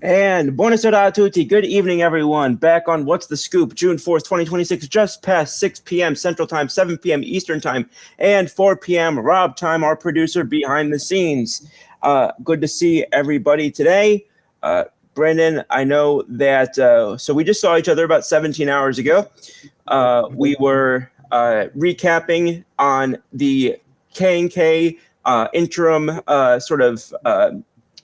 And buonasera a tutti. Good evening, everyone. Back on What's the Scoop, June 4th, 2026, just past 6 p.m. Central Time, 7 p.m. Eastern Time, and 4 p.m. Rob Time, our producer behind the scenes. Good to see everybody today. Brendan, I know that, so we just saw each other about 17 hours ago. We were recapping on the K&K interim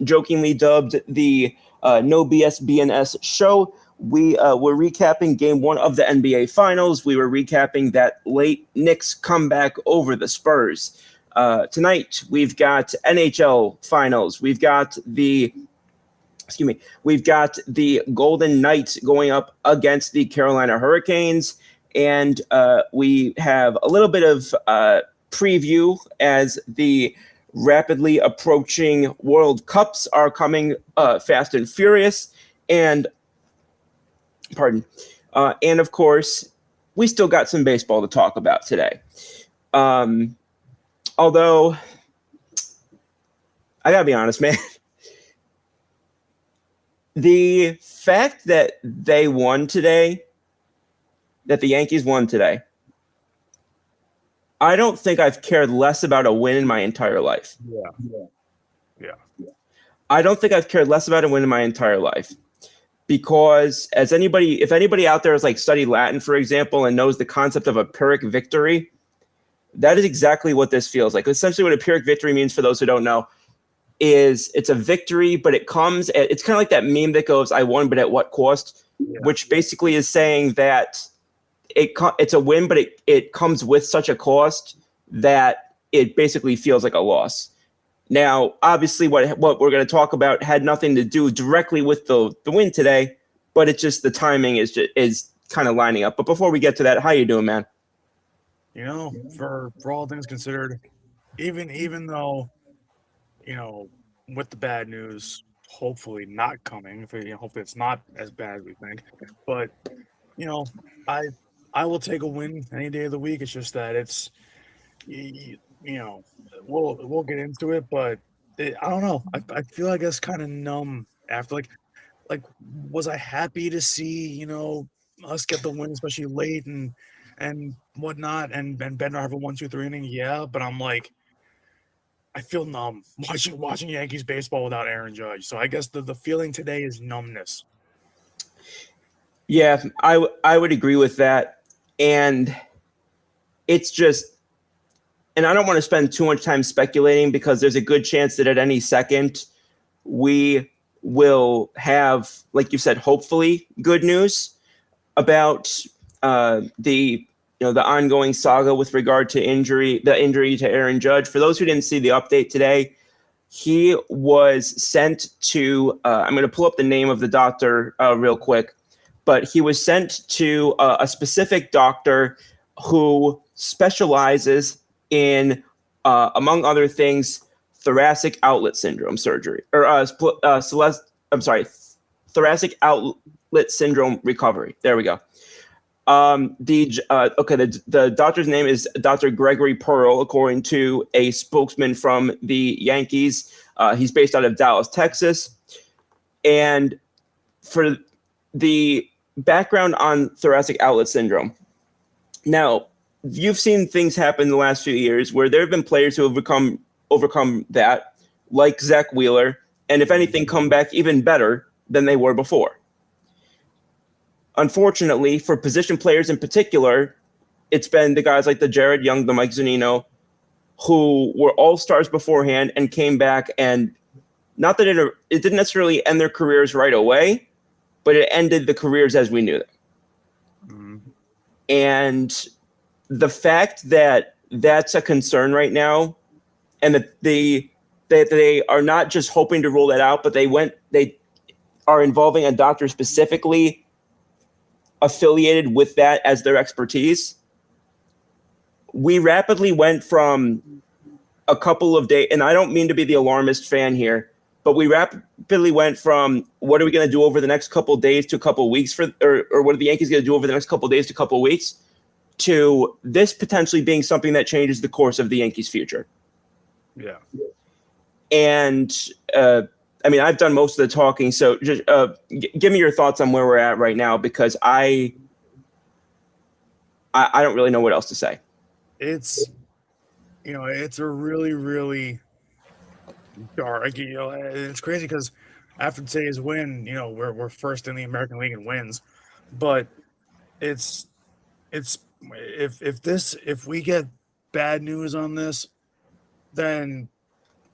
jokingly dubbed the No BS BNS show. We were recapping game one of the NBA Finals. We were recapping that late Knicks comeback over the Spurs. Tonight, we've got NHL Finals. We've got the Golden Knights going up against the Carolina Hurricanes. And we have a little bit of preview as the rapidly approaching World Cups are coming fast and furious. And of course, we still got some baseball to talk about today. Although, I gotta be honest, man. The fact that they won today, that the Yankees won today, I don't think I've cared less about a win in my entire life. Yeah. I don't think I've cared less about a win in my entire life. Because if anybody out there has like studied Latin, for example, and knows the concept of a Pyrrhic victory, that is exactly what this feels like. Essentially what a Pyrrhic victory means, for those who don't know, is it's a victory, but it's kind of like that meme that goes, I won, but at what cost? Yeah. Which basically is saying that it's a win, but it comes with such a cost that it basically feels like a loss. Now, obviously, what we're going to talk about had nothing to do directly with the win today, but it's just the timing is kind of lining up. But before we get to that, how you doing, man? You know, for all things considered, even though, with the bad news, hopefully not coming. Hopefully it's not as bad as we think. But I will take a win any day of the week. It's just that it's we'll get into it, but I don't know. I feel like it's kind of numb after like was I happy to see us get the win, especially late and whatnot, and Bender have a 1-2-3 inning? Yeah, but I'm like, I feel numb watching Yankees baseball without Aaron Judge. So I guess the feeling today is numbness. Yeah, I would agree with that. And it's just, and I don't want to spend too much time speculating because there's a good chance that at any second we will have, like you said, hopefully good news about the ongoing saga with regard to the injury to Aaron Judge. For those who didn't see the update today, he was sent to, I'm going to pull up the name of the doctor real quick, but he was sent to a specific doctor who specializes in, among other things, thoracic outlet syndrome surgery, or thoracic outlet syndrome recovery. There we go. The doctor's name is Dr. Gregory Pearl, according to a spokesman from the Yankees. He's based out of Dallas, Texas. And for the background on thoracic outlet syndrome, now, you've seen things happen in the last few years where there have been players who have overcome that, like Zach Wheeler, and if anything, come back even better than they were before. Unfortunately, for position players in particular, it's been the guys like the Jared Young, the Mike Zunino, who were all-stars beforehand and came back, and not that it didn't necessarily end their careers right away, but it ended the careers as we knew them. Mm-hmm. And the fact that that's a concern right now, and that they are not just hoping to rule that out, but they are involving a doctor specifically affiliated with that as their expertise. We rapidly went from a couple of days, and I don't mean to be the alarmist fan here, but we rapidly went from what are we going to do over the next couple of days to a couple of weeks or what are the Yankees going to do over the next couple of days to a couple of weeks, to this potentially being something that changes the course of the Yankees' future. Yeah. And I mean, I've done most of the talking, so just give me your thoughts on where we're at right now, because I don't really know what else to say. It's it's a really, really dark. It's crazy because after today's win, we're first in the American League in wins, but it's if we get bad news on this, then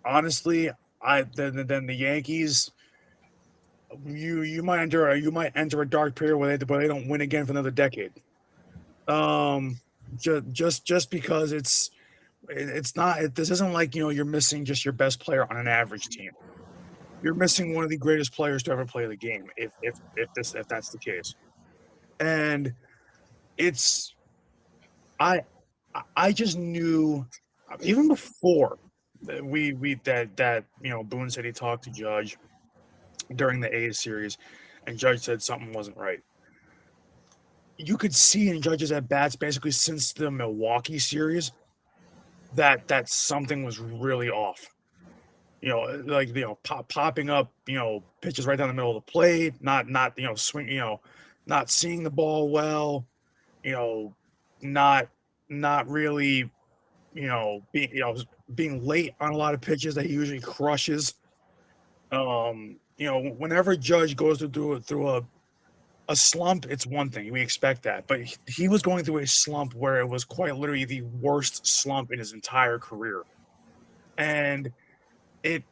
honestly, then the Yankees, you might enter a dark period where they don't win again for another decade. Just because it's not this isn't like you're missing just your best player on an average team. You're missing one of the greatest players to ever play the game. If that's the case, and it's I just knew even before that that Boone said he talked to Judge during the A's series, and Judge said something wasn't right. You could see in Judge's at bats basically since the Milwaukee series that something was really off. Popping up, pitches right down the middle of the plate, not swing, not seeing the ball well, you know, not not really, being late on a lot of pitches that he usually crushes. Whenever Judge goes through a slump, it's one thing. We expect that. But he was going through a slump where it was quite literally the worst slump in his entire career. And it,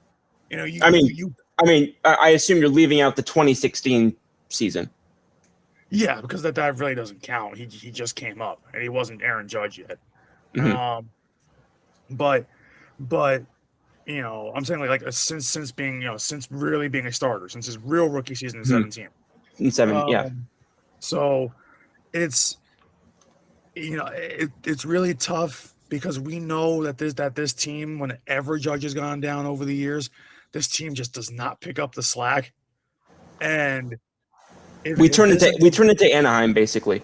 I mean, I assume you're leaving out the 2016 season. Yeah, because that really doesn't count. He just came up and he wasn't Aaron Judge yet. Mm-hmm. But I'm saying since being since really being a starter, since his real rookie season in 17. In 7, yeah. So it's it's really tough because we know that this team, whenever Judge has gone down over the years, this team just does not pick up the slack. And we turn into Anaheim basically.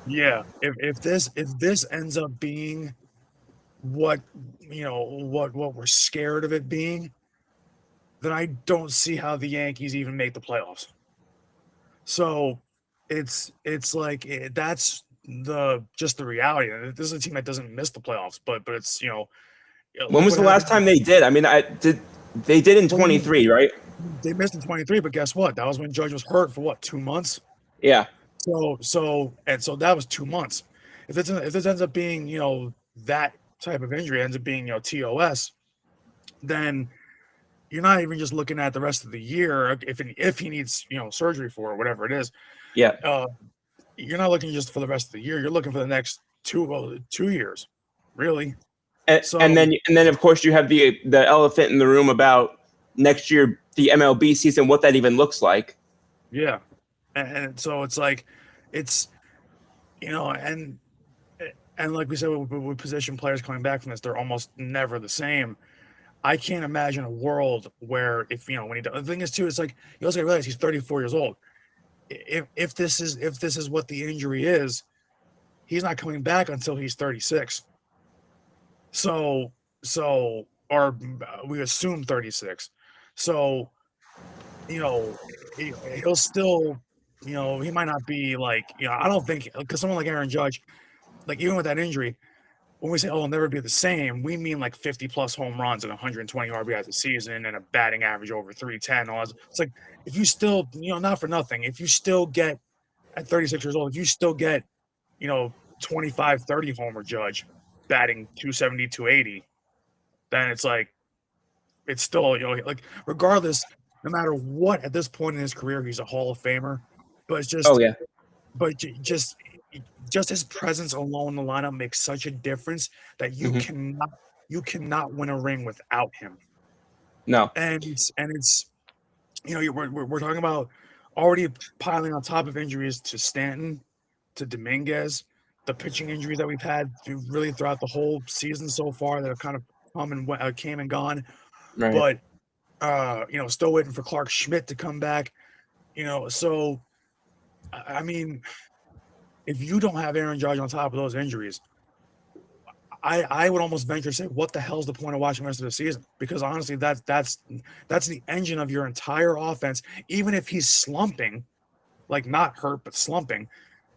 Yeah, if this ends up being what we're scared of it being, then I don't see how the Yankees even make the playoffs. So it's like that's just the reality. This is a team that doesn't miss the playoffs, but it's when was the last time they did? I mean, they did in 23, right? They missed in 23, but guess what? That was when Judge was hurt for 2 months. Yeah. So that was 2 months. If this ends up being that type of injury ends up being TOS, then you're not even just looking at the rest of the year. If he needs surgery for it, whatever it is, yeah, you're not looking just for the rest of the year. You're looking for the next 2 years, really. And then of course you have the elephant in the room about next year, the MLB season, what that even looks like. Yeah, and so it's like it's and like we said, with position players coming back from this, they're almost never the same. I can't imagine a world where when the thing is too, it's like you also realize he's 34 years old. If this is what the injury is, he's not coming back until he's 36. So or we assume 36. So he'll still he might not be like I don't think, because someone like Aaron Judge, like even with that injury, when we say, oh, it'll never be the same, we mean like 50 plus home runs and 120 RBIs a season and a batting average over 310. It's like, if you still, not for nothing, if you still get at 36 years old, if you still get, 25, 30 homer Judge batting 270, 280, then it's like, it's still, like regardless, no matter what, at this point in his career, he's a Hall of Famer. But it's just, just his presence alone in the lineup makes such a difference that you cannot win a ring without him. No. And it's we're talking about already piling on top of injuries to Stanton, to Dominguez, the pitching injuries that we've had really throughout the whole season so far that have kind of came and gone. Right. But still waiting for Clark Schmidt to come back. So I mean, if you don't have Aaron Judge on top of those injuries, I would almost venture to say, what the hell's the point of watching the rest of the season? Because honestly, that's the engine of your entire offense. Even if he's slumping, like not hurt but slumping,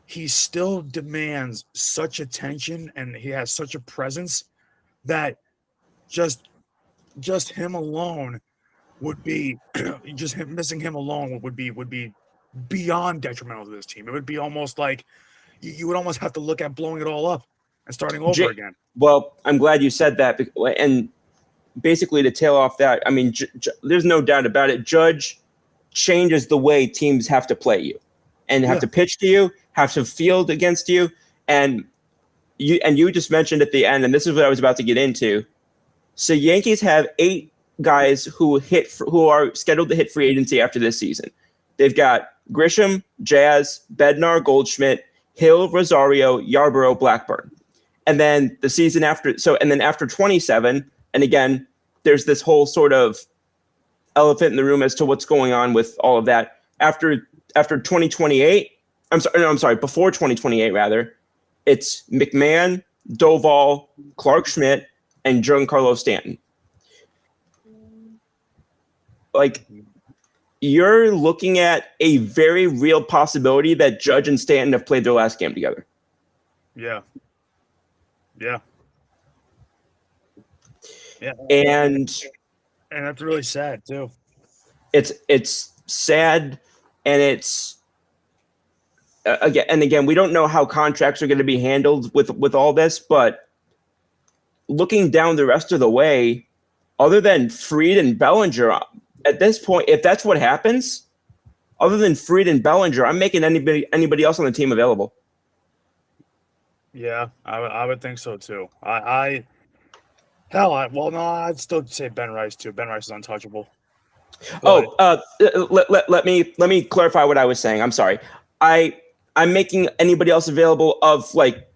he still demands such attention and he has such a presence that just him alone would be just him missing him alone would be beyond detrimental to this team. It would be almost like you would almost have to look at blowing it all up and starting over again. Well, I'm glad you said that. And basically to tail off that, I mean, there's no doubt about it. Judge changes the way teams have to play you and have to pitch to you, have to field against you. And you just mentioned at the end, and this is what I was about to get into. So Yankees have 8 guys who are scheduled to hit free agency after this season. They've got Grisham, Jazz, Bednar, Goldschmidt, Hill, Rosario, Yarborough, Blackburn. And then the season after, and then after 27, and again, there's this whole sort of elephant in the room as to what's going on with all of that. After 2028, before 2028 rather, it's McMahon, Doval, Clark Schmidt, and Giancarlo Stanton. Like, you're looking at a very real possibility that Judge and Stanton have played their last game together. Yeah. Yeah. Yeah. And that's really sad too. It's sad, and it's again, we don't know how contracts are going to be handled with all this, but looking down the rest of the way, other than Fried and Bellinger, at this point, if that's what happens, other than Fried and Bellinger, I'm making anybody else on the team available. Yeah, I would think so too. I'd still say Ben Rice too. Ben Rice is untouchable. But, let me clarify what I was saying. I'm sorry. I'm making anybody else available of like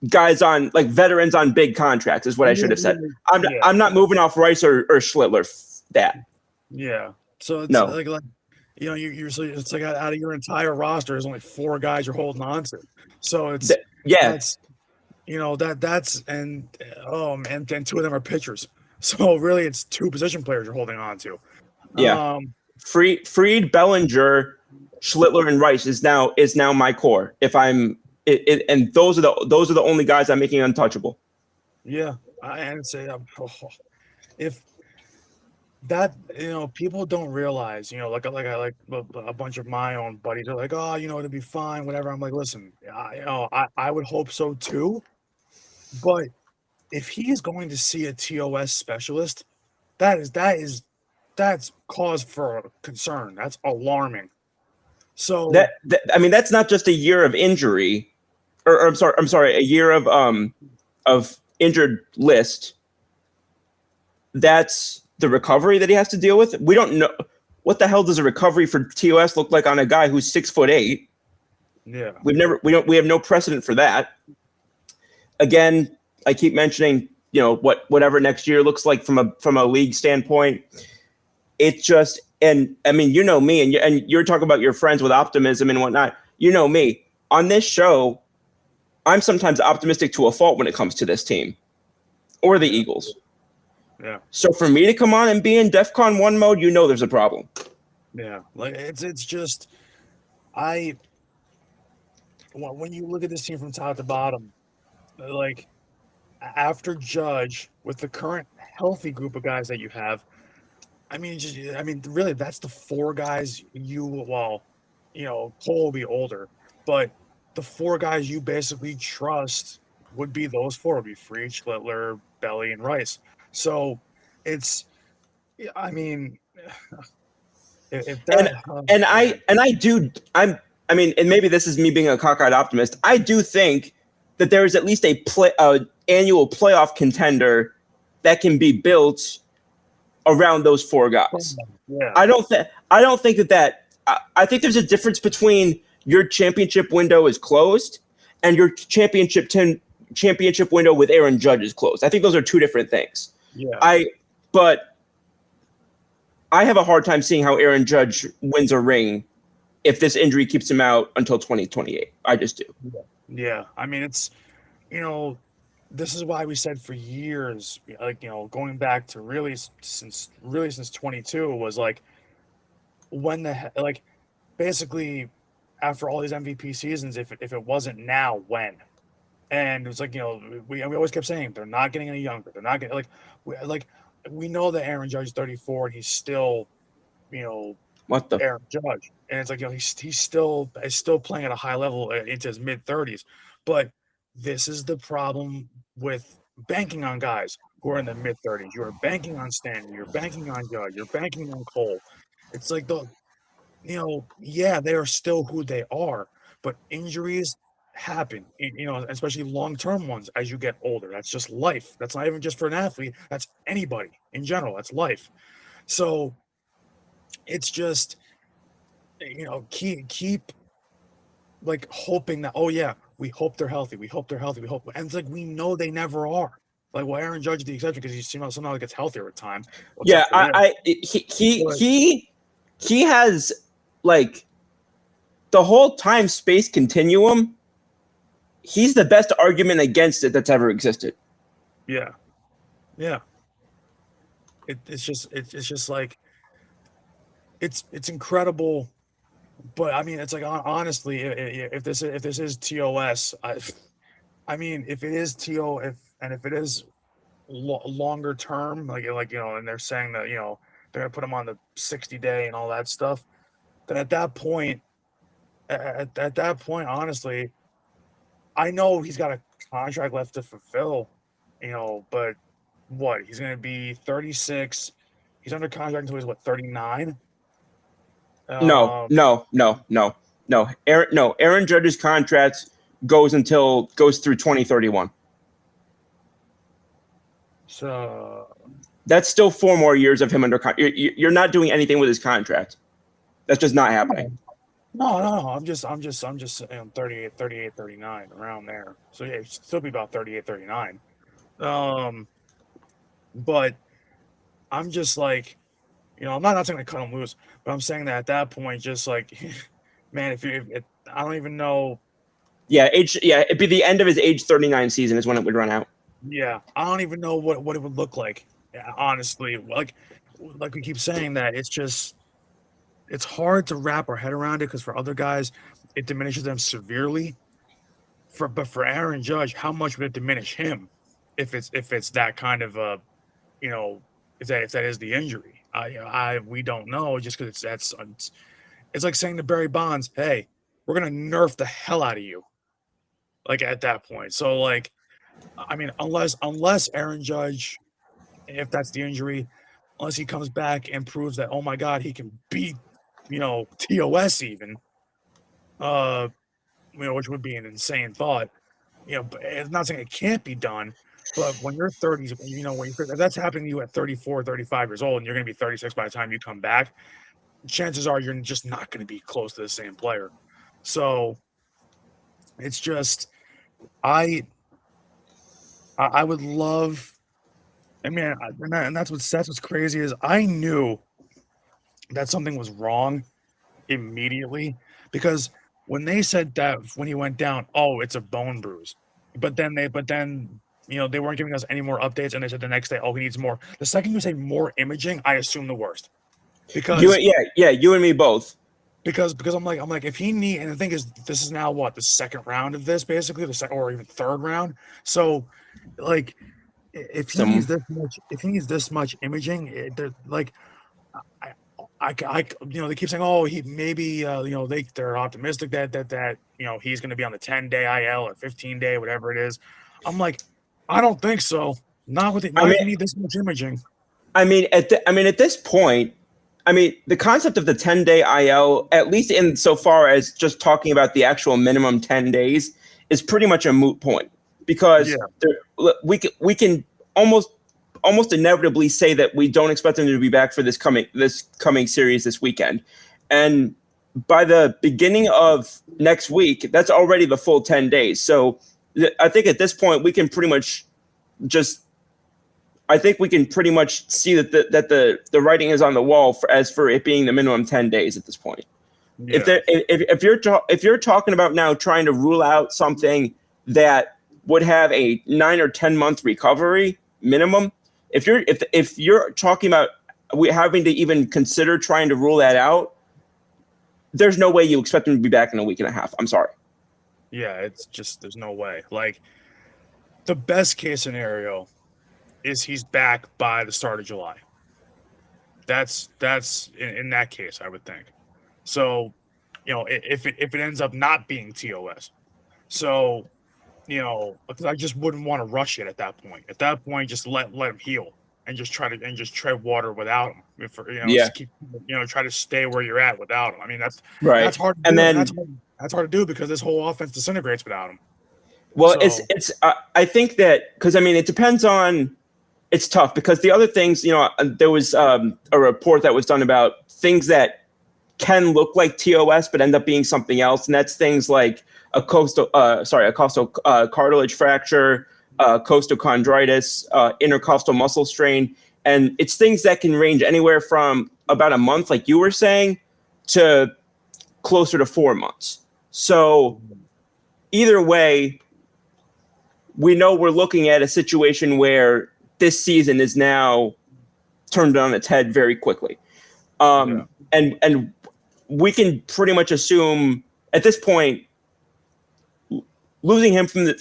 guys on like veterans on big contracts is what I should have said. I'm not moving off Rice or Schlittler. Yeah. So it's no. like it's like out of your entire roster, there's only 4 guys you're holding on to. So it's that's and 2 of them are pitchers. So really, it's 2 position players you're holding on to. Yeah. Fried, Bellinger, Schlittler, and Rice is now my core. If I'm and those are the only guys I'm making untouchable. Yeah, I'd say if that people don't realize like a bunch of my own buddies are like, oh, it'll be fine, whatever. I'm like, listen, I would hope so too, but if he is going to see a TOS specialist, that's cause for concern. That's alarming. So that's not just a year of injury, or I'm sorry, a year of injured list. That's the recovery that he has to deal with. We don't know what the hell does a recovery for TOS look like on a guy who's 6'8". Yeah, we have no precedent for that. Again, I keep mentioning whatever next year looks like from a league standpoint. It's just, and I mean, me, and you're talking about your friends with optimism and whatnot. Me on this show, I'm sometimes optimistic to a fault when it comes to this team or the Eagles. Yeah. So for me to come on and be in DEFCON 1 mode, there's a problem. Yeah, like it's just when you look at this team from top to bottom, like after Judge with the current healthy group of guys that you have, really that's the 4 guys Cole will be older, but the 4 guys you basically trust would be those 4 would be Fried, Schlittler, Belly, and Rice. So it's, if that, and maybe this is me being a cockeyed optimist. I do think that there is at least a annual playoff contender that can be built around those 4 guys. Yeah. I don't think that I think there's a difference between your championship window is closed and your championship window with Aaron Judge is closed. I think those are 2 different things. Yeah. But I have a hard time seeing how Aaron Judge wins a ring if this injury keeps him out until 2028. I just do. Yeah. It's this is why we said for years, like, going back to since 22 was like like basically after all these MVP seasons, if it wasn't now, when? And it was like, we always kept saying they're not getting any younger. They're not getting we know that Aaron Judge is 34 and he's still, you know, What the? Aaron Judge, and it's like, he's still playing at a high level into his mid 30s, but this is the problem with banking on guys who are in the mid 30s. You are banking on Stanton, you're banking on Judge, you're banking on Cole. It's like yeah, they are still who they are, but injuries happen, especially long-term ones as you get older. That's just life. That's not even just for an athlete. That's anybody in general. That's life. So it's just, keep like hoping that, oh yeah, we hope they're healthy. We hope they're healthy. We hope, and it's like we know they never are. Like, well, Aaron Judge is the exception because he somehow gets healthier with time. Yeah, he has like the whole time space continuum. He's the best argument against it that's ever existed. Yeah, yeah. It's just like it's incredible, but I mean, it's like, honestly, if this is TOS, I mean, if it is if it is longer term, and they're saying that they're gonna put him on the 60-day and all that stuff, then at that point, honestly, I know he's got a contract left to fulfill, but what, he's gonna be 36. He's under contract until he's 39. No. Aaron Judge's contract goes through 2031. So that's still 4 more years of him under contract. You're not doing anything with his contract. That's just not happening. No. I'm just saying 38, 39 around there. So yeah, it'd still be about 38, 39. But I'm just like, I'm not saying to cut him loose, but I'm saying that at that point, just like, man, I don't even know. Yeah, it'd be the end of his age 39 season is when it would run out. Yeah, I don't even know what it would look like, honestly. Like we keep saying that, it's hard to wrap our head around it because for other guys, it diminishes them severely. But for Aaron Judge, how much would it diminish him if it's that kind of if that is the injury? We don't know, just because it's like saying to Barry Bonds, hey, we're gonna nerf the hell out of you. Like, at that point, so like, I mean, unless Aaron Judge, if that's the injury, unless he comes back and proves that, oh my God, he can beat, TOS even, which would be an insane thought. But it's not saying it can't be done, but when you're 30s, if that's happening to you at 34, 35 years old, and you're going to be 36 by the time you come back, chances are you're just not going to be close to the same player. So it's just, I would love, I mean, and that's what's crazy is I knew that something was wrong immediately, because when they said that when he went down, oh, it's a bone bruise, but then they weren't giving us any more updates, and they said the next day, oh, he needs more. The second you say more imaging, I assume the worst, because you and me both. Because I'm like, if he need, and the thing is, this is now what, the second round of this, basically the second or even third round. So, like, if he needs this much imaging, like, I they keep saying, oh, he maybe they're optimistic that he's going to be on the 10-day IL or 15-day, whatever it is. I'm like, I don't think so. Not with it. Not if you need this much imaging. I mean, at this point, the concept of the 10-day IL, at least in so far as just talking about the actual minimum 10 days, is pretty much a moot point, because we can almost inevitably say that we don't expect them to be back for this coming series this weekend. And by the beginning of next week, that's already the full 10 days. So I think at this point we can pretty much see that the writing is on the wall as for it being the minimum 10 days at this point. Yeah. If you're talking about now trying to rule out something that would have a 9 or 10 month recovery minimum. If you're talking about having to even consider trying to rule that out, there's no way you expect him to be back in a week and a half. I'm sorry. Yeah, it's just there's no way. Like the best case scenario is he's back by the start of July. That's in that case, I would think. So, if it ends up not being TOS, so because I just wouldn't want to rush it at that point. At that point, just let him heal and just tread water without him. Yeah. Keep try to stay where you're at without him. I mean Right. that's hard. To And do. then that's hard to do because this whole offense disintegrates without him. Well, it's I think that because I mean it depends on. It's tough because the other things, there was a report that was done about things that can look like TOS but end up being something else, and that's things like a costal cartilage fracture, costochondritis, intercostal muscle strain, and it's things that can range anywhere from about a month, like you were saying, to closer to 4 months. So either way, we know we're looking at a situation where this season is now turned on its head very quickly. And we can pretty much assume at this point, losing him for the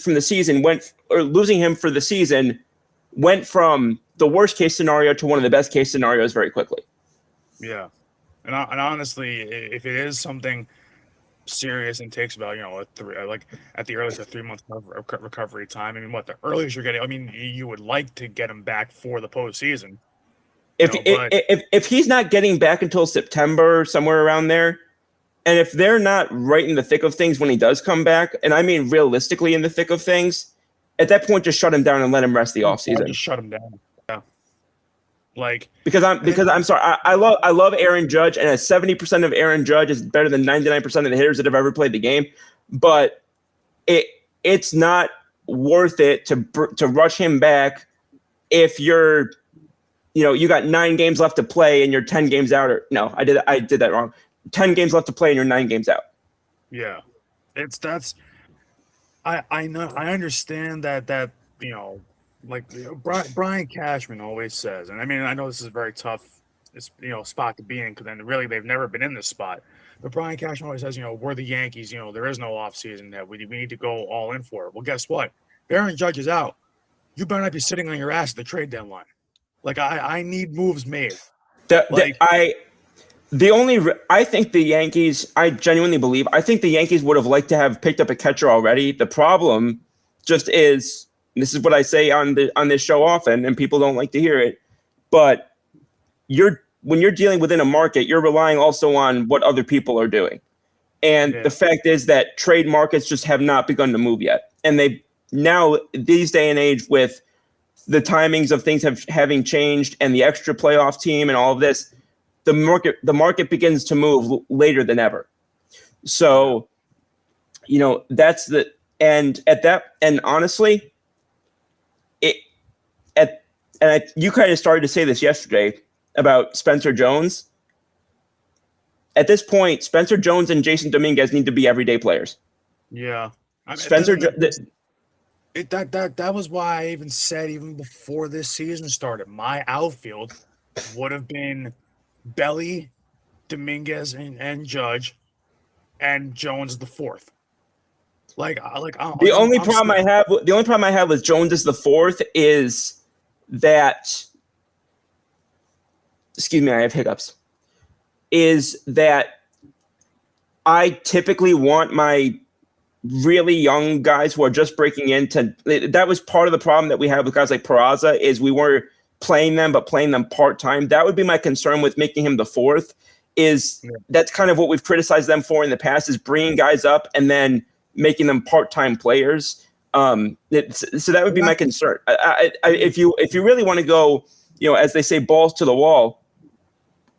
season went from the worst case scenario to one of the best case scenarios very quickly. Yeah. And honestly, if it is something serious and takes about at the earliest a 3 month recovery time. I mean, what the earliest you're getting? I mean, you would like to get him back for the postseason. If he's not getting back until September, somewhere around there, and if they're not right in the thick of things when he does come back, and I mean realistically in the thick of things, at that point just shut him down and let him rest the offseason. Just shut him down. Yeah. Because I'm sorry, I love Aaron Judge, and 70% of Aaron Judge is better than 99% of the hitters that have ever played the game. But it's not worth it to rush him back if you got 9 games left to play and you're 10 games out. Or no, I did that wrong. 10 games left to play and you're 9 games out. Yeah, I know, I understand that like Brian Cashman always says, and I mean, I know this is a very tough, spot to be in because then really they've never been in this spot. But Brian Cashman always says, we're the Yankees. There is no offseason that we need to go all in for it. Well, guess what? If Aaron Judge is out, you better not be sitting on your ass at the trade deadline. Like I need moves made. I think the Yankees. I genuinely believe. I think the Yankees would have liked to have picked up a catcher already. The problem just is. This is what I say on this show often, and people don't like to hear it. But when you're dealing within a market, you're relying also on what other people are doing. And the fact is that trade markets just have not begun to move yet. And they now, these day and age, with the timings of things having changed and the extra playoff team and all of this, the market begins to move later than ever. So, that's and honestly, you kind of started to say this yesterday about Spencer Jones. At this point, Spencer Jones and Jason Dominguez need to be everyday players. Yeah, that was why I even said even before this season started, my outfield would have been Belly, Dominguez, and Judge, and Jones the fourth. The only problem I have with Jones as the fourth is that, excuse me, I have hiccups, is that I typically want my really young guys who are just breaking into, that was part of the problem that we have with guys like Peraza, is we weren't playing them, but playing them part-time. That would be my concern with making him the fourth, that's kind of what we've criticized them for in the past, is bringing guys up and then making them part-time players. So that would be my concern. If you really want to go, as they say, balls to the wall,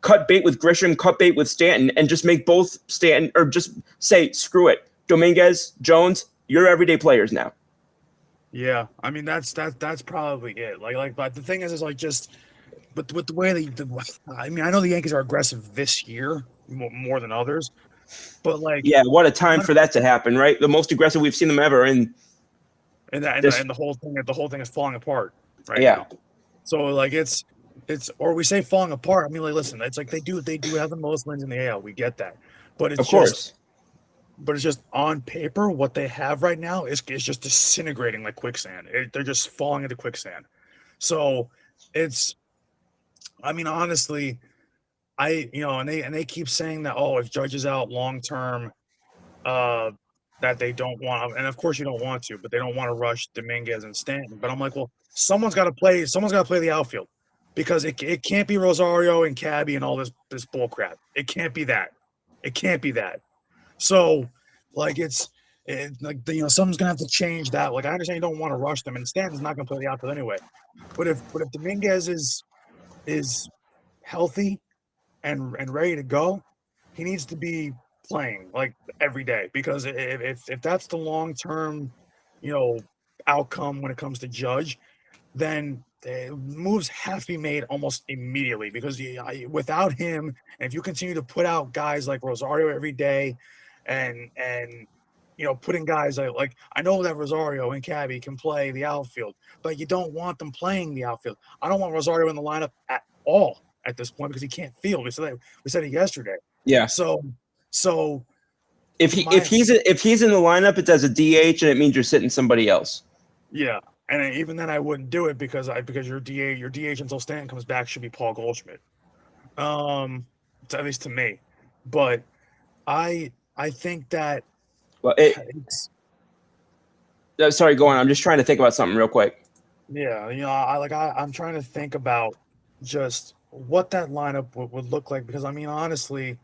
cut bait with Grisham, cut bait with Stanton, and just make both Stanton, or just say, screw it, Dominguez, Jones, you're everyday players now. Yeah, I mean that's probably it. But the thing is but with the way I know the Yankees are aggressive this year more than others, but what a time for that to happen, right? The most aggressive we've seen them ever, and and the whole thing is falling apart right Yeah. now. So like it's or we say falling apart. I mean, like, listen, it's like they do have the most wins in the AL. We get that, but Of course. it's just on paper what they have right now is just disintegrating like quicksand. They're just falling into quicksand. So it's, I mean, honestly, and they keep saying that, oh, if Judge is out long term, that they don't want, and of course you don't want to, but they don't want to rush Dominguez and Stanton. But I'm like, well, someone's got to play the outfield, because it can't be Rosario and Cabby and all this bull crap. It can't be that. It can't be that. So, like, someone's gonna have to change that. Like, I understand you don't want to rush them, and Stanton's not gonna play the outfield anyway. But if Dominguez is healthy and ready to go, he needs to be playing like every day, because if that's the long term, outcome when it comes to Judge, then moves have to be made almost immediately, because without him, and if you continue to put out guys like Rosario every day, and putting guys like I know that Rosario and Cabby can play the outfield, but you don't want them playing the outfield. I don't want Rosario in the lineup at all at this point, because he can't field. We said it yesterday. Yeah. So if he's in the lineup, it's as a DH, and it means you're sitting somebody else. Yeah, and even then I wouldn't do it, because your DH until Stanton comes back should be Paul Goldschmidt. At least to me, but I think that. Well, sorry, go on. I'm just trying to think about something real quick. Yeah, I'm trying to think about just what that lineup would look like, because I mean, honestly,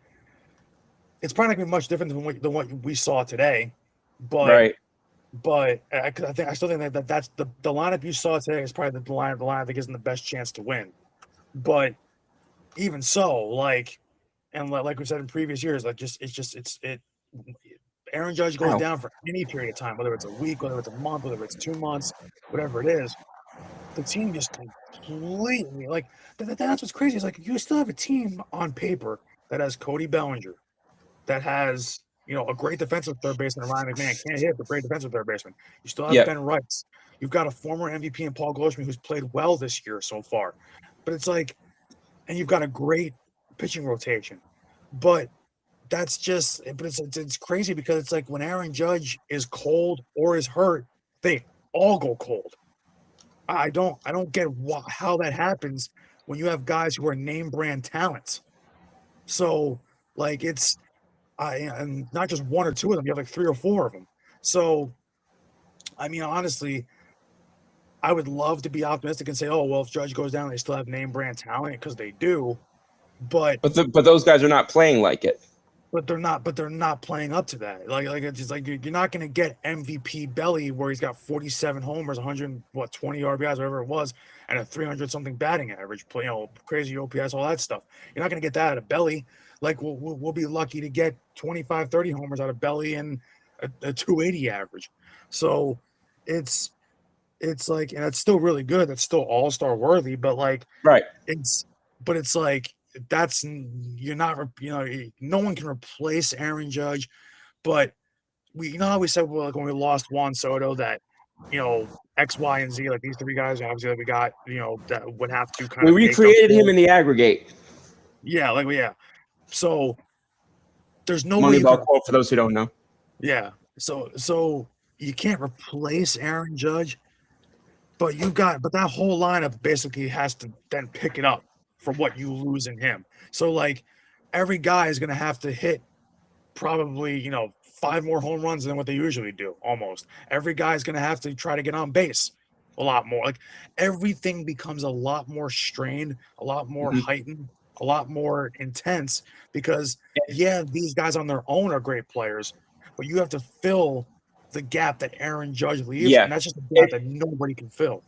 it's probably not going to be much different than what we saw today, but right. But I still think that that's the lineup you saw today is probably the lineup that gives them the best chance to win. But even so, like we said in previous years, Aaron Judge goes down for any period of time, whether it's a week, whether it's a month, whether it's 2 months, whatever it is, the team just completely, like, that's what's crazy. Is like, you still have a team on paper that has Cody Bellinger, that has, a great defensive third baseman, Ryan McMahon can't hit, but great defensive third baseman. You still have Ben Rice. You've got a former MVP in Paul Goldschmidt who's played well this year so far. But it's like, and you've got a great pitching rotation. But that's just, but it's crazy, because it's like when Aaron Judge is cold or is hurt, they all go cold. I don't get how that happens when you have guys who are name brand talents. So, like, it's, and not just one or two of them, you have like 3 or 4 of them. So, I mean, honestly, I would love to be optimistic and say, oh, well, if Judge goes down, they still have name brand talent, because they do. But those guys are not playing like it. But they're not playing up to that. Like it's just like, you're not going to get MVP Belly, where he's got 47 homers, 120 RBIs, whatever it was, and a 300 something batting average, crazy OPS, all that stuff. You're not going to get that out of Belly. Like, we'll be lucky to get 25, 30 homers out of Belly and a 280 average. So it's like, and it's still really good. That's still all-star worthy, but like, right. It's like, no one can replace Aaron Judge, but how we said, well, like, when we lost Juan Soto, that, X, Y, and Z, like these 3 guys, obviously, that we got, that would have to kind of. We recreated him in the aggregate. Yeah, so there's no Moneyball quote for those who don't know. Yeah, so you can't replace Aaron Judge, but that whole lineup basically has to then pick it up for what you lose in him. So, like, every guy is going to have to hit probably, 5 more home runs than what they usually do, almost. Every guy is going to have to try to get on base a lot more. Like, everything becomes a lot more strained, a lot more heightened, a lot more intense, because, these guys on their own are great players, but you have to fill the gap that Aaron Judge leaves, and that's just a gap that nobody can fill.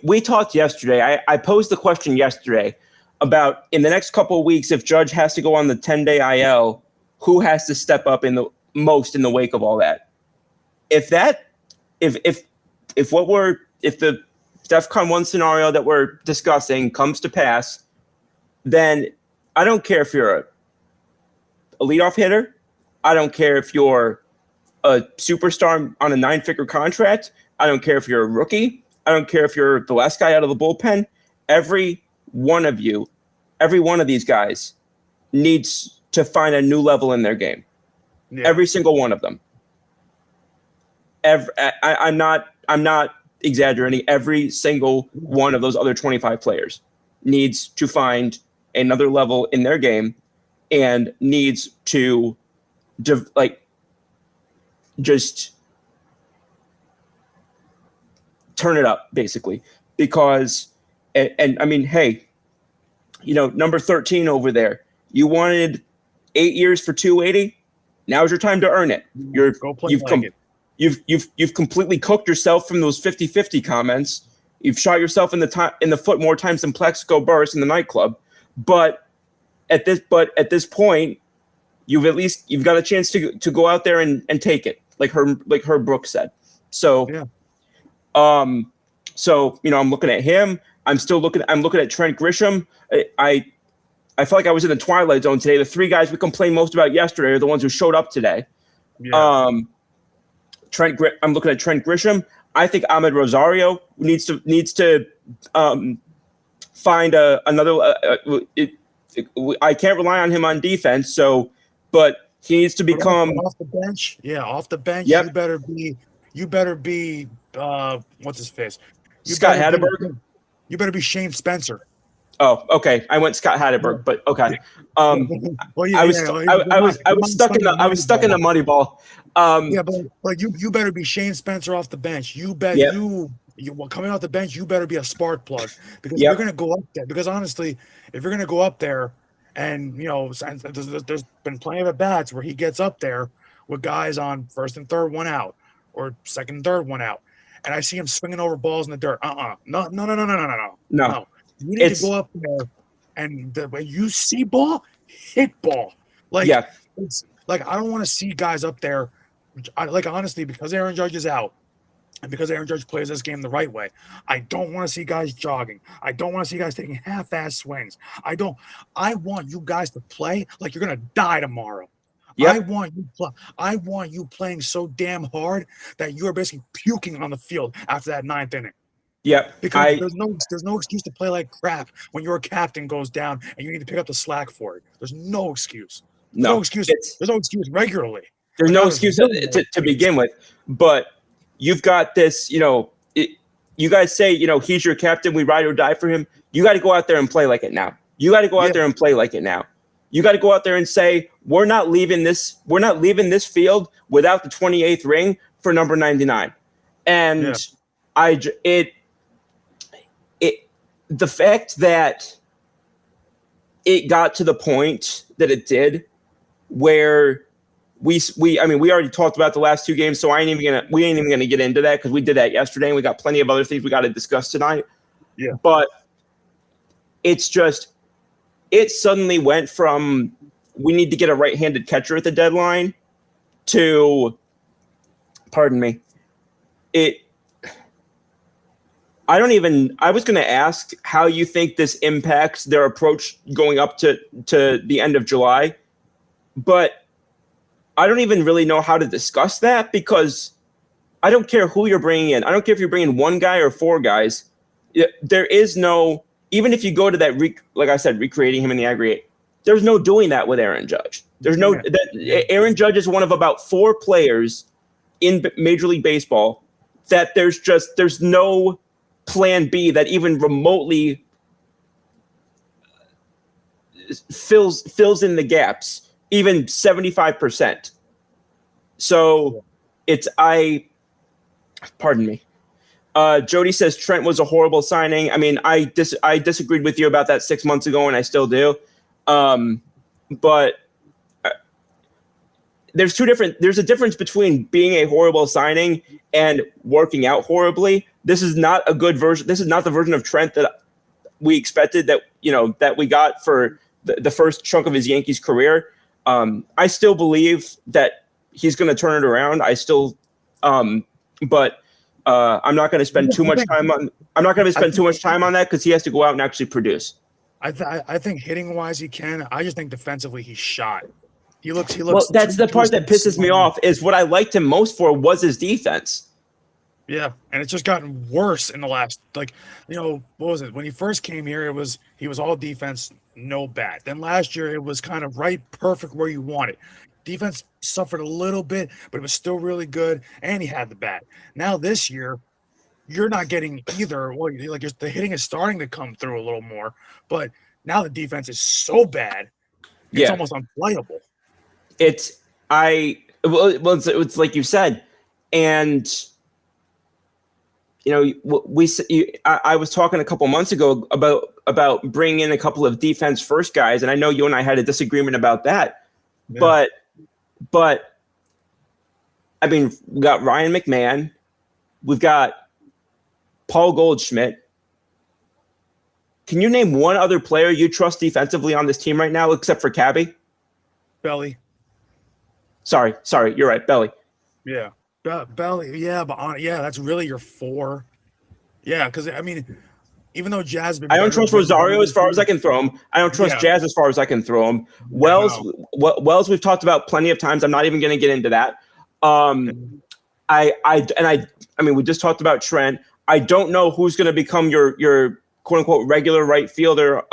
We talked yesterday. I posed the question yesterday about, in the next couple of weeks, if Judge has to go on the 10-day IL, who has to step up in the wake of all that? If the DEFCON 1 scenario that we're discussing comes to pass, then I don't care if you're a leadoff hitter. I don't care if you're a superstar on a 9-figure contract. I don't care if you're a rookie. I don't care if you're the last guy out of the bullpen. Every one of these guys needs to find a new level in their game. Yeah. Every single one of them. I'm not exaggerating. Every single one of those other 25 players needs to find another level in their game and needs to just turn it up, basically. Because, and I mean, hey, number 13 over there, you wanted 8 years for 280. Now's your time to earn it. You've completely cooked yourself from those 50-50 comments. You've shot yourself in the foot more times than Plexico Burris in the nightclub. But at this point, you've got a chance to go out there and take it, like Herb Brooks said. So yeah. So I'm looking at him. I'm looking at Trent Grisham. I felt like I was in the twilight zone today. The 3 guys we complained most about yesterday are the ones who showed up today. Yeah. I'm looking at Trent Grisham. I think Ahmed Rosario needs to find another. I can't rely on him on defense, but he needs to become off the bench. Yeah, off the bench. Yep. You better be what's his face? Scott Hatteberg. You better be Shane Spencer. Oh, okay. I went Scott Hatteberg, but okay. Well, yeah, I was stuck in the money ball. But you better be Shane Spencer off the bench. You bet you coming off the bench. You better be a spark plug because you're going to go up there. Because honestly, if you're going to go up there, and there's been plenty of at bats where he gets up there with guys on first and third one out or second and third one out, and I see him swinging over balls in the dirt. No. You need to go up there, and when you see ball, hit ball. It's like I don't want to see guys up there. Honestly, because Aaron Judge is out, and because Aaron Judge plays this game the right way, I don't want to see guys jogging. I don't want to see guys taking half-ass swings. I want you guys to play like you're gonna die tomorrow. Yep. I want you playing so damn hard that you are basically puking on the field after that 9th inning. Yeah, because there's no excuse to play like crap when your captain goes down and you need to pick up the slack for it. There's no excuse. There's no excuse regularly. There's no excuse to begin with. But you've got this, you guys say, he's your captain, we ride or die for him. You got to go out there and play like it now. You got to go out there and play like it now. You got to go out there and say, we're not leaving this field without the 28th ring for number 99. And the fact that it got to the point that it did, where we already talked about the last 2 games, so we ain't even gonna get into that because we did that yesterday, and we got plenty of other things we got to discuss tonight. Yeah, but it suddenly went from we need to get a right-handed catcher at the deadline to, pardon me, I was going to ask how you think this impacts their approach going up to the end of July, but I don't even really know how to discuss that because I don't care who you're bringing in. I don't care if you're bringing 1 guy or 4 guys. There is no, even if you go to that, like I said, recreating him in the aggregate, there's no doing that with Aaron Judge. Aaron Judge is one of about 4 players in Major League Baseball that there's no plan B that even remotely fills in the gaps, even 75%. So pardon me. Jody says Trent was a horrible signing. I mean, I disagreed with you about that 6 months ago, and I still do. But there's a difference between being a horrible signing and working out horribly. This is not a good version. This is not the version of Trent that we expected, that we got for the first chunk of his Yankees career. I still believe that he's going to turn it around. But I'm not going to spend too much time on. I'm not going to spend too much time on that because he has to go out and actually produce. I think hitting wise he can. I just think defensively he's shot. He looks Well, that's too the part that twisted, pisses me slow. off. Is what I liked him most for was his defense. Yeah, and it's just gotten worse in the last, like, what was it? When he first came here, he was all defense, no bat. Then last year, it was kind of right, perfect where you want it. Defense suffered a little bit, but it was still really good, and he had the bat. Now this year, you're not getting either. Well, the hitting is starting to come through a little more, but now the defense is so bad, it's Yeah, almost unplayable. it's it's like you said, and I was talking a couple months ago about bringing in a couple of defense first guys, and I know you and I had a disagreement about that, Yeah. but I mean, we got Ryan McMahon, we've got Paul Goldschmidt. Can you name one other player you trust defensively on this team right now, except for Cabby? Belly. Sorry, you're right, Belly. Yeah. Belly, yeah, but that's really your 4. Yeah, because I mean, even though Jazz been I don't better trust than Rosario as far as I can throw him. I don't trust Jazz as far as I can throw him. Wells, Wells, we've talked about plenty of times. I'm not even going to get into that. I mean, we just talked about Trent. I don't know who's going to become your quote unquote regular right fielder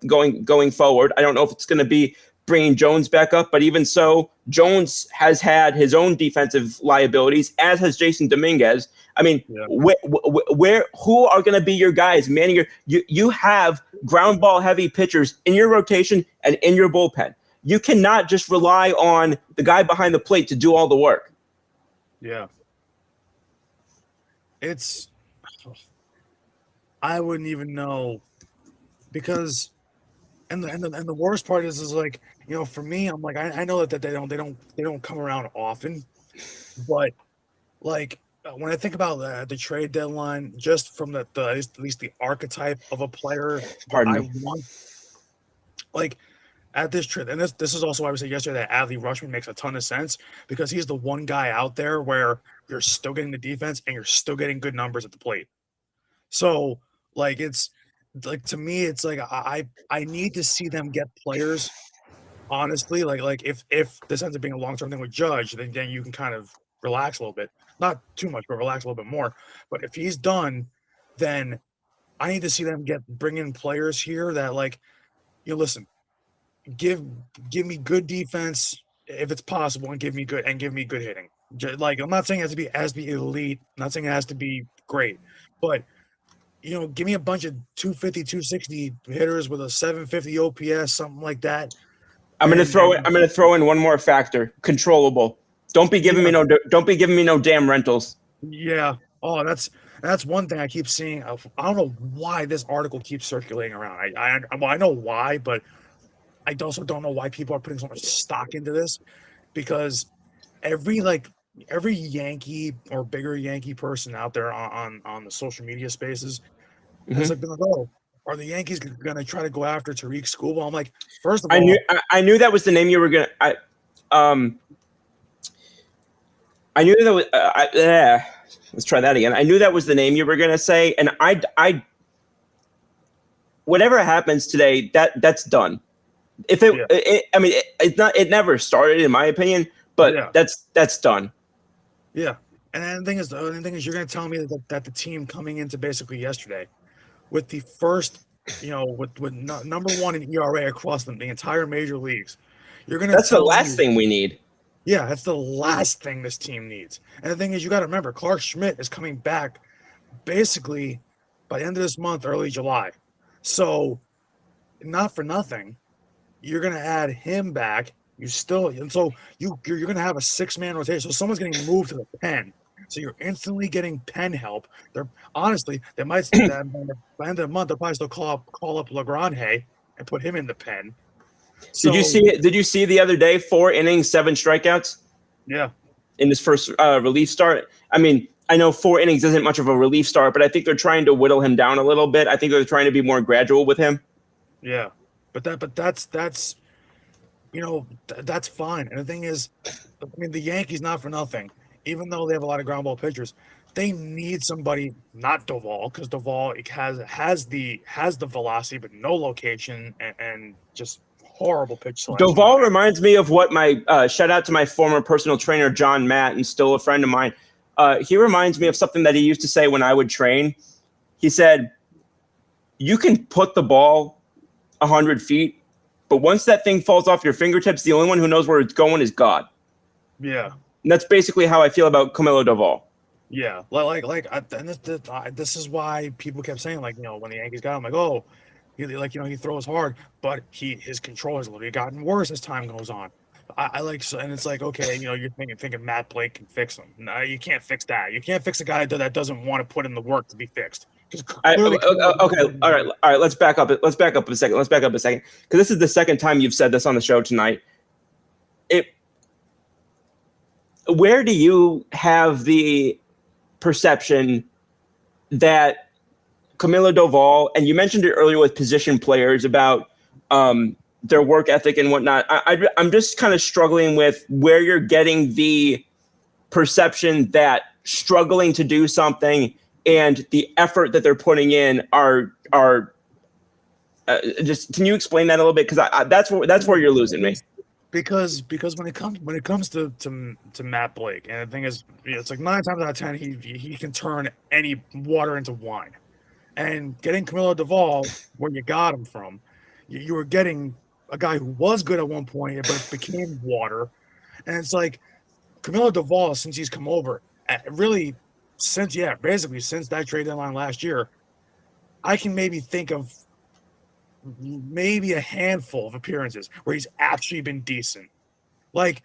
going forward. I don't know if it's going to be bringing Jones back up, but even so, Jones has had his own defensive liabilities, as has Jason Dominguez. I mean, who are going to be your guys manning you have ground ball heavy pitchers in your rotation and in your bullpen. You cannot just rely on the guy behind the plate to do all the work. Yeah. I wouldn't even know, because and the worst part is like, for me, I'm like, I know that they don't come around often, but like when I think about the trade deadline, just from at least the archetype of a player that Pardon I me. want, like at this trade, and this is also why we said yesterday that Adley Rutschman makes a ton of sense, because he's the one guy out there where you're still getting the defense and you're still getting good numbers at the plate. So like it's like, to me, it's like I need to see them get players. Honestly, like if this ends up being a long-term thing with Judge, then you can kind of relax a little bit. Not too much, but relax a little bit more. But if he's done, then I need to see them bring in players here that, like, listen, give me good defense if it's possible, and give me good hitting. Like, I'm not saying it has to be elite. I'm not saying it has to be great, but give me a bunch of 250, 260 hitters with a 750 OPS, something like that. I'm going to throw in one more factor: controllable. Don't be giving me no damn rentals. Yeah. Oh, that's one thing I keep seeing. I don't know why this article keeps circulating around. I know why, but I also don't know why people are putting so much stock into this, because every Yankee or bigger Yankee person out there on the social media spaces has been like, oh, are the Yankees going to try to go after Tariq Skubal? I'm like, first of all, I knew that was the name you were going to. I knew that was. Let's try that again. I knew that was the name you were going to say, and I. Whatever happens today, that's done. If it's not. It never started, in my opinion, but that's done. Yeah, and then the other thing is, you're going to tell me that the team coming into basically yesterday, with the first, with number 1 in ERA across the entire major leagues, you're going to That's the last thing we need. Yeah, that's the last thing this team needs. And the thing is, you got to remember, Clark Schmidt is coming back basically by the end of this month, early July. So, not for nothing, you're going to add him back. You're going to have a 6-man rotation. So someone's getting moved to the pen. So you're instantly getting pen help. They might by the end of the month, they'll probably still call up Legrand and put him in the pen. So, Did you see the other day 4 innings, 7 strikeouts? Yeah. In his first relief start. I mean, I know 4 innings isn't much of a relief start, but I think they're trying to whittle him down a little bit. I think they're trying to be more gradual with him. Yeah, but that's that's fine. And the thing is, I mean, the Yankees, not for nothing, even though they have a lot of ground ball pitchers, they need somebody, not Duvall, because Duvall has the velocity but no location, and just horrible pitch selection. Doval reminds me of what my shout out to my former personal trainer, John Matt, and still a friend of mine. He reminds me of something that he used to say when I would train. He said, you can put the ball 100 feet, but once that thing falls off your fingertips, the only one who knows where it's going is God. Yeah. And that's basically how I feel about Camilo Doval. Yeah, and this is why people kept saying, like, when the Yankees got him, like, oh, he throws hard, but his control has literally gotten worse as time goes on. And it's like, okay, you're thinking Matt Blake can fix him. No, you can't fix that. You can't fix a guy that doesn't want to put in the work to be fixed. Okay, all right. Let's back up a second. Because this is the second time you've said this on the show tonight. Where do you have the perception that Camilo Doval, and you mentioned it earlier with position players about their work ethic and whatnot. I'm just kind of struggling with where you're getting the perception that struggling to do something and the effort that they're putting in are just. Can you explain that a little bit? Because that's where you're losing me. Because when it comes to Matt Blake, and the thing is, it's like 9 times out of 10 he can turn any water into wine. And getting Camilo Doval, where you got him from, you were getting a guy who was good at one point, but became water. And it's like Camilo Doval, since he's come over, basically since that trade deadline last year, I can maybe think of maybe a handful of appearances where he's actually been decent. Like,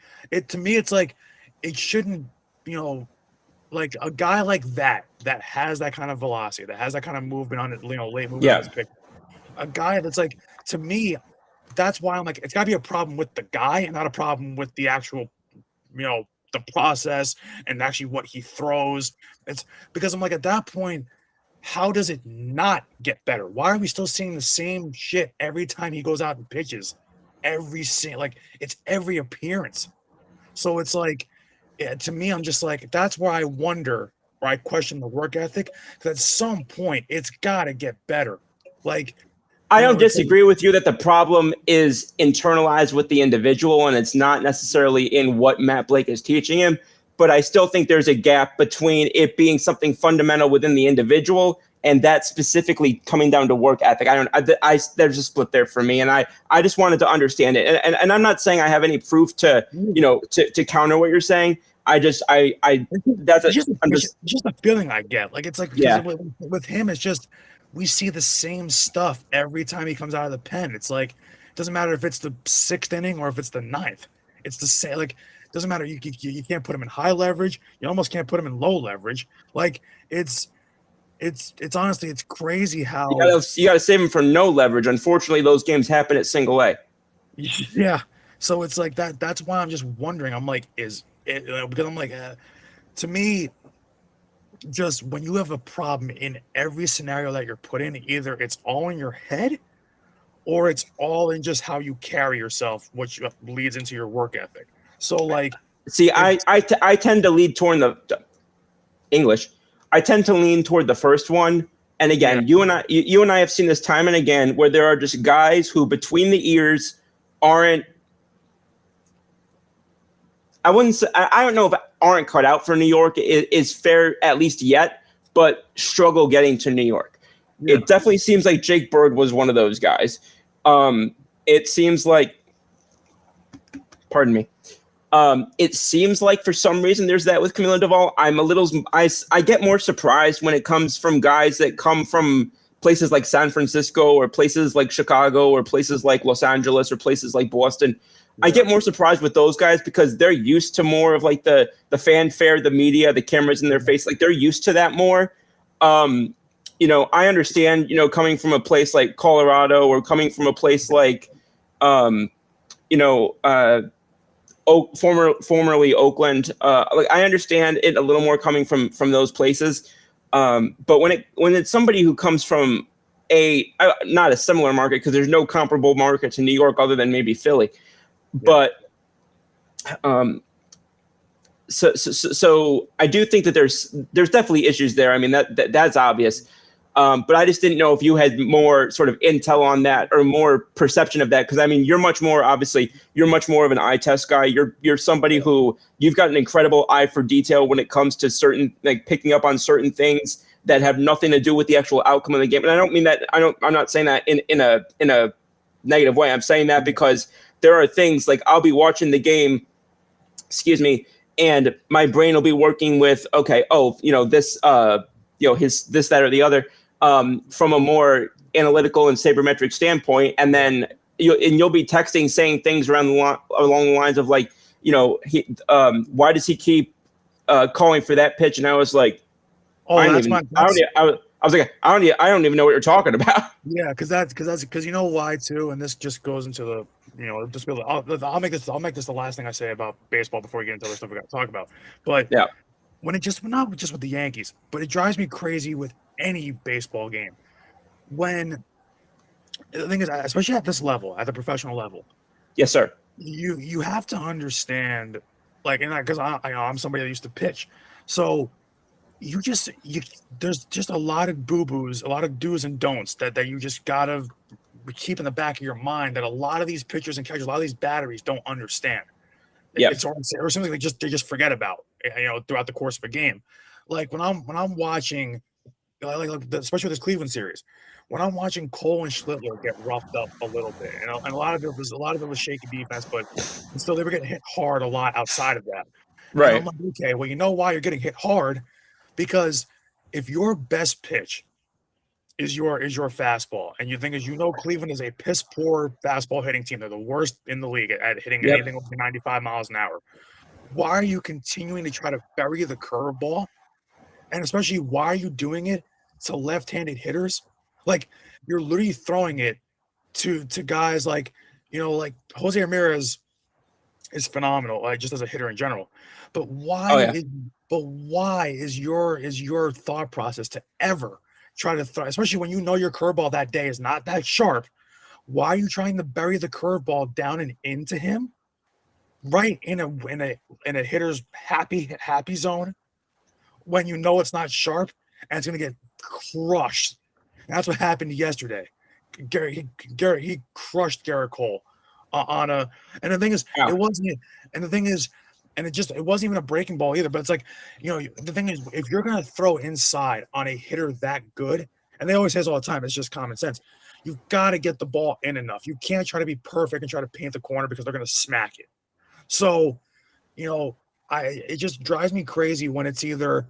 to me, it's like it shouldn't, like a guy like that has that kind of velocity, that has that kind of movement on it, late movement on his pick. A guy that's like, to me, that's why I'm like, it's gotta be a problem with the guy and not a problem with the actual, the process and actually what he throws. It's because I'm like, at that point, how does it not get better? Why are we still seeing the same shit every time he goes out and pitches? It's every appearance. So it's like, to me, I'm just like, that's where I wonder, or I question the work ethic, because at some point it's got to get better. Like, I don't disagree with you that the problem is internalized with the individual and it's not necessarily in what Matt Blake is teaching him. But I still think there's a gap between it being something fundamental within the individual and that specifically coming down to work ethic. There's a split there for me, and I just wanted to understand it. And I'm not saying I have any proof to counter what you're saying. That's just a feeling I get. Like, it's like, with him, it's just we see the same stuff every time he comes out of the pen. It's like, it doesn't matter if it's the 6th inning or if it's the 9th. It's the same. Like, doesn't matter. You can't put him in high leverage. You almost can't put him in low leverage. Like, it's honestly, it's crazy how you gotta save him for no leverage. Unfortunately, those games happen at single A. Yeah. So it's like that. That's why I'm just wondering. I'm like, is it, because I'm like, to me, just when you have a problem in every scenario that you're put in, either it's all in your head or it's all in just how you carry yourself, which leads into your work ethic. So, like, see, I tend to lead toward the English. I tend to lean toward the first one. And again, you and I have seen this time and again where there are just guys who between the ears aren't. I don't know if aren't cut out for New York is fair at least yet, but struggle getting to New York. Yeah. It definitely seems like Jake Bird was one of those guys. It seems like, pardon me. It seems like for some reason there's that with Camilo Doval. I get more surprised when it comes from guys that come from places like San Francisco or places like Chicago or places like Los Angeles or places like Boston. Yeah. I get more surprised with those guys because they're used to more of like the fanfare, the media, the cameras in their face. Like, they're used to that more. I understand, coming from a place like Colorado or coming from a place like, formerly Oakland. I understand it a little more coming from those places. But when it's somebody who comes from not a similar market, because there's no comparable market to New York other than maybe Philly. Yeah. But so I do think that there's definitely issues there. I mean, that's obvious. But I just didn't know if you had more sort of intel on that or more perception of that. Because I mean, you're much more of an eye test guy. You're somebody who you've got an incredible eye for detail when it comes to certain, like picking up on certain things that have nothing to do with the actual outcome of the game. And I don't mean that. I'm not saying that in a negative way. I'm saying that because there are things like I'll be watching the game, excuse me, and my brain will be working with, okay, this, this, that, or the other, from a more analytical and sabermetric standpoint. And then you'll be texting, saying things along the lines of like, why does he keep calling for that pitch? And I was like, I was like, I don't even know what you're talking about. Yeah, because you know why too, and this just goes into the just really, I'll make this the last thing I say about baseball before we get into other stuff we got to talk about. But yeah, when it just not just with the Yankees, but it drives me crazy with any baseball game. When the thing is, especially at this level, at the professional level, yes, sir. You have to understand, like, and because I'm somebody that used to pitch, so there's just a lot of boo-boos, a lot of do's and don'ts that you just gotta keep in the back of your mind, that a lot of these pitchers and catchers, a lot of these batteries don't understand. Yeah, It's or something they just forget about, throughout the course of a game. Like when I'm watching, especially with this Cleveland series, when I'm watching Cole and Schlittler get roughed up a little bit, and a lot of it was shaky defense, but still they were getting hit hard a lot outside of that. And I'm right. like, okay, well, you know why you're getting hit hard? Because if your best pitch is your fastball, and you think, Cleveland is a piss poor fastball hitting team, they're the worst in the league at hitting anything over 95 miles an hour. Why are you continuing to try to bury the curveball? And especially, why are you doing it to left-handed hitters? Like, you're literally throwing it to guys like, like Jose Ramirez is phenomenal, just as a hitter in general. But why is your thought process to ever try to throw, especially when your curveball that day is not that sharp? Why are you trying to bury the curveball down and into him, right in a hitter's happy zone, when it's not sharp and it's going to get crushed? And that's what happened yesterday. He crushed Garrett Cole on a. And the thing is, it wasn't. And the thing is, it wasn't even a breaking ball either. But it's like, the thing is, if you're going to throw inside on a hitter that good, and they always say this all the time, it's just common sense. You've got to get the ball in enough. You can't try to be perfect and try to paint the corner, because they're going to smack it. So, it just drives me crazy when it's either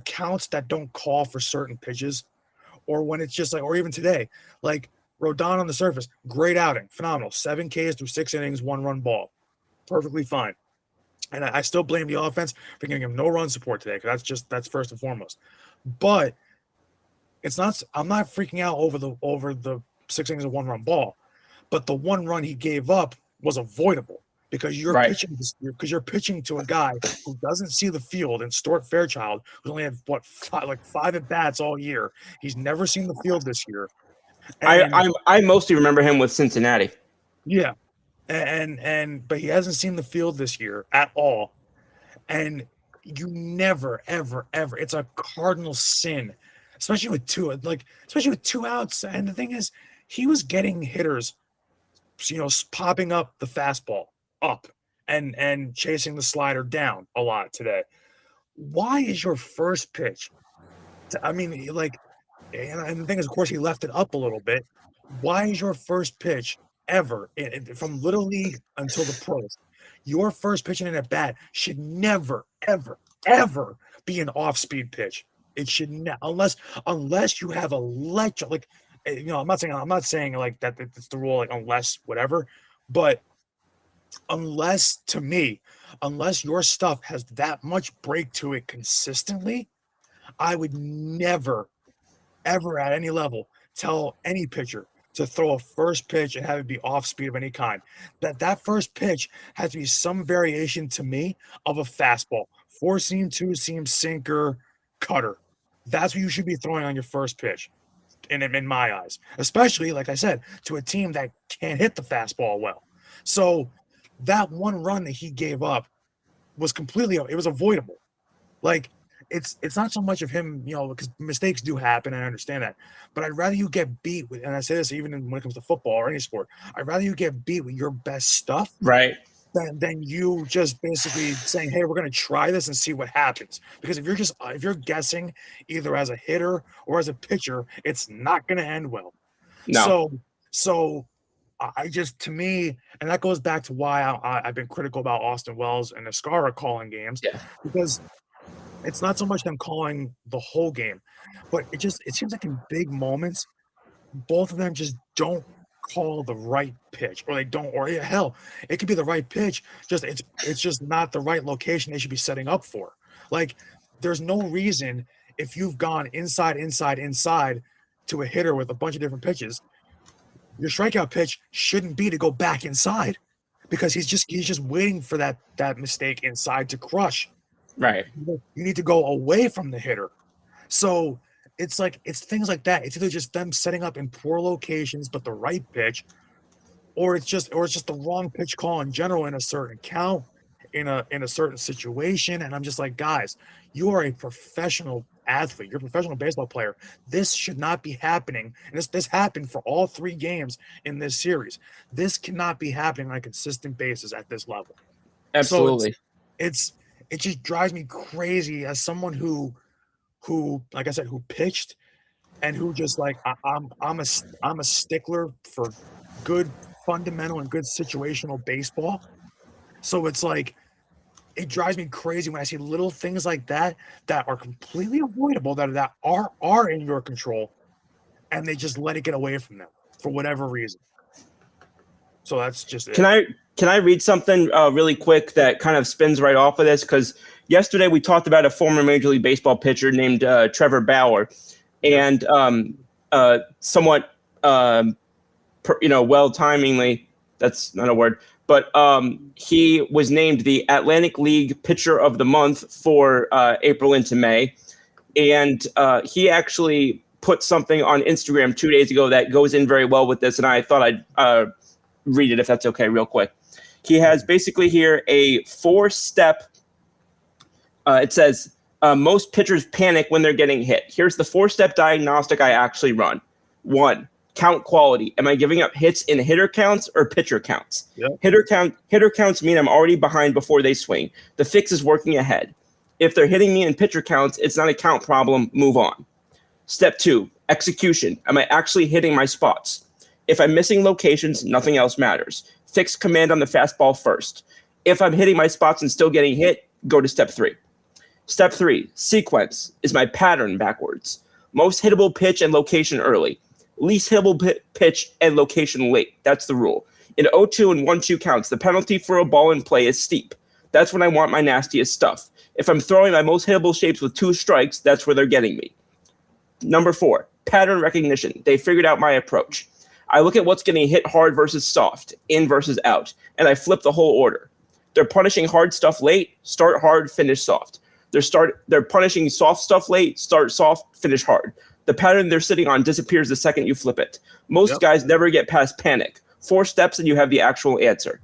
counts that don't call for certain pitches, or when it's just like, or even today, like Rodon on the surface, great outing, phenomenal, 7 Ks through 6 innings, 1-run ball, perfectly fine. And I still blame the offense for giving him no run support today, because that's first and foremost. But I'm not freaking out over the 6 innings of 1-run ball, but the 1 run he gave up was avoidable, because you're pitching to a guy who doesn't see the field, and Stuart Fairchild, who's only had 5 at bats all year. He's never seen the field this year. And I mostly remember him with Cincinnati. Yeah, but he hasn't seen the field this year at all. And you never, ever, ever. It's a cardinal sin, especially with 2 outs. And the thing is, he was getting hitters, popping up the fastball up and chasing the slider down a lot today. Why is your first pitch? And the thing is, of course, he left it up a little bit. Why is your first pitch ever, from Little League until the pros, your first pitch in an at bat should never, ever, ever be an off-speed pitch? It should not, unless you have electric. I'm not saying like that it's the rule, like unless whatever, but unless your stuff has that much break to it consistently, I would never, ever at any level tell any pitcher to throw a first pitch and have it be off speed of any kind. That first pitch has to be some variation, to me, of a fastball, 4-seam, 2-seam, sinker, cutter. That's what you should be throwing on your first pitch, in my eyes, especially, like I said, to a team that can't hit the fastball well. So that 1 run that he gave up was avoidable. Like, it's not so much of him, because mistakes do happen. I understand that, but I'd rather you get beat with, and I say this even when it comes to football or any sport. I'd rather you get beat with your best stuff Right. than you just basically saying, "Hey, we're going to try this and see what happens." Because if you're guessing either as a hitter or as a pitcher, it's not going to end well. No. So I just, to me, and that goes back to why I've been critical about Austin Wells and Escara calling games, Yeah. because it's not so much them calling the whole game, but it seems like in big moments, both of them just don't call the right pitch, or they don't, or hell, it could be the right pitch, just it's just not the right location they should be setting up for. Like, there's no reason, if you've gone inside to a hitter with a bunch of different pitches, your strikeout pitch shouldn't be to go back inside, because he's just waiting for that mistake inside to crush. Right. You need to go away from the hitter. So it's things like that. It's either just them setting up in poor locations but the right pitch, or it's just the wrong pitch call in general in a certain count, in a certain situation. And I'm just like, guys, you are a professional athlete. You're a professional baseball player. This should not be happening. And this happened for all 3 games in this series. This cannot be happening on a consistent basis at this level. Absolutely. So it just drives me crazy as someone who, like I said, who pitched, and who just like, I'm a stickler for good fundamental and good situational baseball. So it's like, it drives me crazy when I see little things like that are completely avoidable, that are in your control, and they just let it get away from them for whatever reason. So that's just it. Can I read something really quick that kind of spins right off of this? Because yesterday we talked about a former Major League Baseball pitcher named Trevor Bauer, and somewhat, well-timingly, that's not a word, but he was named the Atlantic League Pitcher of the Month for April into May, and he actually put something on Instagram 2 days ago that goes in very well with this, and I thought I'd read it if that's okay real quick. He has basically here a 4-step, it says, most pitchers panic when they're getting hit. Here's the 4-step diagnostic I actually run. 1, count quality. Am I giving up hits in hitter counts or pitcher counts? Yep. Hitter counts mean I'm already behind before they swing. The fix is working ahead. If they're hitting me in pitcher counts, it's not a count problem. Move on. Step 2, execution. Am I actually hitting my spots? If I'm missing locations, nothing else matters. Fix command on the fastball first. If I'm hitting my spots and still getting hit, go to step 3. Step 3, sequence. Is my pattern backwards? Most hittable pitch and location early. Least hittable pitch and location late. That's the rule. In 0-2 and 1-2 counts, the penalty for a ball in play is steep. That's when I want my nastiest stuff. If I'm throwing my most hittable shapes with 2 strikes, that's where they're getting me. Number 4, pattern recognition. They figured out my approach. I look at what's getting hit hard versus soft, in versus out, and I flip the whole order. They're punishing hard stuff late, start hard, finish soft. They're punishing soft stuff late, start soft, finish hard. The pattern they're sitting on disappears the second you flip it. Most guys never get past panic. 4 steps and you have the actual answer.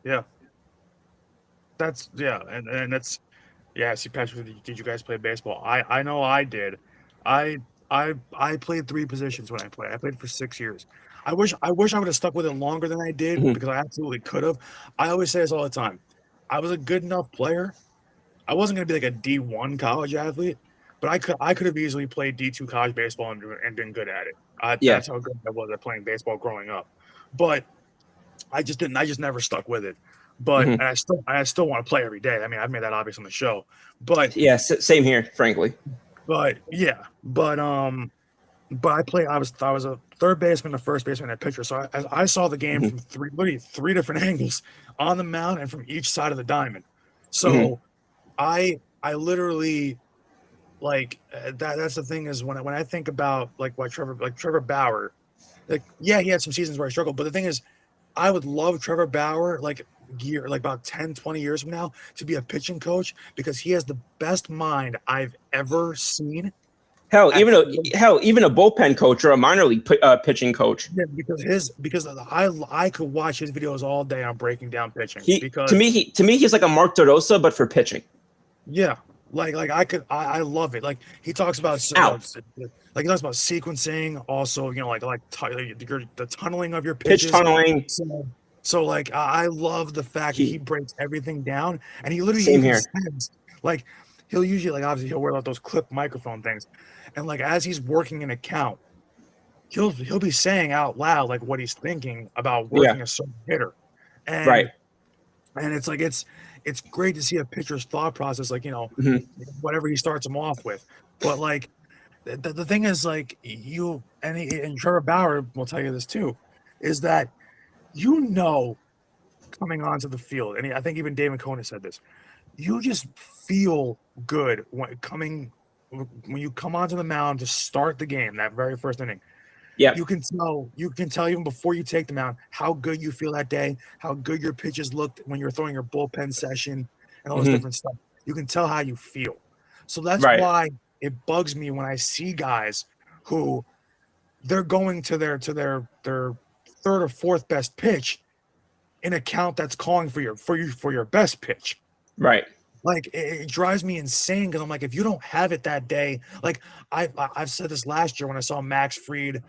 Yeah. That's, and that's, see, Patrick, did you guys play baseball? I know I did. I played 3 positions when I played. I played for 6 years. I wish I would have stuck with it longer than I did, because I absolutely could have. I always say this all the time. I was a good enough player. I wasn't going to be like a D1 college athlete, but I could have easily played D2 college baseball and been good at it. That's how good I was at playing baseball growing up. But I just didn't. I just never stuck with it. But and I still want to play every day. I mean, I've made that obvious on the show. But same here, frankly. But I played. I was a third baseman, a first baseman, and a pitcher. So I saw the game from three different angles on the mound and from each side of the diamond. So I literally, like, that's the thing, is when I think about like Trevor Bauer, he had some seasons where I struggled, but the thing is, I would love Trevor Bauer like about 10, 20 years from now to be a pitching coach, because he has the best mind I've ever seen. Hell, even a bullpen coach or a minor league pitching coach. Yeah, because I could watch his videos all day on breaking down pitching. To me, he's like a Mark DeRosa, but for pitching. Yeah, I love it. Like he talks about Ow. like he talks about sequencing, also the tunneling of your Pitch pitches. tunneling. So like I love the fact that he He, breaks everything down, and he literally same even here. says like he'll usually like obviously he'll wear like those clip microphone things, and like as he's working an account, he'll be saying out loud like what he's thinking about Yeah. working a certain hitter, Right. and it's like it's great to see a pitcher's thought process, like Mhm. whatever he starts him off with, but like the thing is like and Trevor Bauer will tell you this too, is that coming onto the field, and I think even David Kona said this, you just feel good when you come onto the mound to start the game, that very first inning. Yeah. You can tell even before you take them out how good you feel that day, how good your pitches looked when you're throwing your bullpen session and all this Mhm. different stuff. You can tell how you feel. So that's Right. why it bugs me when I see guys who they're going to their third or fourth best pitch in a count that's calling for your best pitch. Right. Like it drives me insane because I'm like, if you don't have it that day, like I've said this last year when I saw Max Fried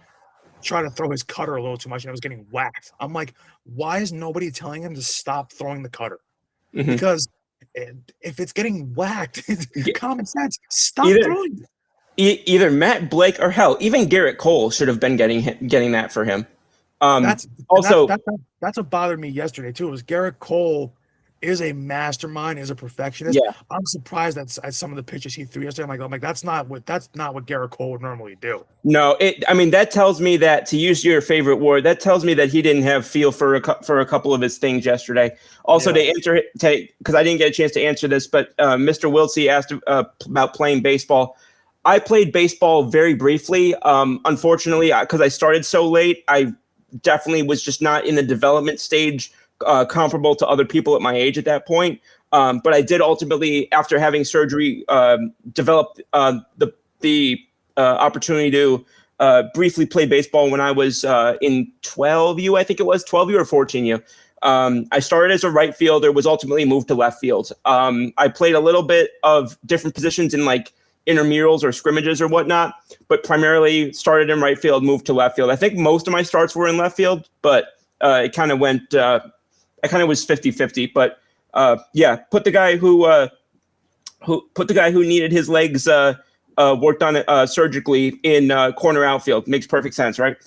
try to throw his cutter a little too much and it was getting whacked. I'm like, why is nobody telling him to stop throwing the cutter? Mhm. Because if it's getting whacked, Ge- common sense, stop Either throwing it. either Matt Blake or hell, even Garrett Cole should have been getting that for him. That's and that's Also, that, that that's what bothered me yesterday too. Was Garrett Cole is a mastermind, is a perfectionist. yeah, I'm surprised at some of the pitches he threw yesterday. I'm like that's not what Garrett Cole would normally do. no, I mean, that tells me that, to use your favorite word, that tells me that he didn't have feel for for a couple of his things yesterday. Also, Yeah. to answer, because I didn't get a chance to answer this, but Mr. Wiltsey asked about playing baseball. I played baseball very briefly. Unfortunately, because I started so late, I definitely was just not in the development stage comparable to other people at my age at that point. But I did ultimately, after having surgery, develop the opportunity to briefly play baseball when I was in 12U, I think it was 12U or 14U. I started as a right fielder, was ultimately moved to left field. I played a little bit of different positions in like intramurals or scrimmages or whatnot, but primarily started in right field, moved to left field. I think most of my starts were in left field, but it kind of went, I kind of was 50-50. But yeah, put the guy who needed his legs worked on it surgically in corner outfield. Makes perfect sense, right?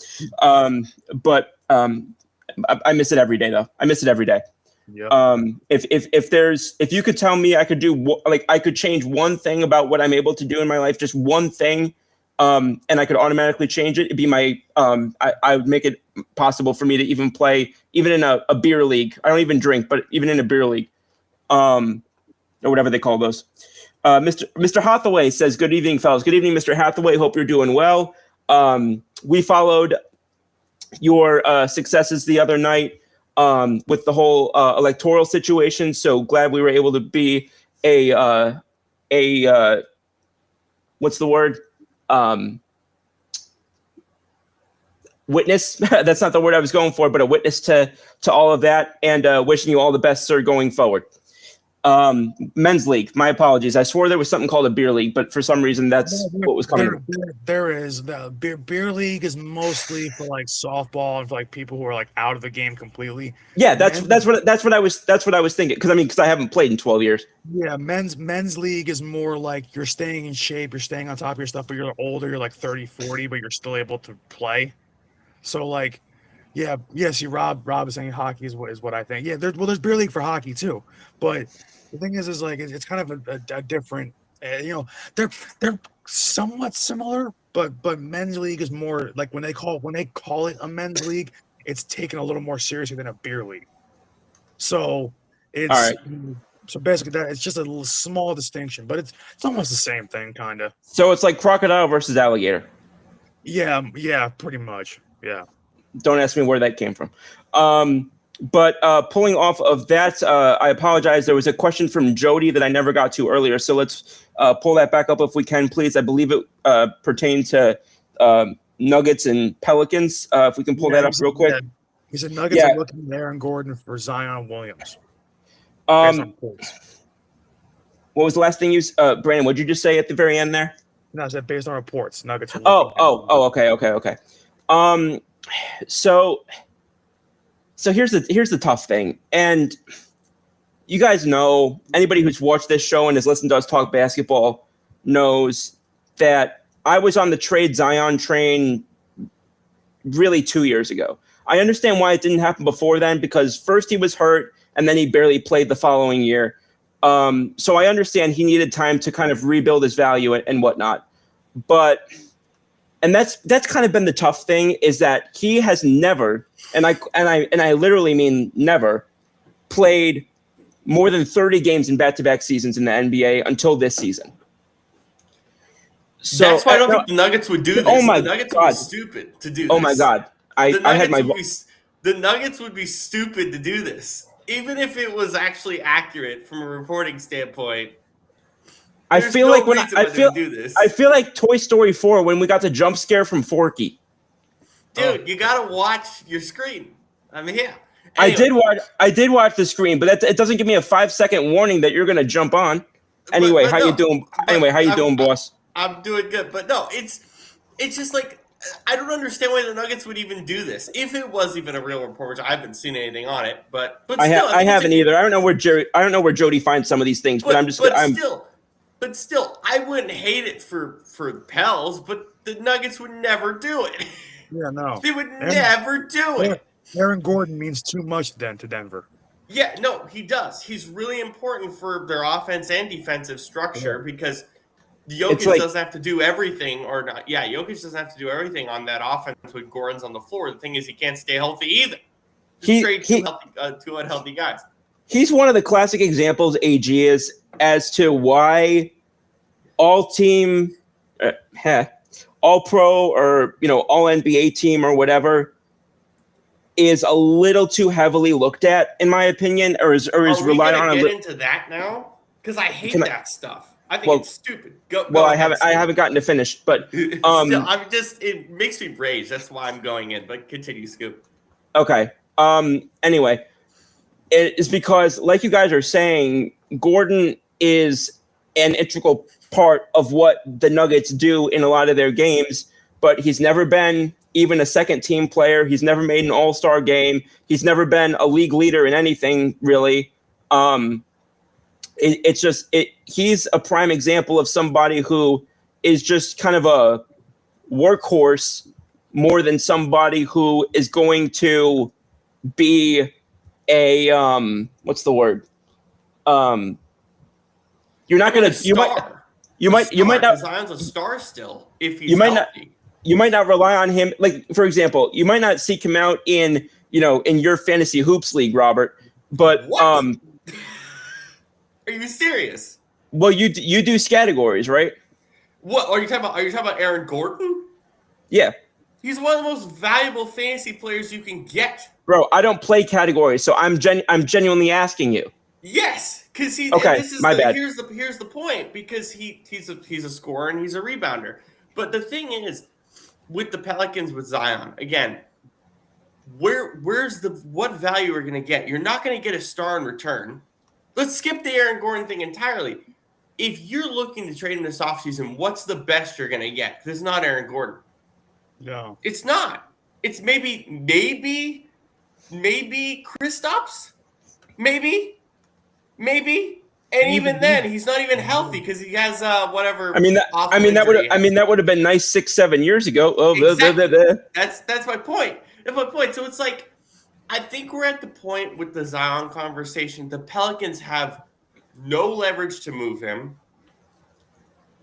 But I miss it every day, though. I miss it every day. Yeah. If you could tell me I could do I could change one thing about what I'm able to do in my life, just one thing, and I could automatically change it, it'd be I would make it possible for me to even play even in a beer league. I don't even drink, but even in a beer league, or whatever they call those. Mr. Hathaway says, "Good evening, fellas. Good evening, Mr. Hathaway. Hope you're doing well." We followed your successes the other night with the whole electoral situation. So glad we were able to be a what's the word? Witness. That's not the word I was going for, but a witness to all of that, and wishing you all the best, sir, going forward. Men's league. My apologies. I swore there was something called a beer league, but for some reason that's what was coming. There is the beer league is mostly for like softball and for like people who are like out of the game completely. Yeah, that's what I was thinking. Because I haven't played in 12 years. Yeah, men's league is more like you're staying in shape, you're staying on top of your stuff, but you're older, you're like 30, 40, but you're still able to play. So like, yeah, see, Rob is saying hockey is what I think. Yeah, there's beer league for hockey too, but the thing is like it's kind of a different. They're somewhat similar, but men's league is more like when they call it a men's league, it's taken a little more seriously than a beer league. So it's All right. so basically that it's just a little small distinction, but it's almost the same thing, kind of. So it's like crocodile versus alligator. Yeah, pretty much. Yeah. Don't ask me where that came from. But pulling off of that, I apologize. There was a question from Jody that I never got to earlier. So let's pull that back up if we can, please. I believe it pertained to Nuggets and Pelicans. If we can pull that up real quick. He said Nuggets are looking at Aaron Gordon for Zion Williams. Um, What was the last thing you, Brandon? What'd you just say at the very end there? No, I said based on reports, Nuggets are looking. Okay. So here's the tough thing, and you guys know, anybody who's watched this show and has listened to us talk basketball knows that I was on the trade Zion train really 2 years ago. I understand why it didn't happen before then, because first he was hurt and then he barely played the following year. So I understand he needed time to kind of rebuild his value and whatnot. And that's kind of been the tough thing, is that he has never, and I literally mean never, played more than 30 games in back-to-back seasons in the NBA until this season. So that's why I don't think the Nuggets would do this. Oh my the Nuggets God. would be stupid to do this. Oh my God. The Nuggets would be stupid to do this. Even if it was actually accurate from a reporting standpoint. I feel like do this. I feel like Toy Story 4 when we got the jump scare from Forky. Dude, you gotta watch your screen. I mean, yeah. Anyway. I did watch the screen, but it doesn't give me a 5-second warning that you're gonna jump on. Anyway, how you doing? Anyway, how you doing, boss? I'm doing good, but no, it's just like, I don't understand why the Nuggets would even do this. If it was even a real report, which I haven't seen anything on it, but still, I haven't either. I don't know where Jody finds some of these things, but still, I wouldn't hate it for the Pels, but the Nuggets would never do it. Yeah, no, they would never do it. Aaron Gordon means too much then to Denver. Yeah, no, he does. He's really important for their offense and defensive structure because Jokic doesn't have to do everything, or not. Yeah, Jokic doesn't have to do everything on that offense when Gordon's on the floor. The thing is, he can't stay healthy either. Trade two unhealthy guys. He's one of the classic examples, AG, is as to why all team, all pro or all NBA team or whatever is a little too heavily looked at, in my opinion, or is relied on. Get into that now because I hate that stuff. I think it's stupid. I haven't gotten to finish, but it makes me rage. That's why I'm going in. But continue, Scoop. Okay. Anyway, it is because, like you guys are saying, Gordon is an integral part of what the Nuggets do in a lot of their games, but he's never been even a second team player. He's never made an all-star game. He's never been a league leader in anything, really. He's a prime example of somebody who is just kind of a workhorse more than somebody who is going to be a what's the word? You're not going to you might not. Zion's a star still if he's healthy. You might not rely on him. Like, for example, you might not seek him out in your fantasy hoops league, Robert. But what? Are you serious? Well, you do categories, right? What are you talking about? Are you talking about Aaron Gordon? Yeah. He's one of the most valuable fantasy players you can get. Bro, I don't play categories, so I'm genuinely asking you. Yes, because he's okay. Bad. Here's the point, because he's a scorer and he's a rebounder. But the thing is, with the Pelicans, with Zion, again, what value are you going to get? You're not going to get a star in return. Let's skip the Aaron Gordon thing entirely. If you're looking to trade in this offseason, what's the best you're going to get? Because it's not Aaron Gordon. No. It's not. It's maybe Kristaps? Maybe. And even then, he's not even healthy because he has whatever. That would have been nice 6-7 years ago. Oh, exactly. That's my point. That's my point. So it's like, I think we're at the point with the Zion conversation. The Pelicans have no leverage to move him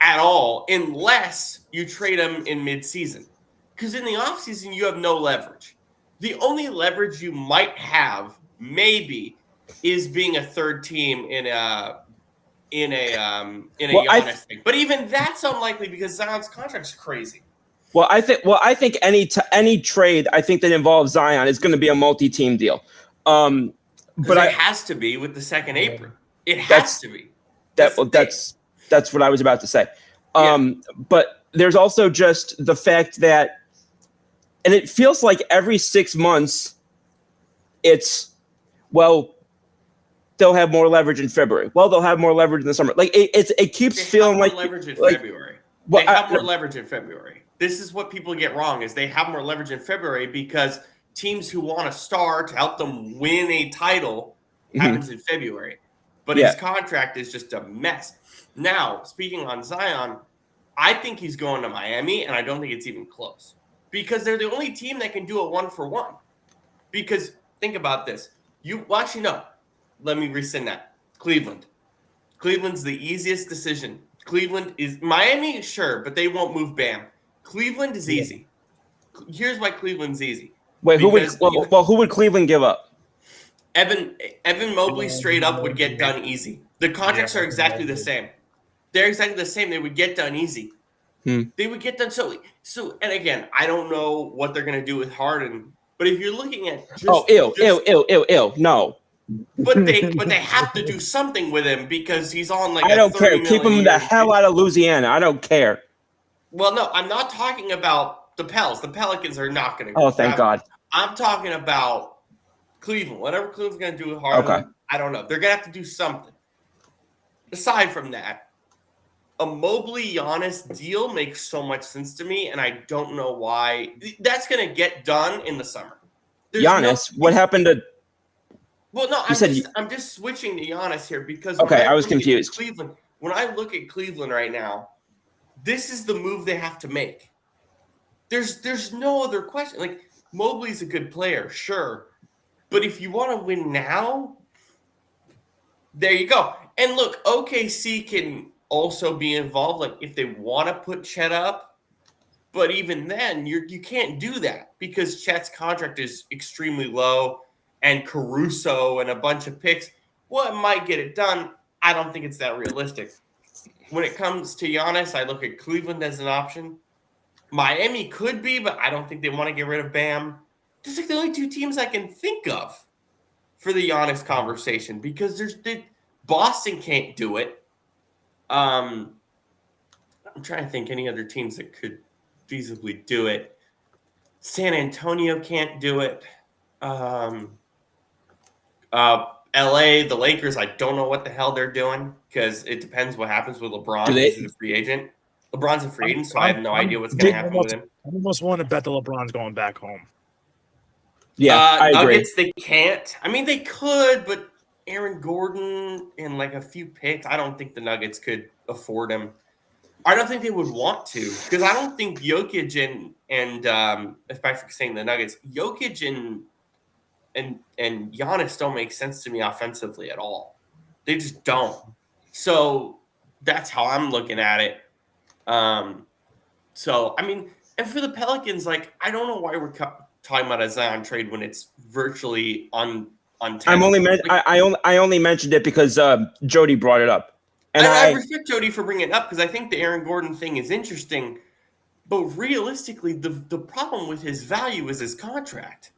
at all unless you trade him in midseason. Because in the offseason, you have no leverage. The only leverage you might have, maybe, is being a third team in a Giannis thing. But even that's unlikely because Zion's contract's crazy. Well, I think any trade I think that involves Zion is going to be a multi-team deal. But it has to be with the second apron. It has to be. That's what I was about to say. But there's also just the fact that, and it feels like every 6 months, the they'll have more leverage in February. Well, they'll have more leverage in the summer. Like it keeps They feeling have like more leverage in like, February. well, They have more leverage in February. This is what people get wrong: is they have more leverage in February because teams who want a star to help them win a title happens in February. But his contract is just a mess. Now, speaking on Zion, I think he's going to Miami, and I don't think it's even close because they're the only team that can do a 1-for-1. Because think about this. Actually, no. Let me rescind that. Cleveland. Cleveland's the easiest decision. Cleveland is Miami, sure, but they won't move Bam. Cleveland is easy. Here's why Cleveland's easy. Wait, who would Cleveland give up? Evan Mobley straight up would get done easy. The contracts are exactly the same. They're exactly the same. They would get done easy. They would get done so. And again, I don't know what they're gonna do with Harden, but if you're looking at no. But they have to do something with him because he's on like I don't care. Keep him the hell out of Louisiana. I don't care. Well, no, I'm not talking about the Pels. The Pelicans are not going to. Oh, thank God. I'm talking about Cleveland. Whatever Cleveland's going to do with Harden, okay. I don't know. They're going to have to do something. Aside from that, a Mobley Giannis deal makes so much sense to me, and I don't know why. That's going to get done in the summer. Giannis, what happened to? Well, no, I'm just switching to Giannis here because I was confused. Cleveland. When I look at Cleveland right now, this is the move they have to make. There's no other question. Like Mobley's a good player, sure, but if you want to win now, there you go. And look, OKC can also be involved. Like if they want to put Chet up, but even then, you can't do that because Chet's contract is extremely low. And Caruso and a bunch of picks, well, it might get it done. I don't think it's that realistic. When it comes to Giannis, I look at Cleveland as an option. Miami could be, but I don't think they want to get rid of Bam. Just like the only two teams I can think of for the Giannis conversation because Boston can't do it. I'm trying to think any other teams that could feasibly do it. San Antonio can't do it. LA, the Lakers, I don't know what the hell they're doing because it depends what happens with LeBron. He's a free agent. LeBron's a free agent, so I have no idea what's going to happen with him. I almost want to bet that LeBron's going back home. Yeah, I agree. Nuggets, they can't. I mean, they could, but Aaron Gordon and like a few picks, I don't think the Nuggets could afford him. I don't think they would want to because I don't think Jokic and as Patrick's saying, the Nuggets, Jokic and Giannis don't make sense to me offensively at all. They just don't. So that's how I'm looking at it. So, I mean, and for the Pelicans, like, I don't know why we're talking about a Zion trade when it's virtually untenable. I only mentioned it because Jody brought it up. And I respect Jody for bringing it up because I think the Aaron Gordon thing is interesting. But realistically, the problem with his value is his contract.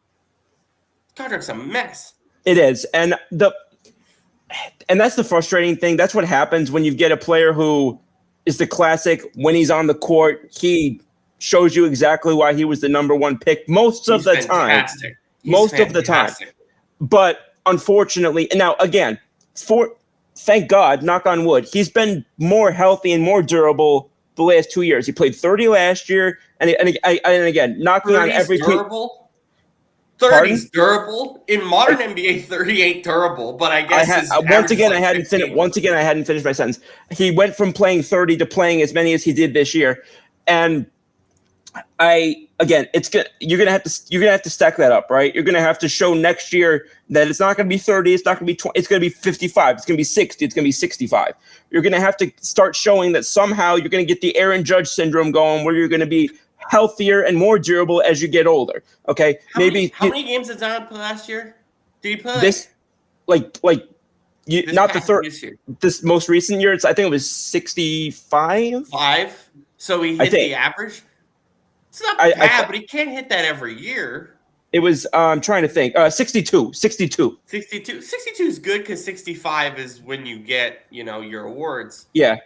Contract's a mess. It is, and that's the frustrating thing. That's what happens when you get a player who is the classic. When he's on the court, he shows you exactly why he was the number one pick most of the time. Most of the time. But unfortunately, and now again, thank God, knock on wood, he's been more healthy and more durable the last 2 years. He played 30 last year, and again, knocking on every durable. 30's durable. In modern NBA, 30 ain't durable, but I guess once again I hadn't finished my sentence. He went from playing 30 to playing as many as he did this year. And it's good. You're gonna have to stack that up, right? You're gonna have to show next year that it's not gonna be 30, it's not gonna be 20, it's gonna be 55, it's gonna be 60, it's gonna be 65. You're gonna have to start showing that somehow you're gonna get the Aaron Judge syndrome going where you're gonna be healthier and more durable as you get older. Okay, how many games did Zion play last year? Did he play this? Not the third. This most recent year, I think it was 65. So he hit the average. It's not bad, but he can't hit that every year. It was. I'm trying to think. 62. 62 is good because 65 is when you get your awards. Yeah.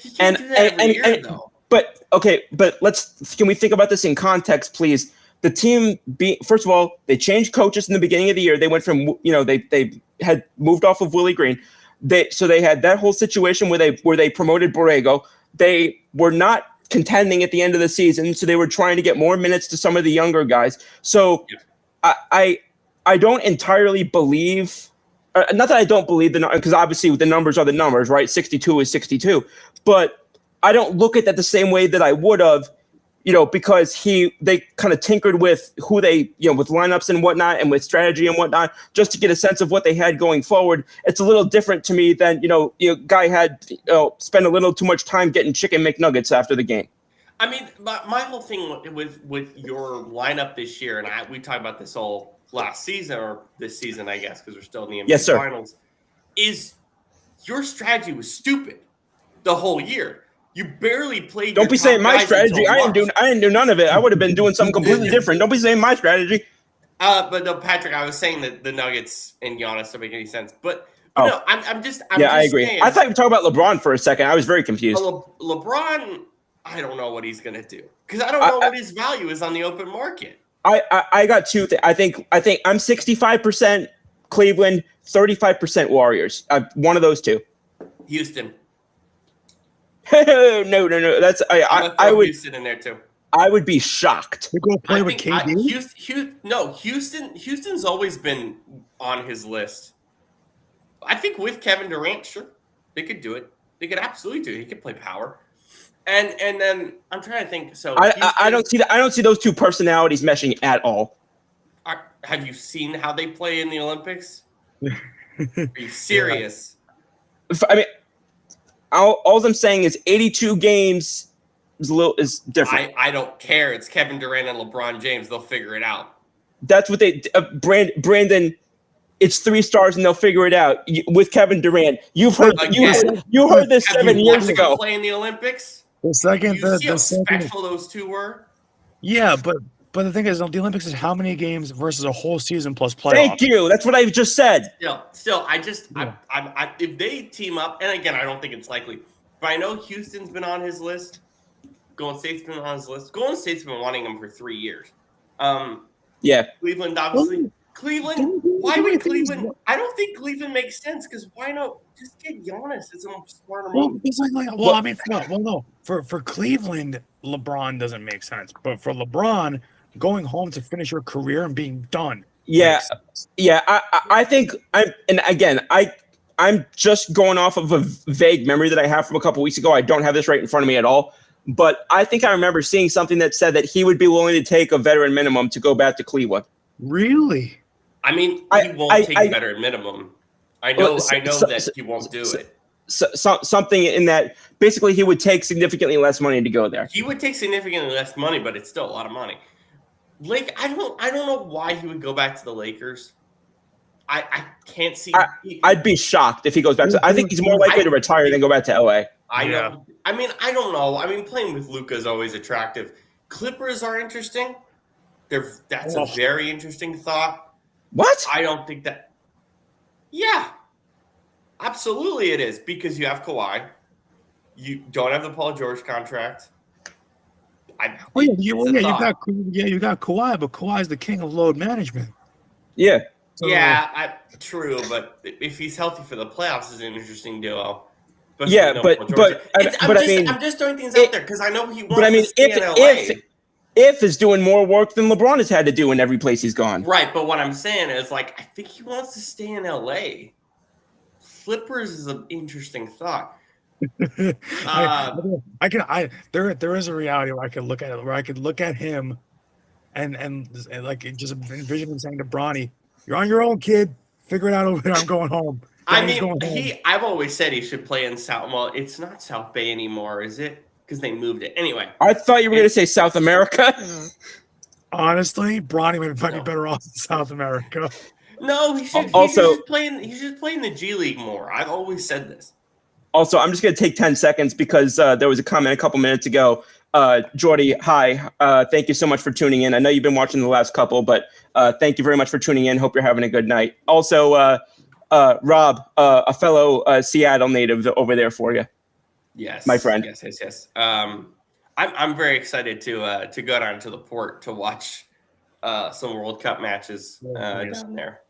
He can't do that every year though. But can we think about this in context, please? the team first of all, they changed coaches in the beginning of the year. They went from, they had moved off of Willie Green. So they had that whole situation where they promoted Borrego. They were not contending at the end of the season, so they were trying to get more minutes to some of the younger guys. So I don't entirely believe, not that I don't believe because obviously the numbers are the numbers, right? 62 is 62, but I don't look at that the same way that I would have, because they kind of tinkered with who they, with lineups and whatnot and with strategy and whatnot, just to get a sense of what they had going forward. It's a little different to me than, guy had spent a little too much time getting chicken McNuggets after the game. I mean, my whole thing with your lineup this year, and we talked about this all last season or this season, I guess, because we're still in the NBA Finals, is your strategy was stupid the whole year. You barely played. Don't be saying my strategy. I didn't do none of it. I would have been doing something completely different. Don't be saying my strategy. But no, Patrick, I was saying that the Nuggets and Giannis don't make any sense. But no, I'm just I agree. saying, I thought you were talking about LeBron for a second. I was very confused. LeBron, I don't know what he's gonna do because I don't know what his value is on the open market. I got two things. I think I'm 65% Cleveland, 35% Warriors. One of those two. Houston. No. That's I would Houston in there too. I would be shocked. You go play with KD? Houston's always been on his list. I think with Kevin Durant, sure, they could do it. They could absolutely do it. He could play power. And then I'm trying to think. So I don't see that. I don't see those two personalities meshing at all. Have you seen how they play in the Olympics? Are you serious? I mean, all I'm saying is 82 games is different. I don't care. It's Kevin Durant and LeBron James. They'll figure it out. That's what they Brandon. It's 3 stars and they'll figure it out with Kevin Durant. You heard this 7 years ago. Play in the Olympics. The second, you see how special those two were. Yeah, but the thing is, the Olympics is how many games versus a whole season plus playoffs. Thank you. That's what I just said. Still, if they team up, and again, I don't think it's likely, but I know Houston's been on his list. Golden State's been on his list. Golden State's been wanting him for 3 years. Yeah. Cleveland, obviously. Cleveland? Why would Cleveland? I don't think Cleveland makes sense because why not just get Giannis? It's a smarter move. No. For Cleveland, LeBron doesn't make sense. But for LeBron, going home to finish your career and being done. Yeah. I think I'm just going off of a vague memory that I have from a couple weeks ago. I don't have this right in front of me at all. But I think I remember seeing something that said that he would be willing to take a veteran minimum to go back to Cleveland. Really? I mean, he won't take better minimum. I know that he won't do it. Something in that, basically, he would take significantly less money to go there. He would take significantly less money, but it's still a lot of money. I don't know why he would go back to the Lakers. I can't see. I'd be shocked if he goes back to. I think he's more likely to retire than go back to LA. I know. I mean, I don't know. I mean, playing with Luka is always attractive. Clippers are interesting. That's a very interesting thought. What? I don't think that. Yeah, absolutely it is because you have Kawhi. You don't have the Paul George contract. You got Kawhi, but Kawhi's the king of load management. Yeah. So, true, but if he's healthy for the playoffs, is an interesting duo. I'm just throwing things out there because I know he wants to stay in LA. If is doing more work than LeBron has had to do in every place he's gone. Right, but what I'm saying is, I think he wants to stay in LA. Clippers is an interesting thought. There is a reality where I could look at it, where I could look at him and just envision him saying to Bronny, "You're on your own, kid. Figure it out over there. I'm going home." I've always said he should play in South. Well, it's not South Bay anymore, is it? Because they moved it. Anyway. I thought you were going to say South America. Honestly, Bronny might be better off in South America. No, he should just play in the G League more. I've always said this. Also, I'm just going to take 10 seconds because there was a comment a couple minutes ago. Jordy, hi. Thank you so much for tuning in. I know you've been watching the last couple, but thank you very much for tuning in. Hope you're having a good night. Also, Rob, a fellow Seattle native over there for you. Yes, my friend. Yes. I'm very excited to go down to the port to watch some World Cup matches down there.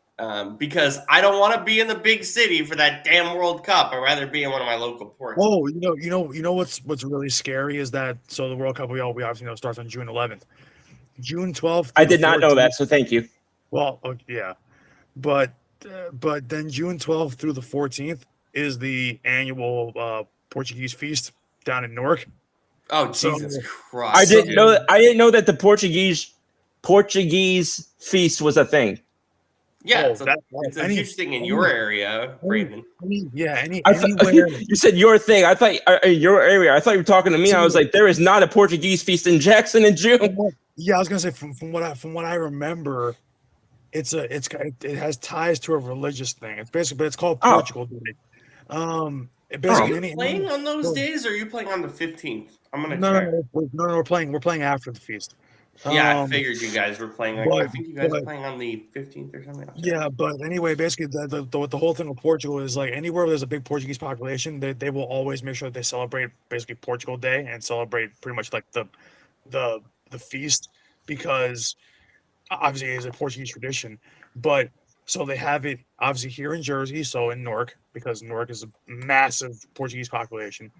Because I don't want to be in the big city for that damn World Cup. I'd rather be in one of my local ports. Oh, you know what's really scary is that the World Cup we obviously know starts on June 11th, June 12th. I did not know that, so thank you. Well, yeah, but then June 12th through the 14th is the annual Portuguese feast down in Newark. Oh, Jesus Christ! I didn't know that the Portuguese feast was a thing. Yeah, it's a huge thing in your area, Raven. Anywhere. You said your thing. I thought your area. I thought you were talking to me. I was like, there is not a Portuguese feast in Jackson in June. Yeah, I was gonna say from what I remember, it has ties to a religious thing. It's basically, but it's called Portugal Day. Are you playing on those days, or are you playing on the 15th? I'm gonna check. No, we're playing after the feast. Yeah, I figured you guys were playing. I think you guys are playing on the 15th or something. Yeah, but anyway, basically, the whole thing with Portugal is like anywhere where there's a big Portuguese population, they will always make sure that they celebrate basically Portugal Day and celebrate pretty much like the feast, because obviously it is a Portuguese tradition. But so they have it obviously here in Jersey, so in Newark, because Newark is a massive Portuguese population.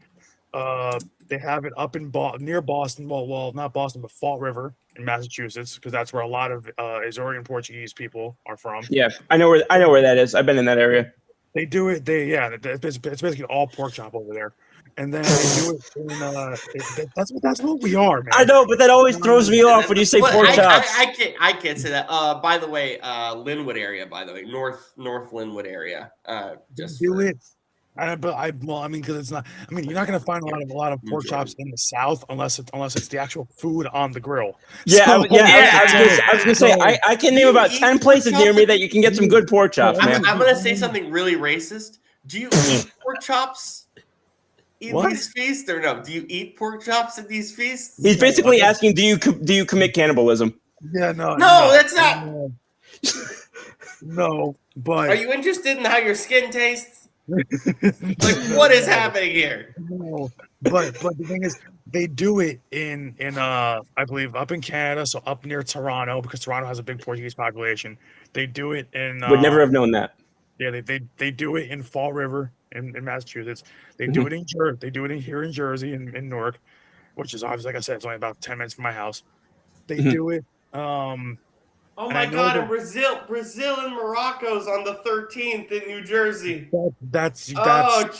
They have it up in near Boston. Well, not Boston, but Fall River in Massachusetts, because that's where a lot of Azorean Portuguese people are from. Yeah, I know where that is. I've been in that area. They do it. It's basically all pork chop over there, and then they do it in. That's what we are, man. I know, but that always throws me off when you say pork chops. I can't say that. By the way, Linwood area. By the way, North Linwood area. Just do it. Because it's not. I mean, you're not going to find a lot of pork chops in the South unless it's the actual food on the grill. Yeah, I was going to say I can name about 10 places near me that you can get some good pork chops, man. I'm going to say something really racist. Do you eat pork chops in these feasts, or no? Do you eat pork chops at these feasts? He's basically asking, do you commit cannibalism? Yeah, no, that's not. No, but are you interested in how your skin tastes? Like, what is happening here? No, but the thing is, they do it in I believe up in Canada, so up near Toronto, because Toronto has a big Portuguese population. They do it in. Would never have known that. Yeah, they do it in Fall River in Massachusetts. They do it in here in Jersey in Newark, which is obviously, like I said, it's only about 10 minutes from my house. They do it. Oh my God! And Brazil and Morocco's on the 13th in New Jersey. That's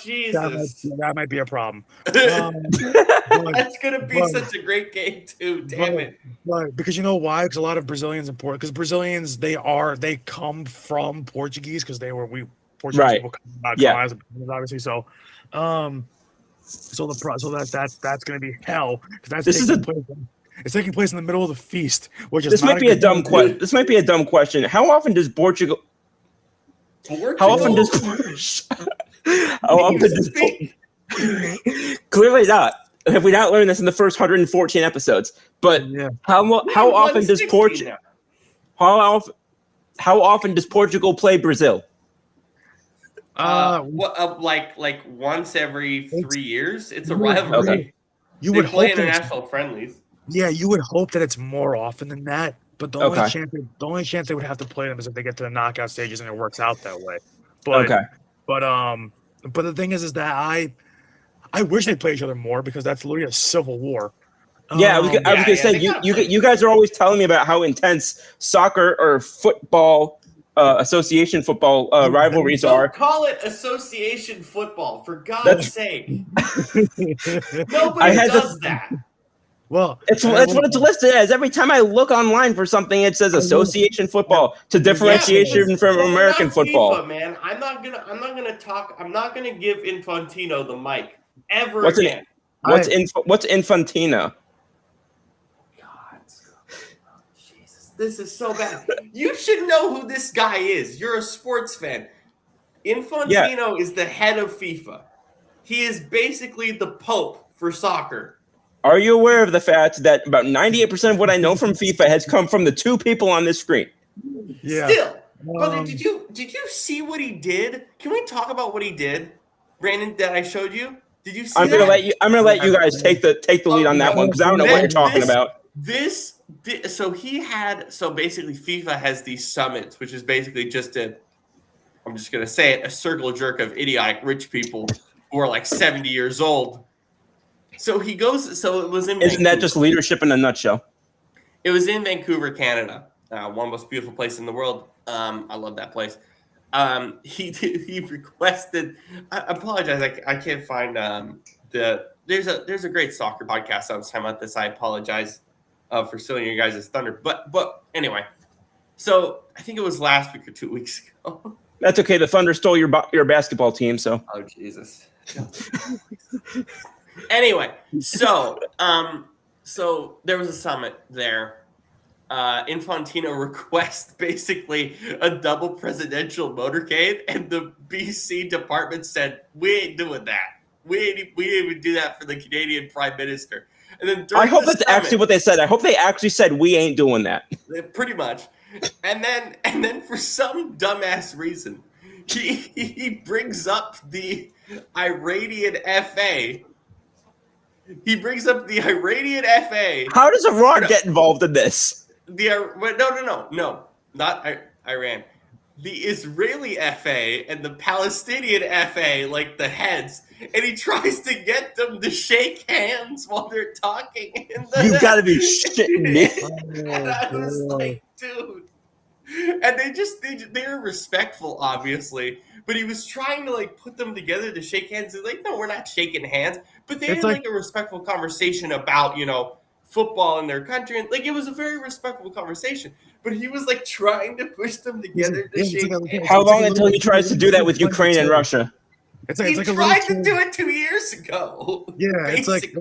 Jesus! That might be a problem. That's gonna be such a great game too. Damn it! Right, because you know why? Because a lot of Brazilians because Brazilians they come from Portuguese, because Portuguese people come out obviously. So, that's gonna be hell, because it's taking place in the middle of the feast, which is This might be a dumb question. This might be a dumb question. How often does Portugal? How often does? Clearly not. Have we not learned this in the first 114 episodes? But how often does Portugal? How often does Portugal play Brazil? Like once every 3 years. It's a rivalry. Okay. You would play hope international friendlies. Yeah, you would hope that it's more often than that. But the only chance they would have to play them is if they get to the knockout stages and it works out that way. But the thing is that I wish they'd play each other more, because that's literally a civil war. Yeah, I was gonna say you guys are always telling me about how intense soccer or football, association football rivalries are. Don't call it association football, for God's sake. Nobody does that. Well, it's what it's listed as. Every time I look online for something, it says association football to differentiation from American football. FIFA, man, I'm not gonna talk. I'm not gonna give Infantino the mic ever What's again. What's Infantino? God, Jesus, this is so bad. You should know who this guy is. You're a sports fan. Infantino is the head of FIFA. He is basically the Pope for soccer. Are you aware of the fact that about 98% of what I know from FIFA has come from the two people on this screen? Yeah. Still, brother, did you see what he did? Can we talk about what he did, Brandon? That I showed you. Did you see? I'm gonna let you guys take the lead on that one, because I don't know what you're talking about. This basically FIFA has these summits, which is basically I'm just gonna say it, a circle jerk of idiotic rich people who are like 70 years old. So he goes. So it was in Isn't that Vancouver. just leadership in a nutshell? It was in Vancouver, Canada. One of the most beautiful places in the world. I love that place. He requested. I apologize. I can't find there's a great soccer podcast I was talking about this. I apologize for stealing your guys' thunder. But anyway, so I think it was last week or 2 weeks ago. That's okay. The Thunder stole your basketball team, so. Oh Jesus. Anyway, so there was a summit there. Infantino requests basically a double presidential motorcade, and the BC department said, "We ain't doing that. We ain't even do that for the Canadian Prime Minister." And then I hope that's actually what they said. I hope they actually said we ain't doing that. Pretty much. And then for some dumbass reason, he brings up the Iranian FA. He brings up the Iranian FA. How does Iran get involved in this? No, not Iran. The Israeli FA and the Palestinian FA, like the heads, and he tries to get them to shake hands while they're talking. You gotta be shitting me. And I was like, dude. And they're respectful, obviously, but he was trying to like put them together to shake hands. They're like, no, we're not shaking hands. But they had like a respectful conversation about, football in their country. And like, it was a very respectful conversation, but he was like trying to push them together to shake hands. How long until he tries to do that with Ukraine and Russia? He tried to do it 2 years ago. Yeah, it's like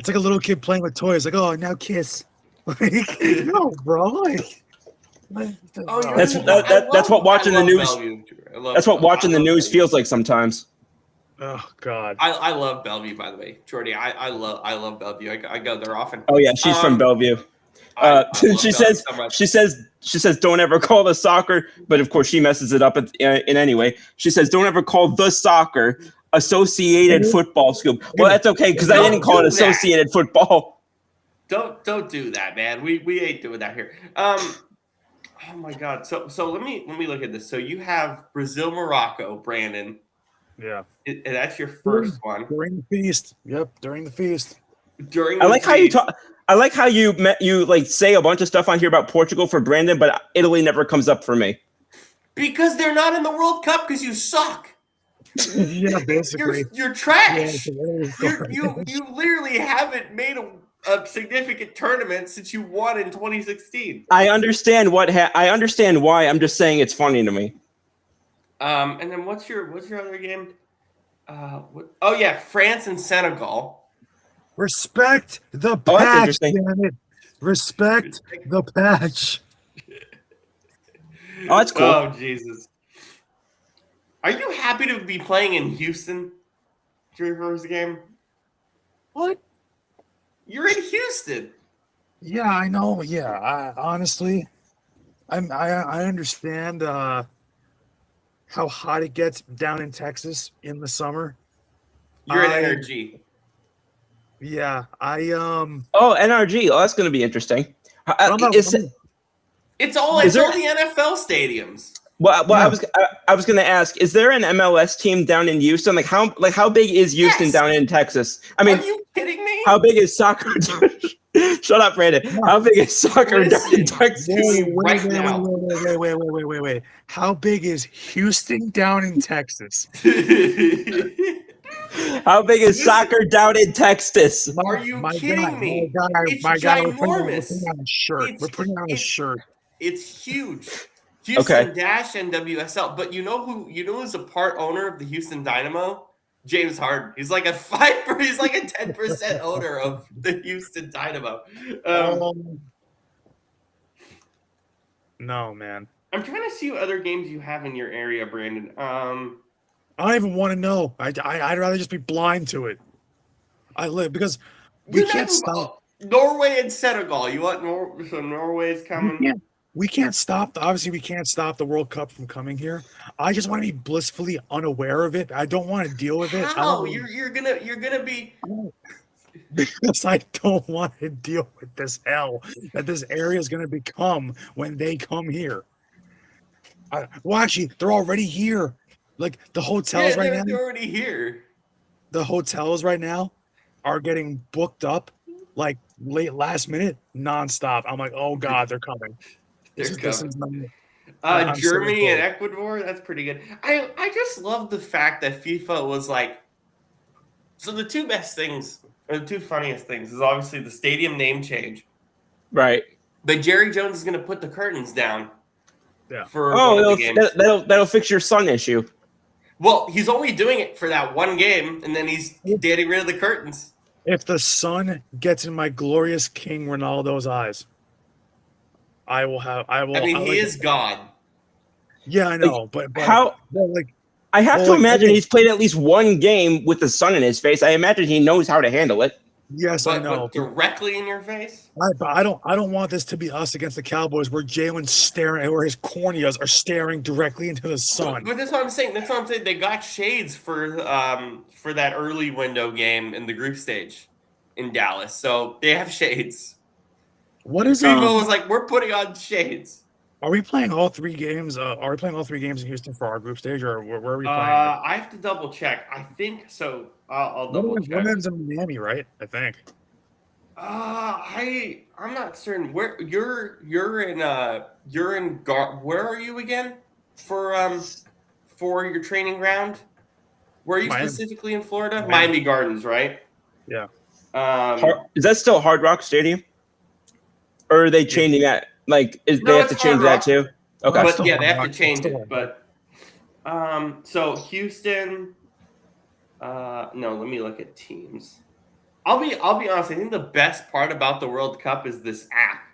a little kid playing with toys. Like, oh, now kiss. Like, no, bro. Like, that's what watching the news. That's what watching the news feels like sometimes. Oh God. I love Bellevue, by the way, Jordy. I love Bellevue. I go there often. Oh yeah, she's from Bellevue. She says, don't ever call the soccer, but of course she messes it up in any way. She says, don't ever call the soccer Associated Football Scoop. Well, that's okay because I didn't call it Associated Football. Don't do that, man. We ain't doing that here. Oh my God. So let me look at this. So you have Brazil, Morocco, Brandon. Yeah. And that's your first one. During the feast. Yep, during the feast. I like how you talk. I like how you like say a bunch of stuff on here about Portugal for Brandon, but Italy never comes up for me. Because they're not in the World Cup because you suck. Yeah, basically. You're trash. You literally haven't made a significant tournament since you won in 2016. I understand I understand why. I'm just saying it's funny to me. And then what's your other game? France and Senegal. Respect the patch, damn it. Respect the patch. Oh, that's cool. Oh, Jesus. Are you happy to be playing in Houston for your first game? What? You're in Houston. Yeah, I know. Yeah, honestly, I understand how hot it gets down in Texas in the summer. You're in NRG. Yeah, Oh, NRG. Oh, that's going to be interesting. It's all the NFL stadiums. Well, yeah. I was going to ask: is there an MLS team down in Houston? Like how big is Houston down in Texas? I mean, are you kidding me? How big is soccer? Shut up, Brandon. How big is soccer down in Texas? Wait. How big is Houston down in Texas? How big is soccer down in Texas? Are you kidding me? My God, we're ginormous. We're putting on a shirt. It's huge. Houston Dash and WSL. But you know who's a part owner of the Houston Dynamo? James Harden. He's like a 10% owner of the Houston Dynamo. No, man. I'm trying to see what other games you have in your area, Brandon. I don't even want to know. I'd rather just be blind to it. Because we can't stop. Norway and Senegal. You want Norway's coming? We can't stop. Obviously, we can't stop the World Cup from coming here. I just want to be blissfully unaware of it. I don't want to deal with it. How? You're gonna be. because I don't want to deal with this hell that this area is going to become when they come here. Well, actually, they're already here. Like the hotels right now, they're already here. the hotels right now are getting booked up like last minute, nonstop. I'm like, oh god, they're coming. They're coming. I'm so Germany and excited. Ecuador, that's pretty good. I just love the fact that FIFA was like, so the two best things, or the two funniest things, is obviously the stadium name change. Right. But Jerry Jones is going to put the curtains down Yeah. for one of the games. That'll fix your sun issue. Well, he's only doing it for that one game, and then he's getting rid of the curtains. If the sun gets in my glorious King Ronaldo's eyes, I will. I mean, he is God. Yeah, I know, but how? Like, I have to imagine he's played at least one game with the sun in his face. I imagine he knows how to handle it. Yes, I know. But directly in your face? But I don't want this to be us against the Cowboys where Jalen's staring, or his corneas are staring directly into the sun. But that's what I'm saying. That's what I'm saying. They got shades for that early window game in the group stage in Dallas. So they have shades. What is FIFA was like, we're putting on shades. Are we playing all 3 games? Are we playing all 3 games in Houston for our group stage, or where are we playing? I have to double check. I think so. I'll double check. One of them's in Miami, right? I think. I'm not certain. Where you're in where are you again for your training ground? Where are you Miami. specifically in Florida? Miami Gardens, right? Yeah. Is that still Hard Rock Stadium? Or are they changing that? Like, they have to change that too? Okay. But yeah, they have to change it. But so Houston. No, let me look at teams. I'll be honest. I think the best part about the World Cup is this app.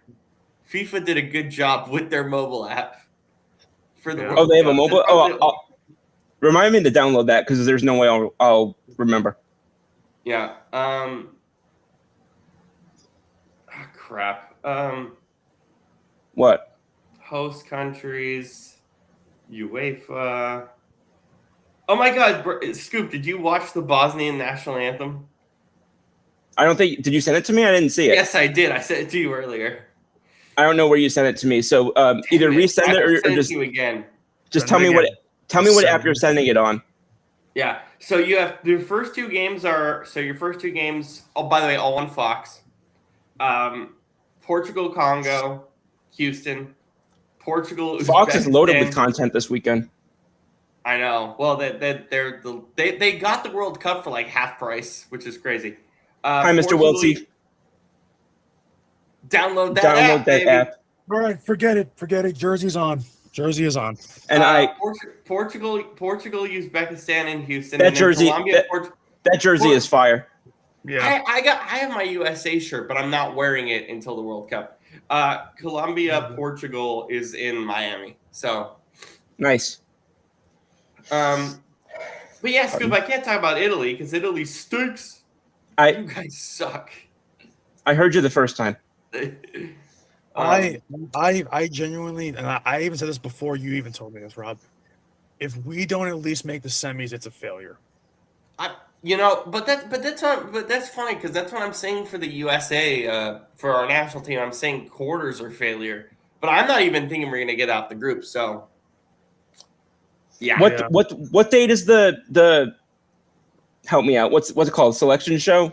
FIFA did a good job with their mobile app for the World Cup. They have a mobile. Remind me to download that because there's no way I'll remember. Yeah. Crap. What? Host countries, UEFA. Oh my God, Scoop! Did you watch the Bosnian national anthem? I don't think. Did you send it to me? I didn't see it. Yes, I did. I sent it to you earlier. I don't know where you sent it to me. So either resend it or just you again. Just tell me what app you're sending it on. Yeah. So you have your first 2 games are your first 2 games. Oh, by the way, all on Fox. Portugal, Congo, Houston. Portugal. Fox is loaded with content this weekend. I know. Well, they got the World Cup for like half price, which is crazy. Hi, Mr. Wiltsey. Download that app. All right, forget it. Jersey is on. And Portugal, Uzbekistan, and Houston. That and jersey, Colombia, that jersey is fire. Yeah, I have my USA shirt, but I'm not wearing it until the World Cup. Colombia, Portugal is in Miami. So nice. But yeah, Scoop, I can't talk about Italy because Italy stinks. You guys suck. I heard you the first time. I genuinely, and I even said this before you even told me this, Rob. If we don't at least make the semis, it's a failure. But that's funny because that's what I'm saying for the USA, for our national team. I'm saying quarters are failure, but I'm not even thinking we're gonna get out the group. So, yeah. What date is the? Help me out. What's it called? Selection show?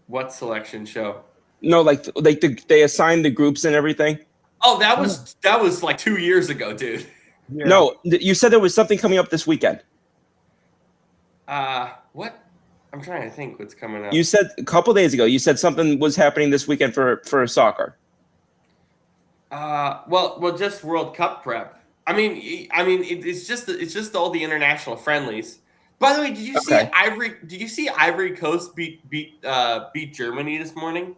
What selection show? No, they assigned the groups and everything. Oh, that was like 2 years ago, dude. Yeah. No, you said there was something coming up this weekend. What? I'm trying to think what's coming up. You said a couple days ago. You said something was happening this weekend for soccer. Well, just World Cup prep. I mean, it's just all the international friendlies. By the way, did you see Ivory Coast beat Germany this morning?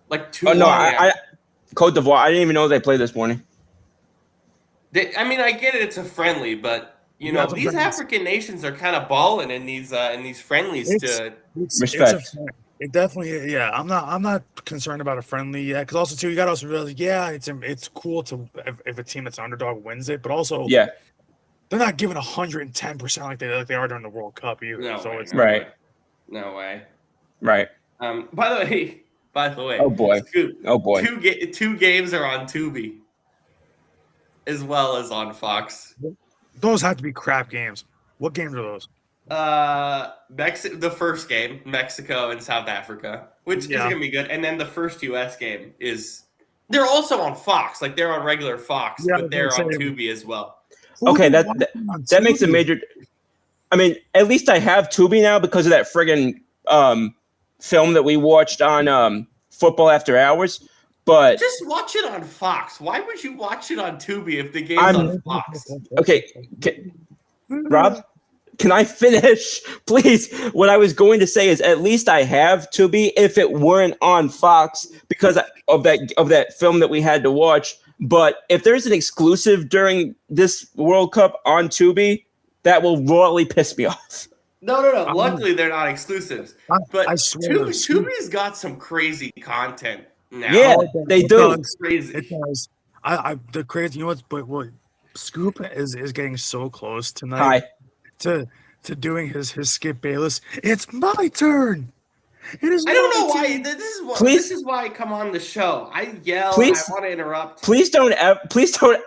Like 2-1. Oh no, Côte d'Ivoire. I didn't even know they played this morning. I get it. It's a friendly, but these African nations are kind of balling in these friendlies. Respect. It definitely, yeah. I'm not concerned about a friendly yet, because also too, you got to also realize, yeah, it's cool to if a team that's underdog wins it, but also, yeah, they're not giving 110% like they are during the World Cup either. No so way, it's right. No way. Right. By the way. Oh boy. Scoop, Oh boy. two games are on Tubi, as well as on Fox. Those have to be crap games. What games are those? The first game, Mexico and South Africa, which is gonna be good, and then the first US game is. They're also on Fox, like they're on regular Fox, but they're on Tubi as well. Okay, that makes a major. I mean, at least I have Tubi now because of that friggin' film that we watched on Football After Hours. But just watch it on Fox. Why would you watch it on Tubi if the game's on Fox? Okay, Rob, can I finish, please? What I was going to say is, at least I have Tubi if it weren't on Fox because of that film that we had to watch. But if there's an exclusive during this World Cup on Tubi, that will royally piss me off. No. Luckily, they're not exclusives. But I swear, Tubi's got some crazy content now. Yeah, they do. It's crazy. It does. The crazy. You know what Scoop is getting so close tonight to doing his Skip Bayless. It's my turn. It is. I don't know why. This is why I come on the show. I yell. Please, I want to interrupt. Please don't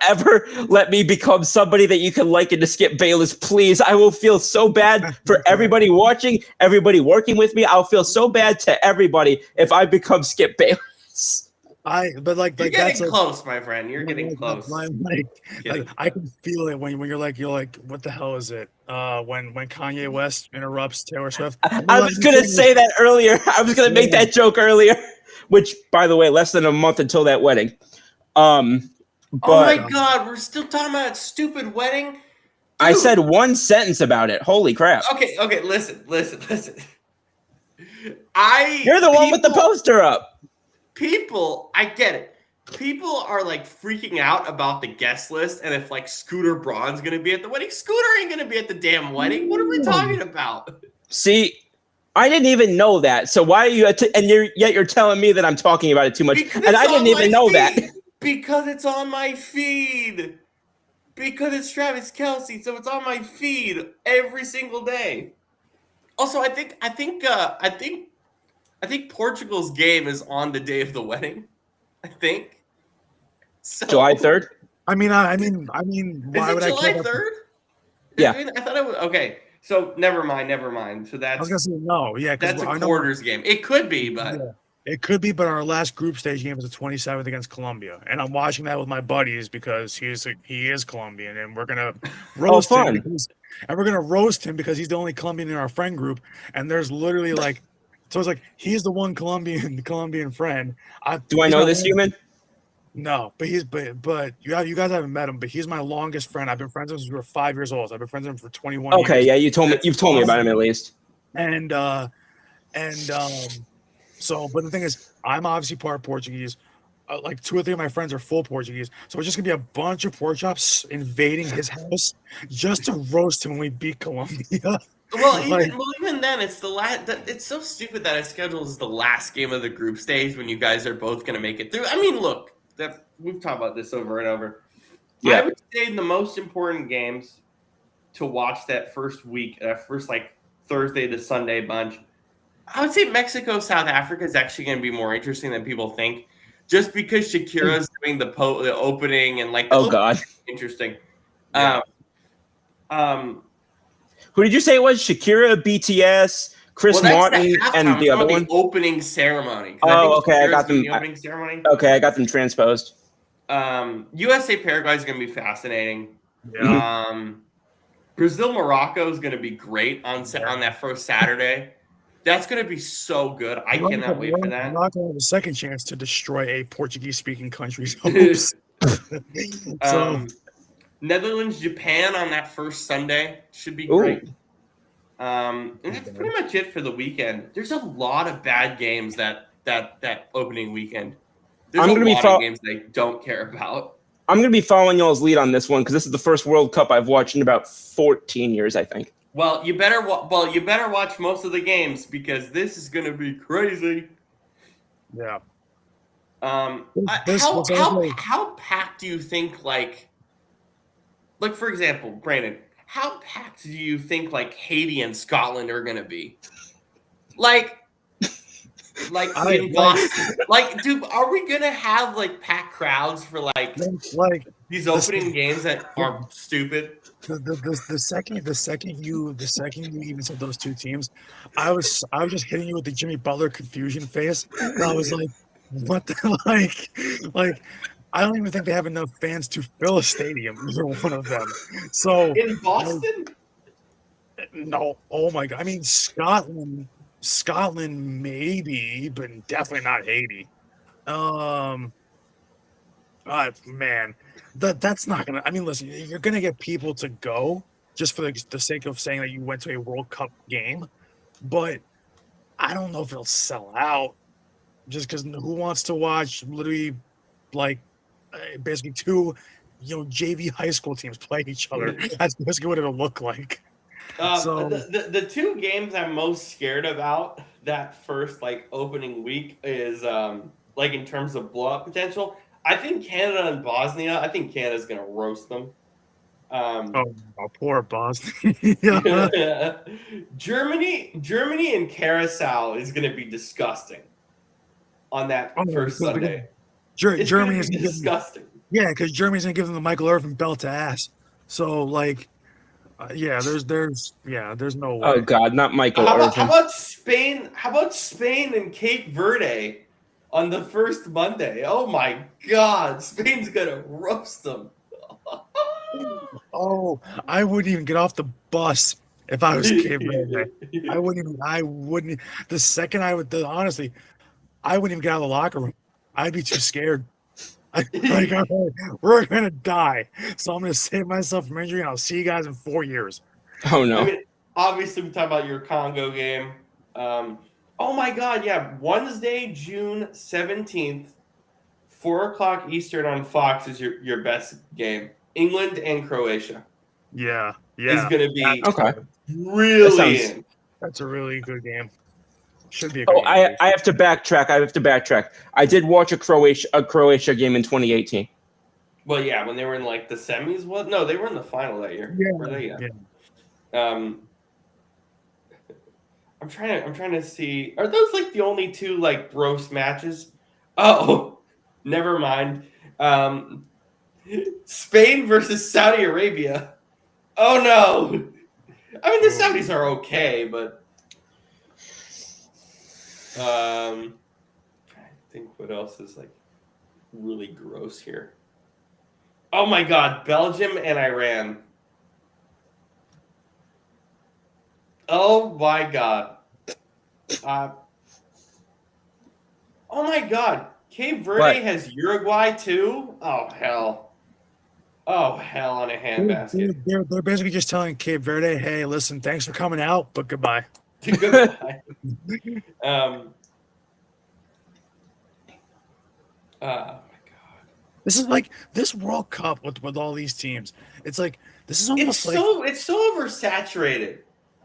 ever let me become somebody that you can liken to Skip Bayless. Please, I will feel so bad for everybody watching, everybody working with me. I'll feel so bad to everybody if I become Skip Bayless. You're getting close, my friend. You're getting close. I can feel it when you're like, what the hell is it? When Kanye West interrupts Taylor Swift. I was gonna say that earlier. I was gonna make that joke earlier. Which, by the way, less than a month until that wedding. Oh my God, we're still talking about that stupid wedding. Dude. I said one sentence about it. Holy crap. Okay, listen. You're the one with the poster up. People, I get it. People are like freaking out about the guest list, and if like Scooter Braun's gonna be at the wedding, Scooter ain't gonna be at the damn wedding. What are we talking about? See, I didn't even know that. So why are you? Yet you're telling me that I'm talking about it too much, and I didn't even know that. Because it's on my feed. Because it's Travis Kelce, so it's on my feed every single day. Also, I think Portugal's game is on the day of the wedding. I think. So, July 3rd? I mean, why would I July 3rd? Yeah. I thought it was okay. So never mind. So that's I was gonna say no, yeah. That's a quarters game. It could be, but it could be. But our last group stage game is the 27th against Colombia, and I'm watching that with my buddies because he is Colombian, and we're gonna roast him. And we're gonna roast him because he's the only Colombian in our friend group, and there's literally like. So it's like he's the one Colombian friend. Do I know this human? No, but you guys haven't met him, but he's my longest friend. I've been friends with him since we were 5 years old. So I've been friends with him for 21 years. Okay, yeah, you've told me about him at least. So, but the thing is, I'm obviously part Portuguese. Like 2 or 3 of my friends are full Portuguese. So it's just gonna be a bunch of pork chops invading his house just to roast him when we beat Colombia. Well, even then, it's the last. It's so stupid that it schedules the last game of the group stage when you guys are both going to make it through. I mean, look, we've talked about this over and over. Yeah. I would say the most important games to watch that first week, like Thursday to Sunday bunch. I would say Mexico, South Africa is actually going to be more interesting than people think, just because Shakira's doing the opening and like. Oh God, interesting. Yeah. Who did you say it was? Shakira, BTS, Chris Martin, and the other one? The opening ceremony. Oh, okay. I got them. The opening ceremony. Okay, I got them transposed. USA Paraguay is going to be fascinating. Yeah. Brazil Morocco is going to be great on that first Saturday. That's going to be so good. I cannot wait for that. Morocco will have a second chance to destroy a Portuguese-speaking country's hopes. Netherlands, Japan on that first Sunday should be great. And that's pretty much it for the weekend. There's a lot of bad games that opening weekend. There's a lot of games they don't care about. I'm going to be following y'all's lead on this one because this is the first World Cup I've watched in about 14 years, I think. Well, you better watch most of the games because this is going to be crazy. Yeah. How packed do you think like for example, Brandon, how packed do you think like Haiti and Scotland are going to be? Like Like in Boston. Like, dude, are we gonna have like packed crowds for like these opening games that are stupid? The second you even said those two teams, I was just hitting you with the Jimmy Butler confusion face. And I was like, what the like I don't even think they have enough fans to fill a stadium, either one of them. So In Boston? no, oh my god. I mean Scotland maybe, but definitely not Haiti. Man, that's not gonna. I mean, listen, you're gonna get people to go just for the sake of saying that you went to a World Cup game, but I don't know if it'll sell out. Just because who wants to watch literally like basically two, JV high school teams play each other? That's basically what it'll look like. So the two games I'm most scared about that first like opening week is like in terms of blow up potential. I think Canada and Bosnia. I think Canada's gonna roast them. Poor Bosnia. Germany and Carousel is gonna be disgusting on that first Sunday. Germany is disgusting. Yeah, because Germany's gonna give them the Michael Irvin belt to ass. So like, there's no way. Oh God, not Michael Irvin. How about Spain? How about Spain and Cape Verde on the first Monday? Oh my God, Spain's gonna roast them. Oh, I wouldn't even get off the bus if I was Cape Verde. I wouldn't. The second honestly, I wouldn't even get out of the locker room. I'd be too scared. We're gonna die, so I'm gonna save myself from injury, and I'll see you guys in 4 years. Oh no! I mean, obviously, we talk about your Congo game. Oh my God, yeah, Wednesday, June 17th, 4:00 Eastern on Fox is your best game. England and Croatia. Yeah, is going to be okay. Brilliant. That's a really good game. Should be. I have to backtrack. I did watch a Croatia game in 2018. Well, yeah, when they were in like the semis. What? No, they were in the final that year. Yeah. Were they? Yeah. I'm trying to see. Are those like the only two like gross matches? Oh, never mind. Spain versus Saudi Arabia. Oh no. I mean, the Saudis are okay, but I think what else is like really gross here. Oh my God, Belgium and Iran. Oh my God. Oh my God. Cape Verde has Uruguay too? Oh hell. Oh hell on a handbasket. They're basically just telling Cape Verde, hey, listen, thanks for coming out, but goodbye. Goodbye. Oh my God. This is like this World Cup with all these teams. It's like this is almost it's so oversaturated.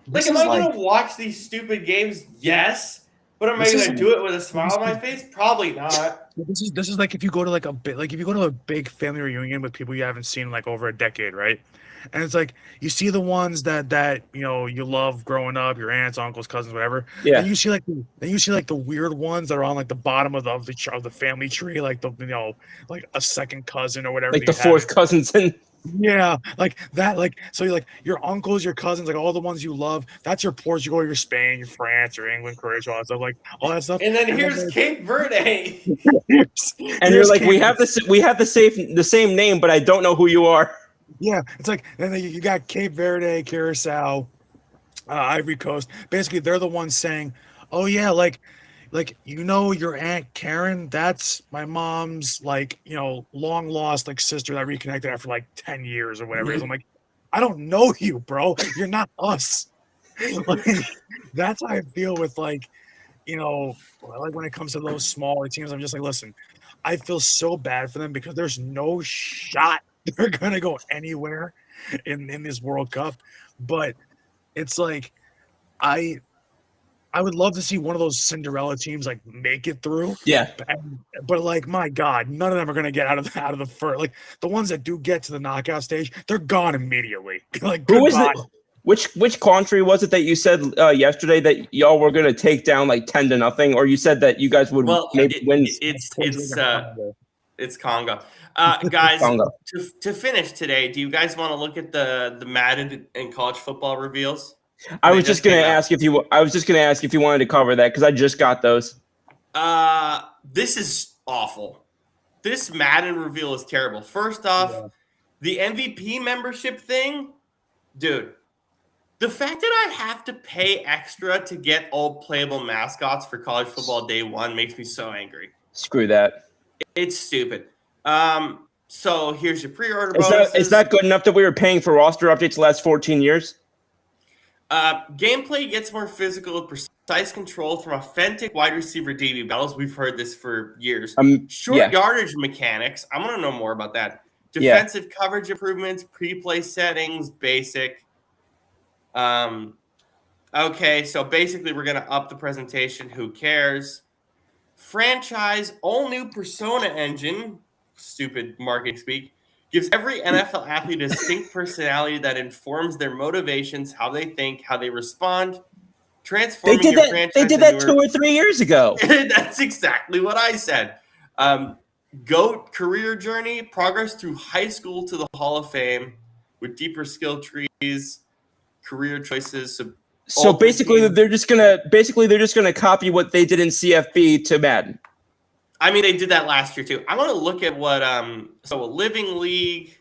Like, am I gonna watch these stupid games? Yes. But am I gonna do it with a smile on my face? Probably not. This is like if you go to if you go to a big family reunion with people you haven't seen in like over a decade, right? And it's like you see the ones that you love growing up, your aunts, uncles, cousins, whatever. Yeah. And you see like the weird ones that are on like the bottom of the family tree, like like a second cousin or whatever. Like the fourth cousins in. Yeah, like that, so you're like your uncles, your cousins, like all the ones you love. That's your Portugal, your Spain, your France, your England, Croatia, all that stuff, like all that stuff. And then here's Cape Verde. And you're like, we have the same name, but I don't know who you are. Yeah, it's like then you got Cape Verde, Curacao, Ivory Coast. Basically, they're the ones saying, "Oh yeah, like your Aunt Karen, that's my mom's long lost sister that reconnected after 10 years or whatever." I'm like, I don't know you, bro. You're not us. That's how I feel with when it comes to those smaller teams. I'm just like, listen, I feel so bad for them because there's no shot they're gonna go anywhere in this World Cup. But it's like I would love to see one of those Cinderella teams make it through. Yeah. But my God, none of them are going to get out of the first. The ones that do get to the knockout stage, they're gone immediately. Who is it? Which country was it that you said yesterday that y'all were going to take down like 10-0, or you said that you guys would maybe win? It's Congo. Guys, Congo. to finish today, do you guys want to look at the Madden and college football reveals? I was just going to ask if you wanted to cover that because I just got those. This is awful. This Madden reveal is terrible. First off, the MVP membership thing, dude. The fact that I have to pay extra to get all playable mascots for college football day one makes me so angry. Screw that. It's stupid. So here's your pre-order bonuses. Is that good enough that we were paying for roster updates the last 14 years? Gameplay gets more physical with precise control from authentic wide receiver DB battles. We've heard this for years. Short yardage mechanics. I want to know more about that. Defensive coverage improvements, pre-play settings, basic. Okay, so basically we're going to up the presentation. Who cares? Franchise, all new persona engine, stupid marketing speak, gives every NFL athlete a distinct personality that informs their motivations, how they think, how they respond, transforming your franchise. They did that 2 or 3 years ago. That's exactly what I said. GOAT career journey, progress through high school to the Hall of Fame with deeper skill trees, career choices. So basically, they're just gonna copy what they did in CFB to Madden. I mean, they did that last year too. I want to look at what so a living league,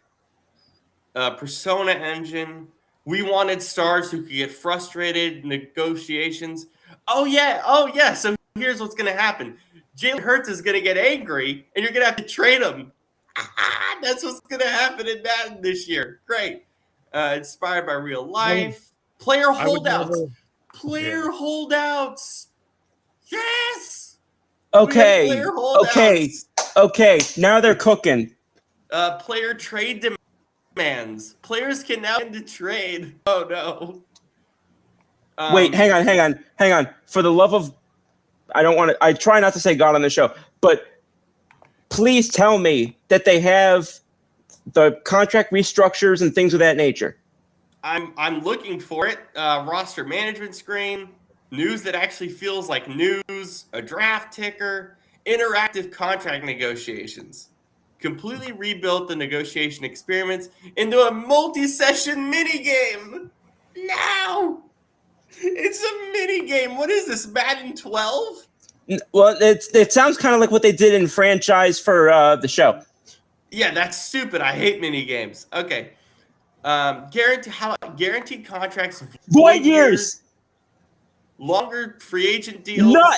persona engine. We wanted stars who could get frustrated, negotiations. Oh yeah. So here's what's gonna happen. Jalen Hurts is gonna get angry, and you're gonna have to trade him. That's what's gonna happen in Madden this year. Great. Inspired by real life. Player holdouts. Holdouts. Yes. Okay. Now they're cooking. Player trade demands. Players can now end the trade. Oh no. Wait, hang on. For the love of, I try not to say God on the show, but please tell me that they have the contract restructures and things of that nature. I'm looking for it. Roster management screen, news that actually feels like news, a draft ticker, interactive contract negotiations. Completely rebuilt the negotiation experiments into a multi-session minigame. Now! It's a minigame. What is this, Madden 12? Well, it sounds kind of like what they did in franchise for the show. Yeah, that's stupid. I hate minigames. Okay. Guaranteed contracts, void years, longer free agent deals. God.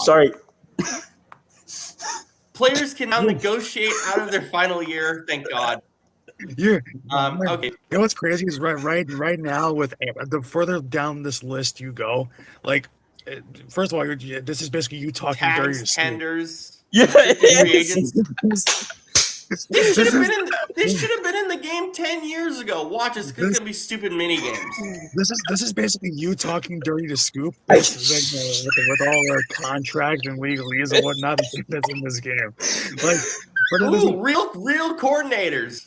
Sorry. Players can now negotiate out of their final year. Thank God. Yeah. Okay. You know what's crazy is right now with the further down this list you go, like first of all, this is basically you talking dirty to tenders. Yeah. Free agents. This should have been in the game 10 years ago. Watch, it's going to be stupid mini games. This is basically you talking dirty to Scoop with all our contracts and legalese and whatnot that's in this game. Like, real coordinators.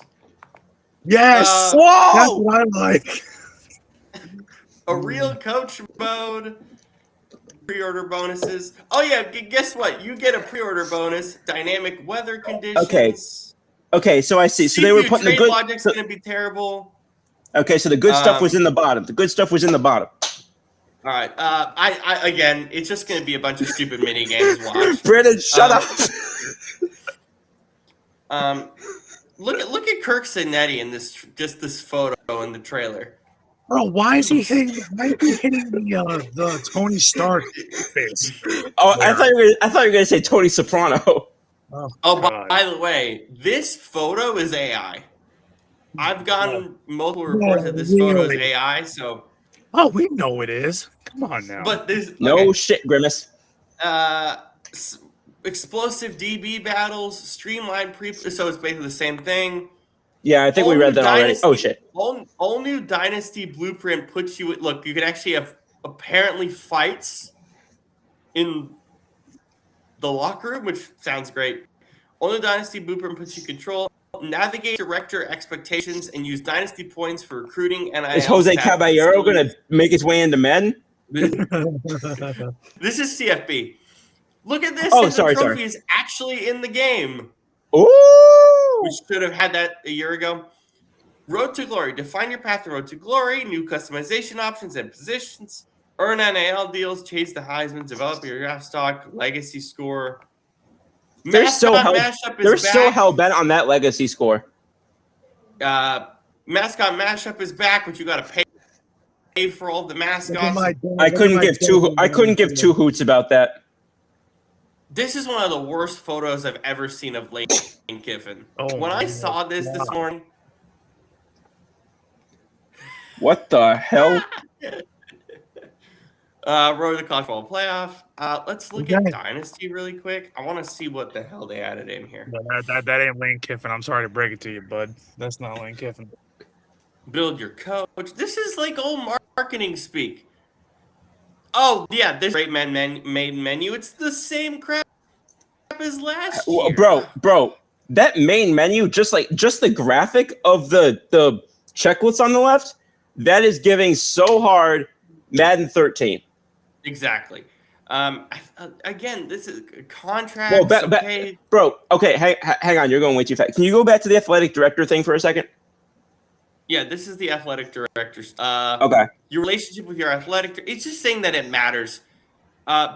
Yes, whoa, that's what I like. A real coach mode. Pre-order bonuses. Oh yeah, guess what? You get a pre-order bonus. Dynamic weather conditions. Okay, so I see. So they were putting the good. Logic's going to be terrible. Okay, so the good stuff was in the bottom. All right. I again, it's just going to be a bunch of stupid mini games. Watch. Brandon, shut up. Look at Kirk Cinetti in this photo in the trailer. Bro, why is he hitting the Tony Stark face? Oh, I thought you were going to say Tony Soprano. By the way, this photo is AI. I've gotten multiple reports that this photo is AI. So, we know it is. Come on now. But this no shit, Grimace. Explosive DB battles, streamlined so it's basically the same thing. Yeah, I think we read that already. Oh shit! All new Dynasty Blueprint puts you. Look, you can actually have apparently fights in the locker room, which sounds great. All new Dynasty Blueprint puts you in control navigate director expectations and use dynasty points for recruiting NIL Is Jose staff Caballero going to facilities. make his way into men? This is CFB. Look at this. Oh, and sorry, the trophy sorry. is actually in the game. Ooh! We should have had that a year ago. Road to Glory. Define your path to Road to Glory. New customization options and positions. Earn NIL deals. Chase the Heisman. Develop your draft stock. Legacy score. They're so Mascot hell bent on that legacy score. Mascot Mashup is back, but you got to pay for all the mascots. I couldn't give two hoots about that. This is one of the worst photos I've ever seen of Lane Kiffin. Oh, when I my saw this morning, What the hell? road to the college football playoff. Let's look at Dynasty really quick. I want to see what the hell they added in here. That ain't Lane Kiffin. I'm sorry to break it to you, bud. That's not Lane Kiffin. Build your coach. This is like old marketing speak. Oh, yeah, this great main menu. It's the same crap as last year. Bro, that main menu, just the graphic of the checklist on the left, that is giving so hard Madden 13. Exactly. Again, this is contracts. Okay. Bro, okay, hang on. You're going way too fast. Can you go back to the athletic director thing for a second? Yeah, this is the athletic directors. Okay. Your relationship with your athletic. It's just saying that it matters.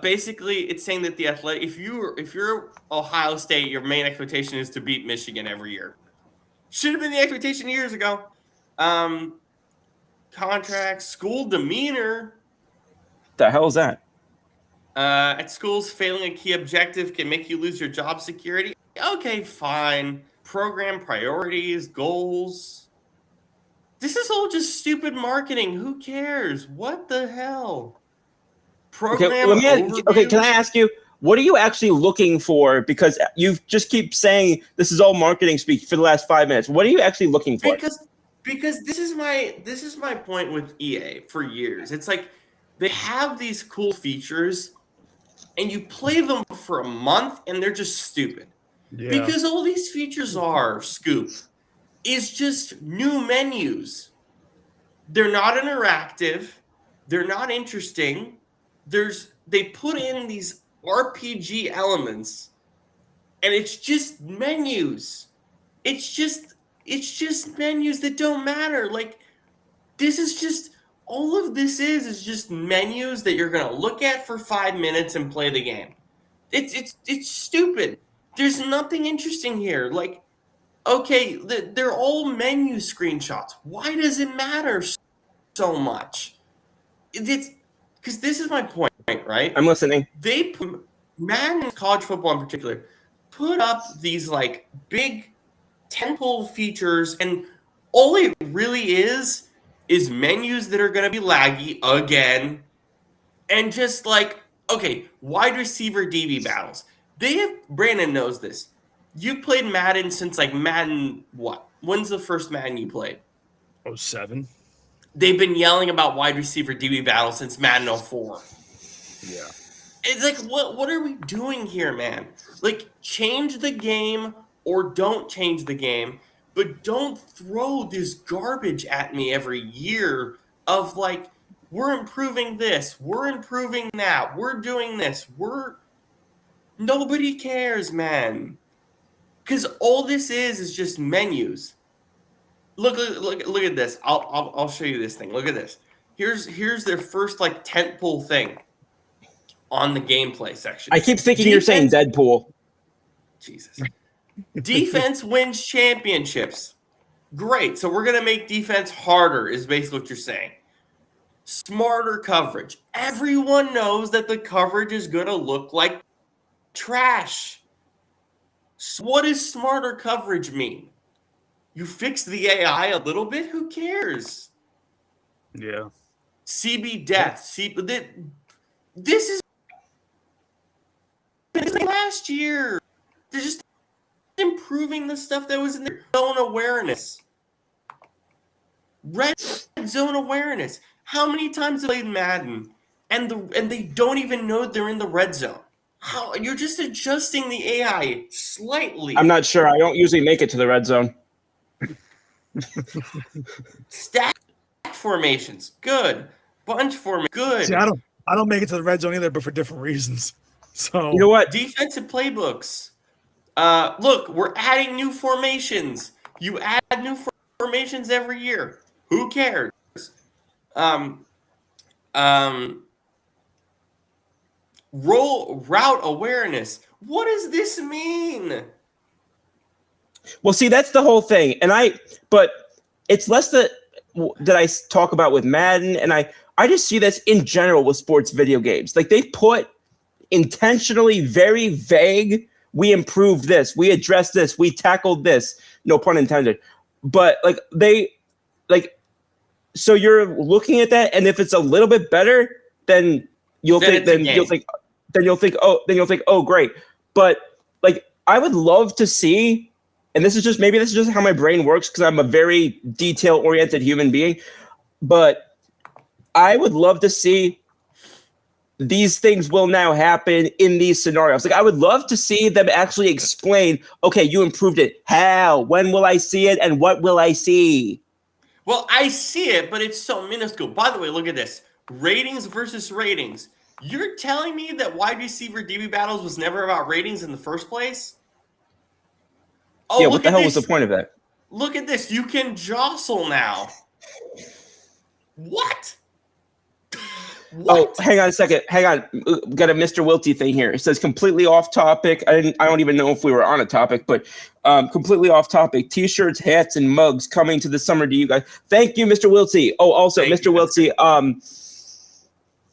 Basically, it's saying that the athletic. If you're Ohio State, your main expectation is to beat Michigan every year. Should have been the expectation years ago. Contracts, school demeanor. The hell is that? At schools, failing a key objective can make you lose your job security. Okay, fine. Program priorities, goals. This is all just stupid marketing. Who cares? What the hell? Program okay, can I ask you, what are you actually looking for? Because you just keep saying this is all marketing speak for the last 5 minutes. What are you actually looking for? Because this is my point with EA for years. It's like they have these cool features and you play them for a month and they're just stupid. Yeah. Because all these features are, Scoop, is just new menus. They're not interactive. They're not interesting. They put in these RPG elements and it's just menus. It's just menus that don't matter. Like, this is just all of this is just menus that you're gonna look at for 5 minutes and play the game. It's stupid. There's nothing interesting here. Like, okay, they're all menu screenshots. Why does it matter so much? It's because this is my point, right? I'm listening. Madden, college football in particular, put up these like big tentpole features, and all it really is menus that are going to be laggy again, and just like, okay, wide receiver DB battles. Brandon knows this. You played Madden since like Madden what? When's the first Madden you played? 07. They've been yelling about wide receiver DB battles since Madden 04. Yeah. It's like, what are we doing here, man? Like, change the game or don't change the game, but don't throw this garbage at me every year of like, we're improving this, we're improving that, we're doing this, nobody cares, man. Because all this is just menus. Look at this. I'll show you this thing. Look at this. Here's their first like tentpole thing on the gameplay section. I keep thinking you're saying Deadpool. Jesus. Defense wins championships. Great. So we're gonna make defense harder, is basically what you're saying. Smarter coverage. Everyone knows that the coverage is gonna look like trash. So what does smarter coverage mean? You fix the AI a little bit? Who cares? Yeah. CB death. This is last year. They're just improving the stuff that was in their zone awareness. Red zone awareness. How many times have they played Madden and they don't even know they're in the red zone? How you're just adjusting the AI slightly. I'm not sure. I don't usually make it to the red zone. Stack formations, good. Bunch formation, good. See, I don't make it to the red zone either, but for different reasons. So You know what? Defensive playbooks. Look, we're adding new formations. You add new formations every year. Who cares? Route awareness. What does this mean? Well, see, that's the whole thing. But it's less that I talk about with Madden, and I just see this in general with sports video games. Like they put intentionally very vague. We improved this. We addressed this. We tackled this. No pun intended. But so you're looking at that, and if it's a little bit better, then you'll think, oh, great. But like, I would love to see. And this is just how my brain works because I'm a very detail-oriented human being. But I would love to see these things will now happen in these scenarios. Like I would love to see them actually explain, okay, you improved it. How? When will I see it? And what will I see? Well, I see it, but it's so minuscule. By the way, look at this. Ratings versus ratings. You're telling me that wide receiver DB battles was never about ratings in the first place? Oh, yeah, what the hell was the point of that? Look at this. You can jostle now. What? Oh, hang on a second. Hang on. Got a Mr. Wilty thing here. It says completely off topic. I don't even know if we were on a topic, but completely off topic. T-shirts, hats, and mugs coming to the summer to you guys. Thank you, Mr. Wilty. Oh, also, Mr. Wilty,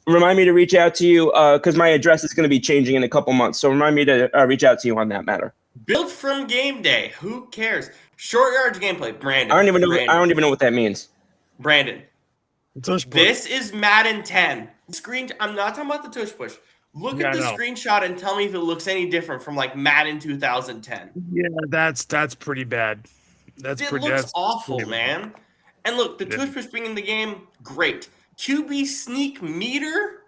remind me to reach out to you because my address is going to be changing in a couple months. So remind me to reach out to you on that matter. Built from game day. Who cares? Short yards gameplay. Brandon. I don't even know what that means. Brandon. This is Madden 10. I'm not talking about the tush push. Look at the screenshot and tell me if it looks any different from like Madden 2010. Yeah, that's pretty bad. It looks awful, man. And look, the tush push being in the game, great. QB sneak meter?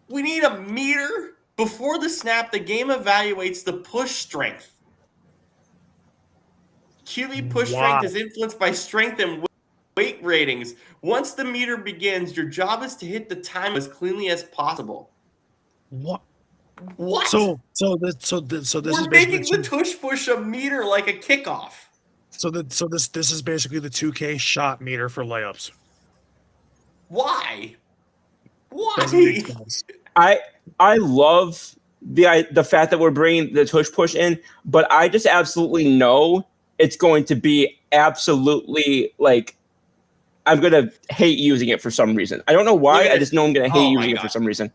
We need a meter? Before the snap, the game evaluates the push strength. QB push strength is influenced by strength and weight ratings. Once the meter begins, your job is to hit the time as cleanly as possible. What? So this we're making the tush push a meter like a kickoff. So this is basically the 2K shot meter for layups. Why? I love the fact that we're bringing the tush push in, but I just absolutely know it's going to be absolutely like I'm going to hate using it for some reason. I don't know why. I just know I'm going to hate using it for some reason.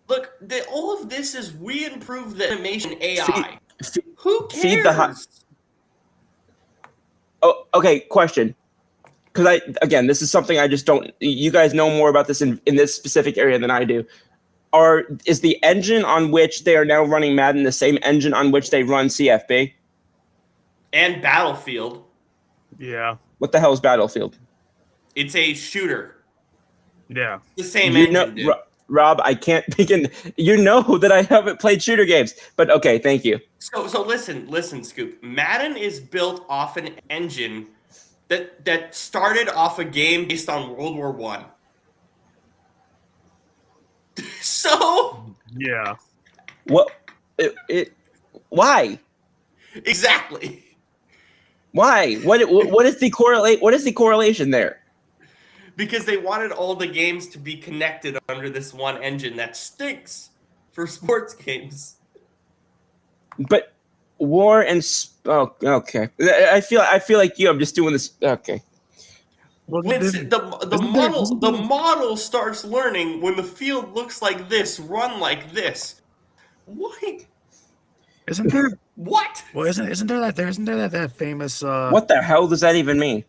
Look, all of this is we improve the animation AI. Who cares? Oh, okay. Question. Because this is something I just don't. You guys know more about this in this specific area than I do. Is the engine on which they are now running Madden the same engine on which they run CFB? And Battlefield. Yeah. What the hell is Battlefield? It's a shooter. Yeah. The same engine, dude. Rob, I can't begin. You know that I haven't played shooter games, but okay, thank you. So listen, Scoop. Madden is built off an engine that started off a game based on World War I. So yeah. What? Why? Exactly. Why? What is the correlate? What is the correlation there? Because they wanted all the games to be connected under this one engine that stinks for sports games. But war and okay. I feel like I'm just doing this. Okay. Well, the model starts learning when the field looks like this, run like this. What? Isn't there? What? Well, isn't there that famous? What the hell does that even mean?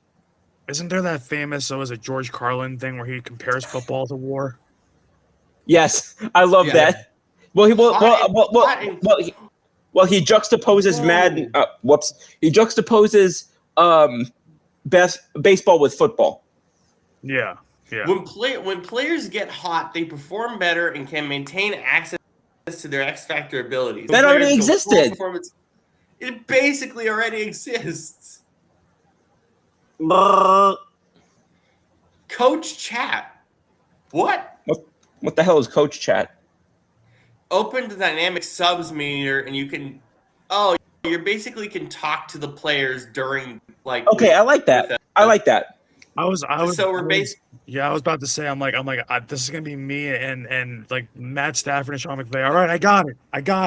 Isn't there that famous? Was it George Carlin thing where he compares football to war? Yes, I love that. Well, he juxtaposes Madden. He juxtaposes baseball with football. Yeah. When players get hot, they perform better and can maintain access to their X Factor abilities. That already Players go full existed. performance. It basically already exists. Coach chat. What? What the hell is coach chat? Open the dynamic subs meter, and you can. Oh, you basically can talk to the players during like. Okay, I like that. I like that. I was So we're based. Yeah, I was about to say, this is gonna be me and like Matt Stafford and Sean McVay. All right, I got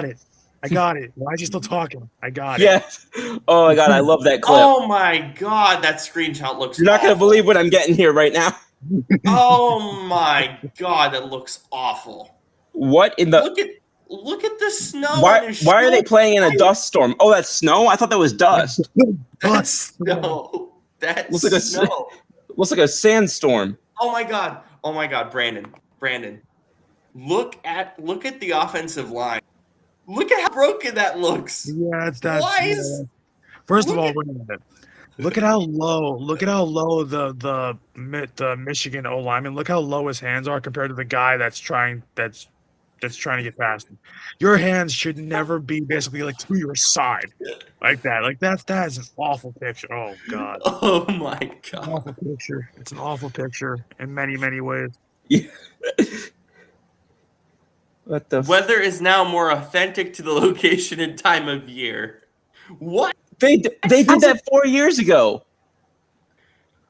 it. Why is he still talking? I got it. Yes. Oh my god, I love that clip. Oh my god, that screenshot looks. You're not gonna awful. believe what I'm getting here right now. Oh my god, that looks awful. What in the? Look at the snow. Why are they playing in a dust storm? Oh, that's snow. I thought that was dust. That's snow. That's Looks like snow. Looks like a sandstorm. Oh my god, Brandon. Look at the offensive line. Look at how broken that looks. Yeah, that's Why is First of all, wait a minute. Look at how low the Michigan O lineman. Look how low his hands are compared to the guy that's trying to get past him. Your hands should never be basically like to your side like that. Like that is an awful picture. Oh god. Oh my An god. awful picture. It's an awful picture in many, many ways. Yeah. What the? Weather is now more authentic to the location and time of year. What? They did that 4 years ago.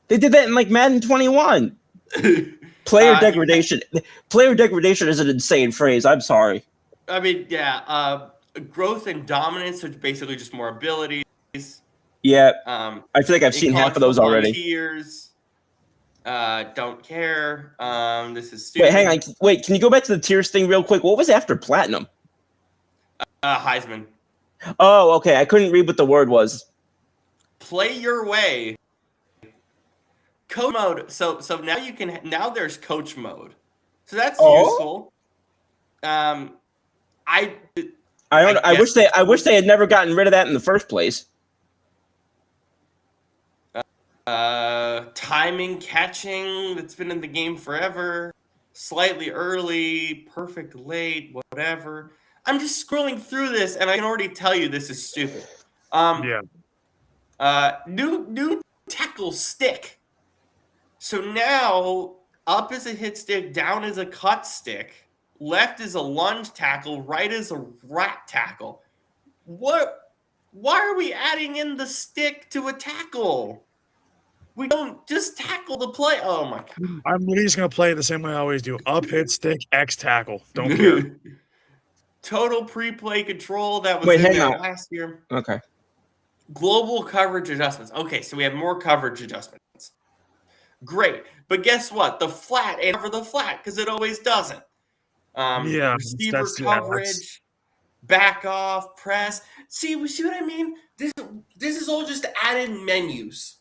They did that in like Madden 21. Player degradation. Player degradation is an insane phrase. I'm sorry. I mean, yeah. Growth and dominance, which basically just more abilities. Yeah. I I feel like I've seen half of those already. Tiers. Don't care. This is stupid. Wait, hang on. Wait, can you go back to the tiers thing real quick? What was after platinum? Heisman. Oh, okay. I couldn't read what the word was. Play your way. Coach mode. So now you can. Now there's coach mode. So that's useful. I wish they had never gotten rid of that in the first place. Timing, catching, that's been in the game forever. Slightly early, perfect late, whatever. I'm just scrolling through this, and I can already tell you this is stupid. New tackle stick. So now, up is a hit stick, down is a cut stick, left is a lunge tackle, right is a rat tackle. What? Why are we adding in the stick to a tackle? We don't just tackle the play. Oh my god! I'm literally just gonna play it the same way I always do: up, hit, stick, X tackle. Don't care. Total pre-play control that was in there last year. Okay. Global coverage adjustments. Okay, so we have more coverage adjustments. Great, but guess what? The flat ain't cover the flat because it always doesn't. Receiver coverage, back off, press. See what I mean? This is all just added menus.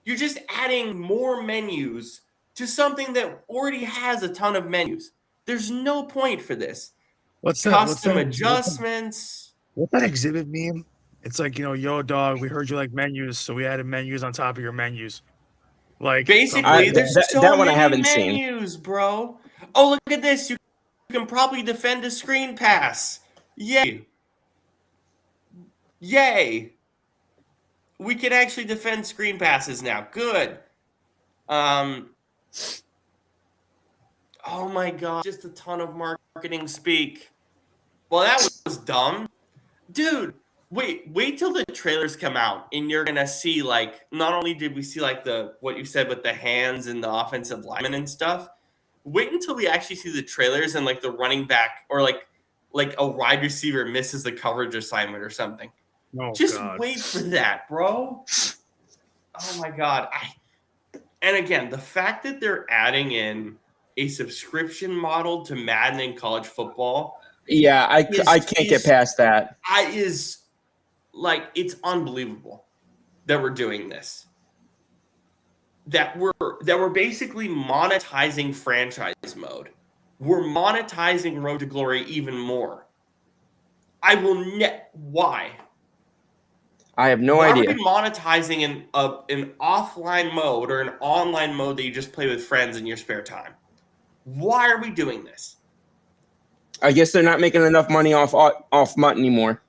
You're just adding more menus to something that already has a ton of menus. There's no point for this. Custom adjustments. What's that exhibit meme? It's like, yo, dog, we heard you like menus, so we added menus on top of your menus. Like basically, there's so that one many I haven't menus, seen. bro. Oh, look at this. You can probably defend a screen pass. Yay. We can actually defend screen passes now. Good. Oh my god, just a ton of marketing speak. Well, that was dumb. Dude, wait till the trailers come out and you're gonna see, like, not only did we see like what you said with the hands and the offensive linemen and stuff. Wait until we actually see the trailers and like the running back or like a wide receiver misses the coverage assignment or something. Oh, just God. wait for that, bro. Oh my god. And again, the fact that they're adding in a subscription model to Madden and college football. Yeah, I can't get past that. It's unbelievable that we're doing this. That we're basically monetizing franchise mode. We're monetizing Road to Glory even more. Why? I have no idea. Why are we monetizing an offline mode or an online mode that you just play with friends in your spare time? Why are we doing this? I guess they're not making enough money off Mutt anymore.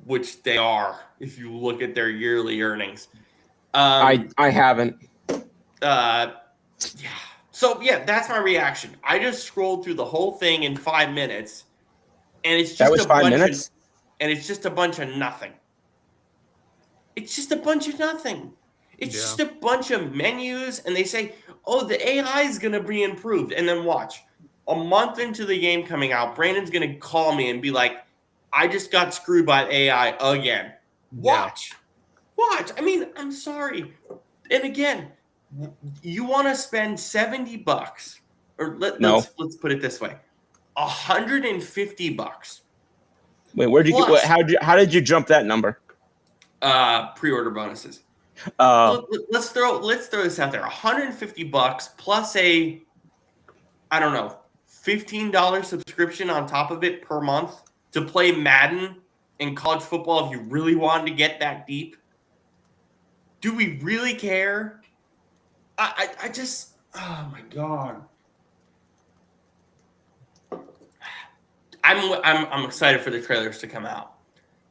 which they are if you look at their yearly earnings. I haven't. Yeah. So yeah, that's my reaction. I just scrolled through the whole thing in 5 minutes, and it's That just was a 5 bunch minutes? of, and it's just a bunch of nothing. It's just a bunch of nothing. It's Yeah. just a bunch of menus, and they say, "Oh, the AI is gonna be improved," and then watch. A month into the game coming out, Brandon's gonna call me and be like, "I just got screwed by AI again." Watch. I mean, I'm sorry. And again, you want to spend $70, or No. let's put it this way, $150 Wait, where'd you plus how did you jump that number? pre-order bonuses. Uh, Let's throw this out there. $150 plus a, I don't know, $15 subscription on top of it per month to play Madden and college football if you really wanted to get that deep. Do we really care? I just, oh my god. I'm excited for the trailers to come out,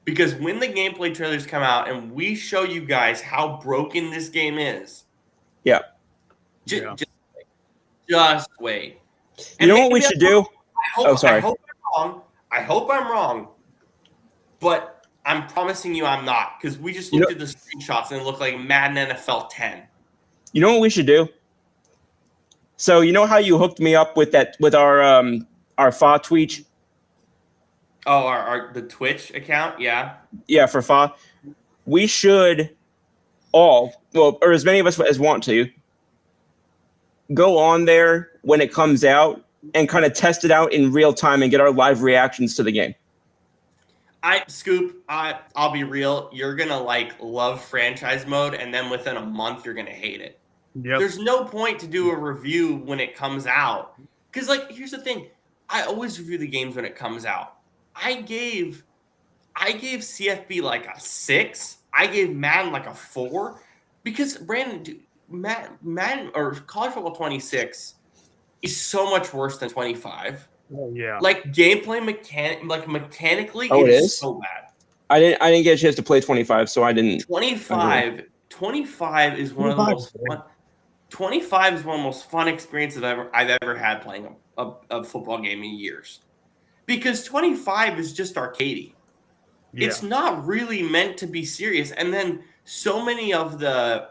because when the gameplay trailers come out and we show you guys how broken this game is, yeah. just wait. You know what we should do? Sorry. I hope I'm wrong, but I'm promising you I'm not, because we just looked at the screenshots and it looked like Madden NFL 10. You know what we should do? So you know how you hooked me up with our FA tweet? Oh, the Twitch account, yeah. Yeah, for FA. We should or as many of us as want to, go on there when it comes out and kind of test it out in real time and get our live reactions to the game. I'll be real. You're gonna love franchise mode, and then within a month you're gonna hate it. Yep. There's no point to do a review when it comes out, because here's the thing. I always review the games when it comes out. I gave CFB a 6. I gave Madden a 4, because Brandon, Madden or College Football 26 is so much worse than 25. Oh yeah. Gameplay mechanically, Oh, it it is is? so bad. I didn't get a chance to play 25, so I didn't. 25 is one of the most fun. 25 is one of the most fun experiences I've ever had playing a football game in years, because 25 is just arcadey. Yeah. It's not really meant to be serious. And then so many of the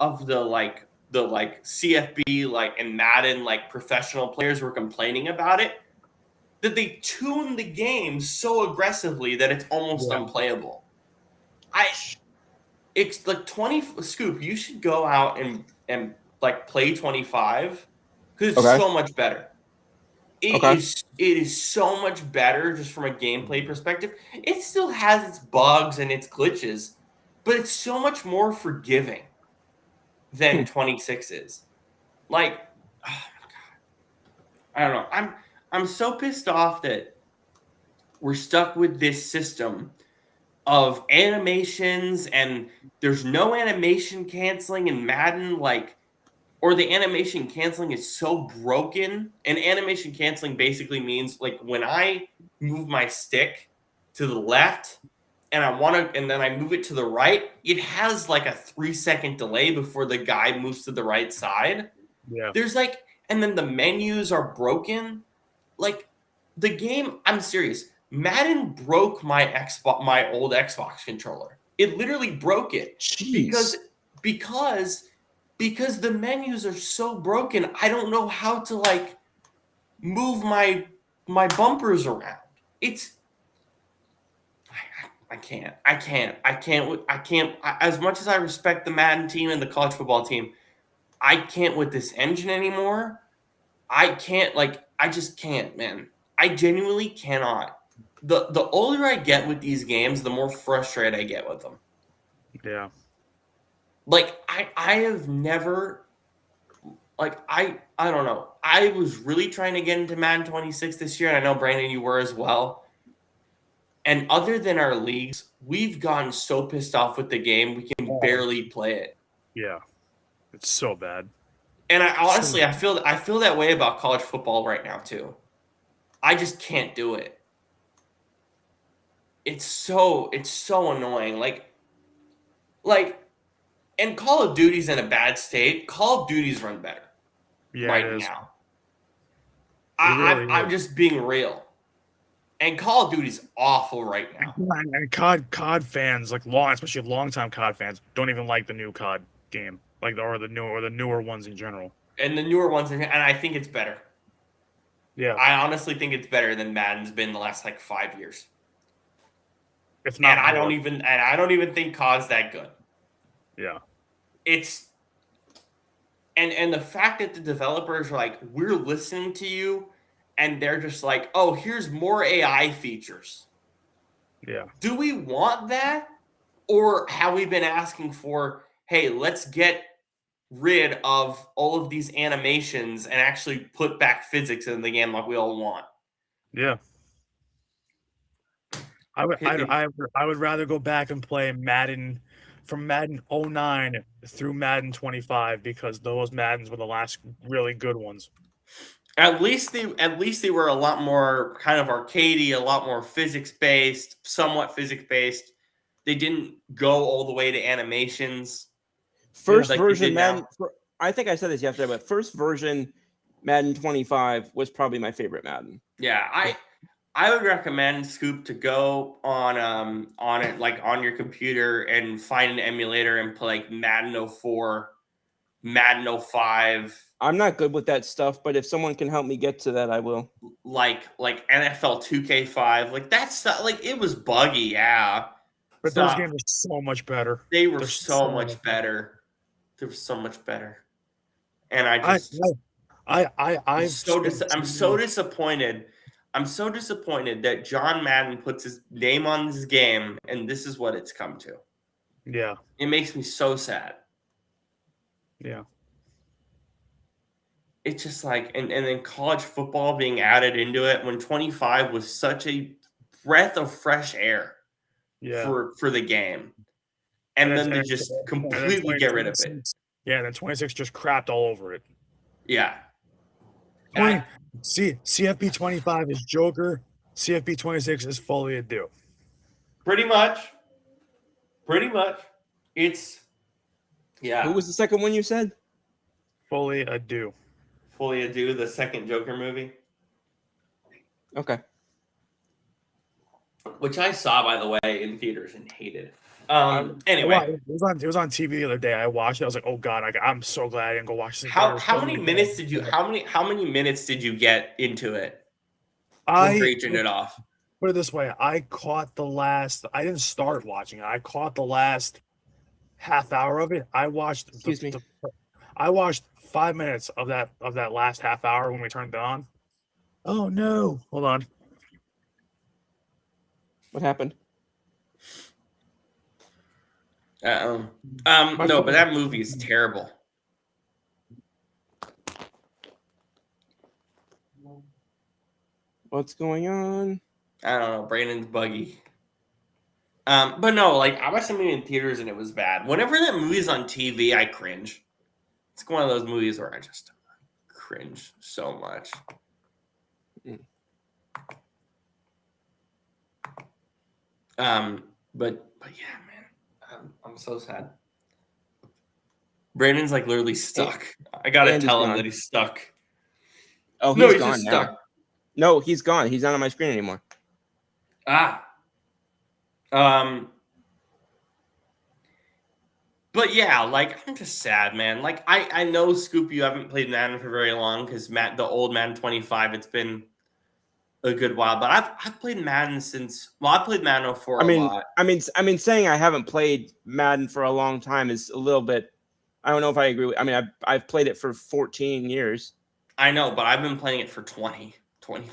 CFB and Madden professional players were complaining about it, that they tune the game so aggressively that it's almost unplayable. It's 20 Scoop. You should go out and play 25, because it's so much better. It is so much better just from a gameplay perspective. It still has its bugs and its glitches, but it's so much more forgiving than 26 is. Oh my god. I don't know. I'm so pissed off that we're stuck with this system of animations, and there's no animation canceling in Madden, or the animation canceling is so broken. And animation canceling basically means when I move my stick to the left and then I move it to the right, it has a 3-second delay before the guy moves to the right side. Yeah. There's and then the menus are broken. The game, I'm serious. Madden broke my old Xbox controller. It literally broke it. Jeez. Because the menus are so broken. I don't know how to move my bumpers around. I can't. As much as I respect the Madden team and the college football team, I can't with this engine anymore. I can't. I just can't, man. I genuinely cannot. The older I get with these games, the more frustrated I get with them. Yeah. I have never, I don't know. I was really trying to get into Madden 26 this year, and I know, Brandon, you were as well. And other than our leagues, we've gotten so pissed off with the game, we can barely play it. Yeah. It's so bad. And I feel that way about college football right now too. I just can't do it. It's so annoying. Like, and Call of Duty's in a bad state. Call of Duty's run better Yeah, it right is. now. It really I'm is. just being real. And Call of Duty's awful right now. And COD fans, like especially longtime COD fans, don't even like the new COD game, or the newer ones in general. And the newer ones, and I think it's better. Yeah, I honestly think it's better than Madden's been the last like 5 years. it's not. And I don't even think COD's that good. Yeah, It's and the fact that the developers are like, we're listening to you, and they're just like, oh, here's more AI features. yeah. Do we want that? Or have we been asking for, hey, let's get rid of all of these animations and actually put back physics in the game like we all want? Yeah. I would rather go back and play Madden from Madden 09 through Madden 25 because those Maddens were the last really good ones. At least they were a lot more kind of arcadey, a lot more physics based, somewhat physics based. They didn't go all the way to animations. First like they version did Madden. now. I think I said this yesterday, but first version Madden 25 was probably my favorite Madden. Yeah, I would recommend Scoop to go on it like on your computer and find an emulator and play like Madden 04, Madden 05, I'm not good with that stuff, but if someone can help me get to that, I will. like NFL 2K5, like that stuff. Like it was buggy, yeah. But those games are so much better. They were They're so much better. They were so much better. And I just I'm so disappointed. I'm so disappointed that John Madden puts his name on this game and this is what it's come to. Yeah. It makes me so sad. Yeah. It's just like and then college football being added into it when 25 was such a breath of fresh air for the game. And then they just completely get rid of it. Yeah, then 26 just crapped all over it. Yeah. CFP 25 is Joker. CFP 26 is Fully Ado. Pretty much. It's Who was the second one you said? Fully Ado. Fully Ado, the second Joker movie. Okay. Which I saw, by the way, in theaters and hated. Anyway, it was on TV the other day. I watched it. I was like, "Oh God, I'm so glad I didn't go watch this." How many minutes did you? How many minutes did you get into it? I turned it off. Put it this way: I caught the last. I didn't start watching it. I caught the last half hour of it. I watched. I watched 5 minutes of that last half hour when we turned it on. Oh no! Hold on. What happened? No, but that movie is terrible. What's going on? I don't know. Brandon's buggy. But no, like I watched the movie in theaters and it was bad. Whenever that movie's on TV, I cringe. It's one of those movies where I just cringe so much. But yeah, man, I'm so sad. Brandon's like literally stuck. I gotta tell him that he's stuck. Oh, he's gone now. Stuck. No, he's gone. He's not on my screen anymore. But yeah, like I'm just sad, man. Like I know, Scoop, you haven't played Madden for very long because the old Madden 25, it's been a good while. But I've played Madden since. Well, I played Madden 04 a lot. I mean, saying I haven't played Madden for a long time is a little bit. I don't know if I agree. I've played it for 14 years. I know, but I've been playing it for 20.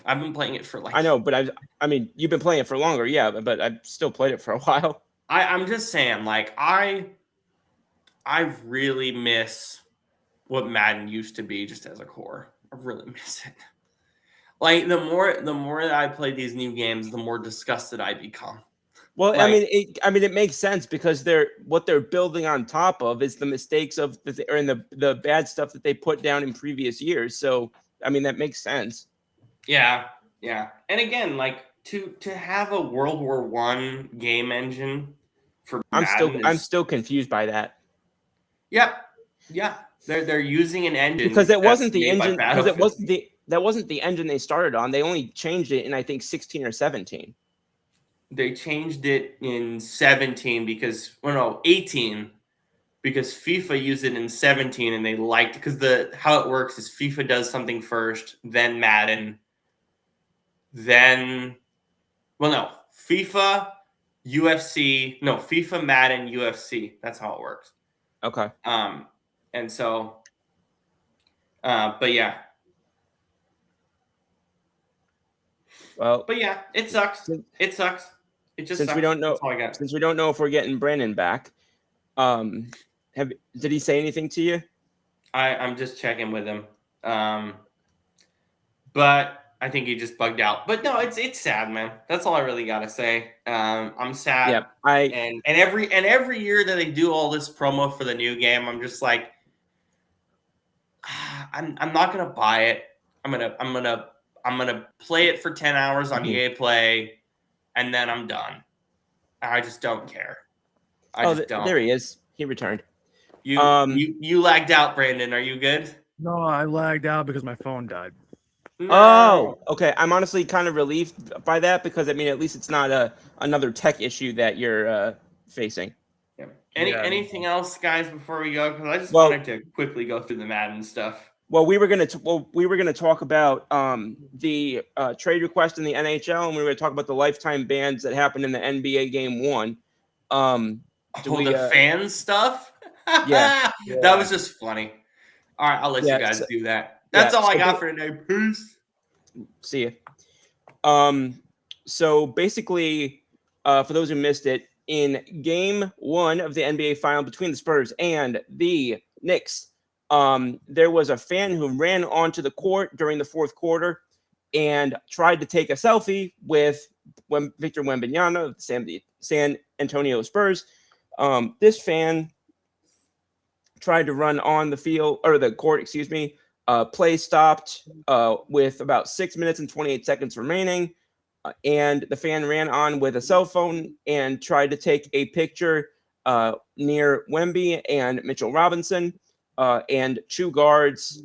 I've been playing it for like. I know, but I mean, you've been playing it for longer, yeah. But I've still played it for a while. I'm just saying, like I really miss what Madden used to be, just as a core. I really miss it. Like the more that I play these new games, the more disgusted I become. Well, like, it makes sense because what they're building on top of is the mistakes of the bad stuff that they put down in previous years. So I mean that makes sense. Yeah, Yeah, and again, like to have a World War One game engine for Madden I'm is still confused by that. yeah. They're using an engine Because it that's wasn't the made by engine because Battlefield. that wasn't the engine they started on. They only changed it in I think 16 or 17. They changed it in 17 because 18 because FIFA used it in 17 and they liked because how it works is FIFA does something first, then Madden, then FIFA, UFC, FIFA, Madden, UFC. That's how it works. Okay. And so, but yeah, Well, it sucks. It sucks. It just since sucks. we don't know That's all I got. since we don't know if we're getting Brandon back, did he say anything to you? I'm just checking with him. But I think he just bugged out. But no, it's sad, man. That's all I really gotta say. I'm sad. Yeah, and every year that they do all this promo for the new game, I'm just like, I'm not gonna buy it. I'm gonna play it for 10 hours on EA Play, and then I'm done. I just don't care. I just don't. There he is. He returned. You lagged out, Brandon. Are you good? No, I lagged out because my phone died. No. Oh, okay. I'm honestly kind of relieved by that because I mean, at least it's not another tech issue that you're facing. Yeah. Anything else, guys, before we go? Because I just Well- wanted to quickly go through the Madden stuff. Well, we were gonna talk about the trade request in the NHL, and we were gonna talk about the lifetime bans that happened in the NBA Game 1. The fan stuff? Yeah. That was just funny. All right, I'll let you guys do that. That's all I got for today. Peace. See ya. So basically, for those who missed it, in Game 1 of the NBA Final between the Spurs and the Knicks, there was a fan who ran onto the court during the fourth quarter and tried to take a selfie with Victor Wembanyama of the San Antonio Spurs. This fan tried to run on the field or the court, excuse me. Play stopped with about 6 minutes and 28 seconds remaining. And the fan ran on with a cell phone and tried to take a picture near Wemby and Mitchell Robinson. And two guards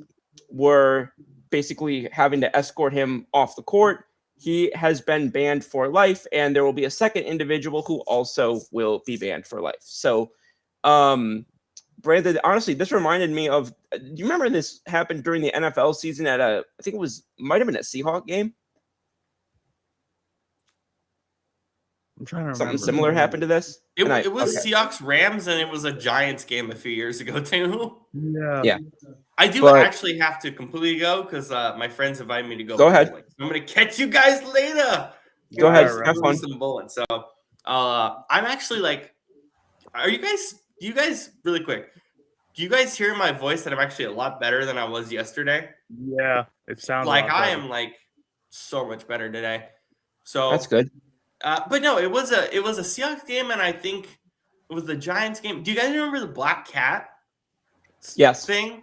were basically having to escort him off the court. He has been banned for life, and there will be a second individual who also will be banned for life. So, Brandon, honestly, this reminded me of. Do you remember this happened during the NFL season at I think it might have been a Seahawks game? I'm trying to remember. Something similar happened to this. It was Seahawks Rams, and it was a Giants game a few years ago too. Yeah. I do actually have to completely go because my friends invited me to go. Go ahead. So I'm gonna catch you guys later. Go ahead. Have fun. Some bullets. So I'm actually like, you guys really quick? Do you guys hear my voice that I'm actually a lot better than I was yesterday? Yeah, it sounds like I am like so much better today. So that's good. But no, it was a Seahawks game, and I think it was the Giants game. Do you guys remember the Black Cat? Yes. Thing?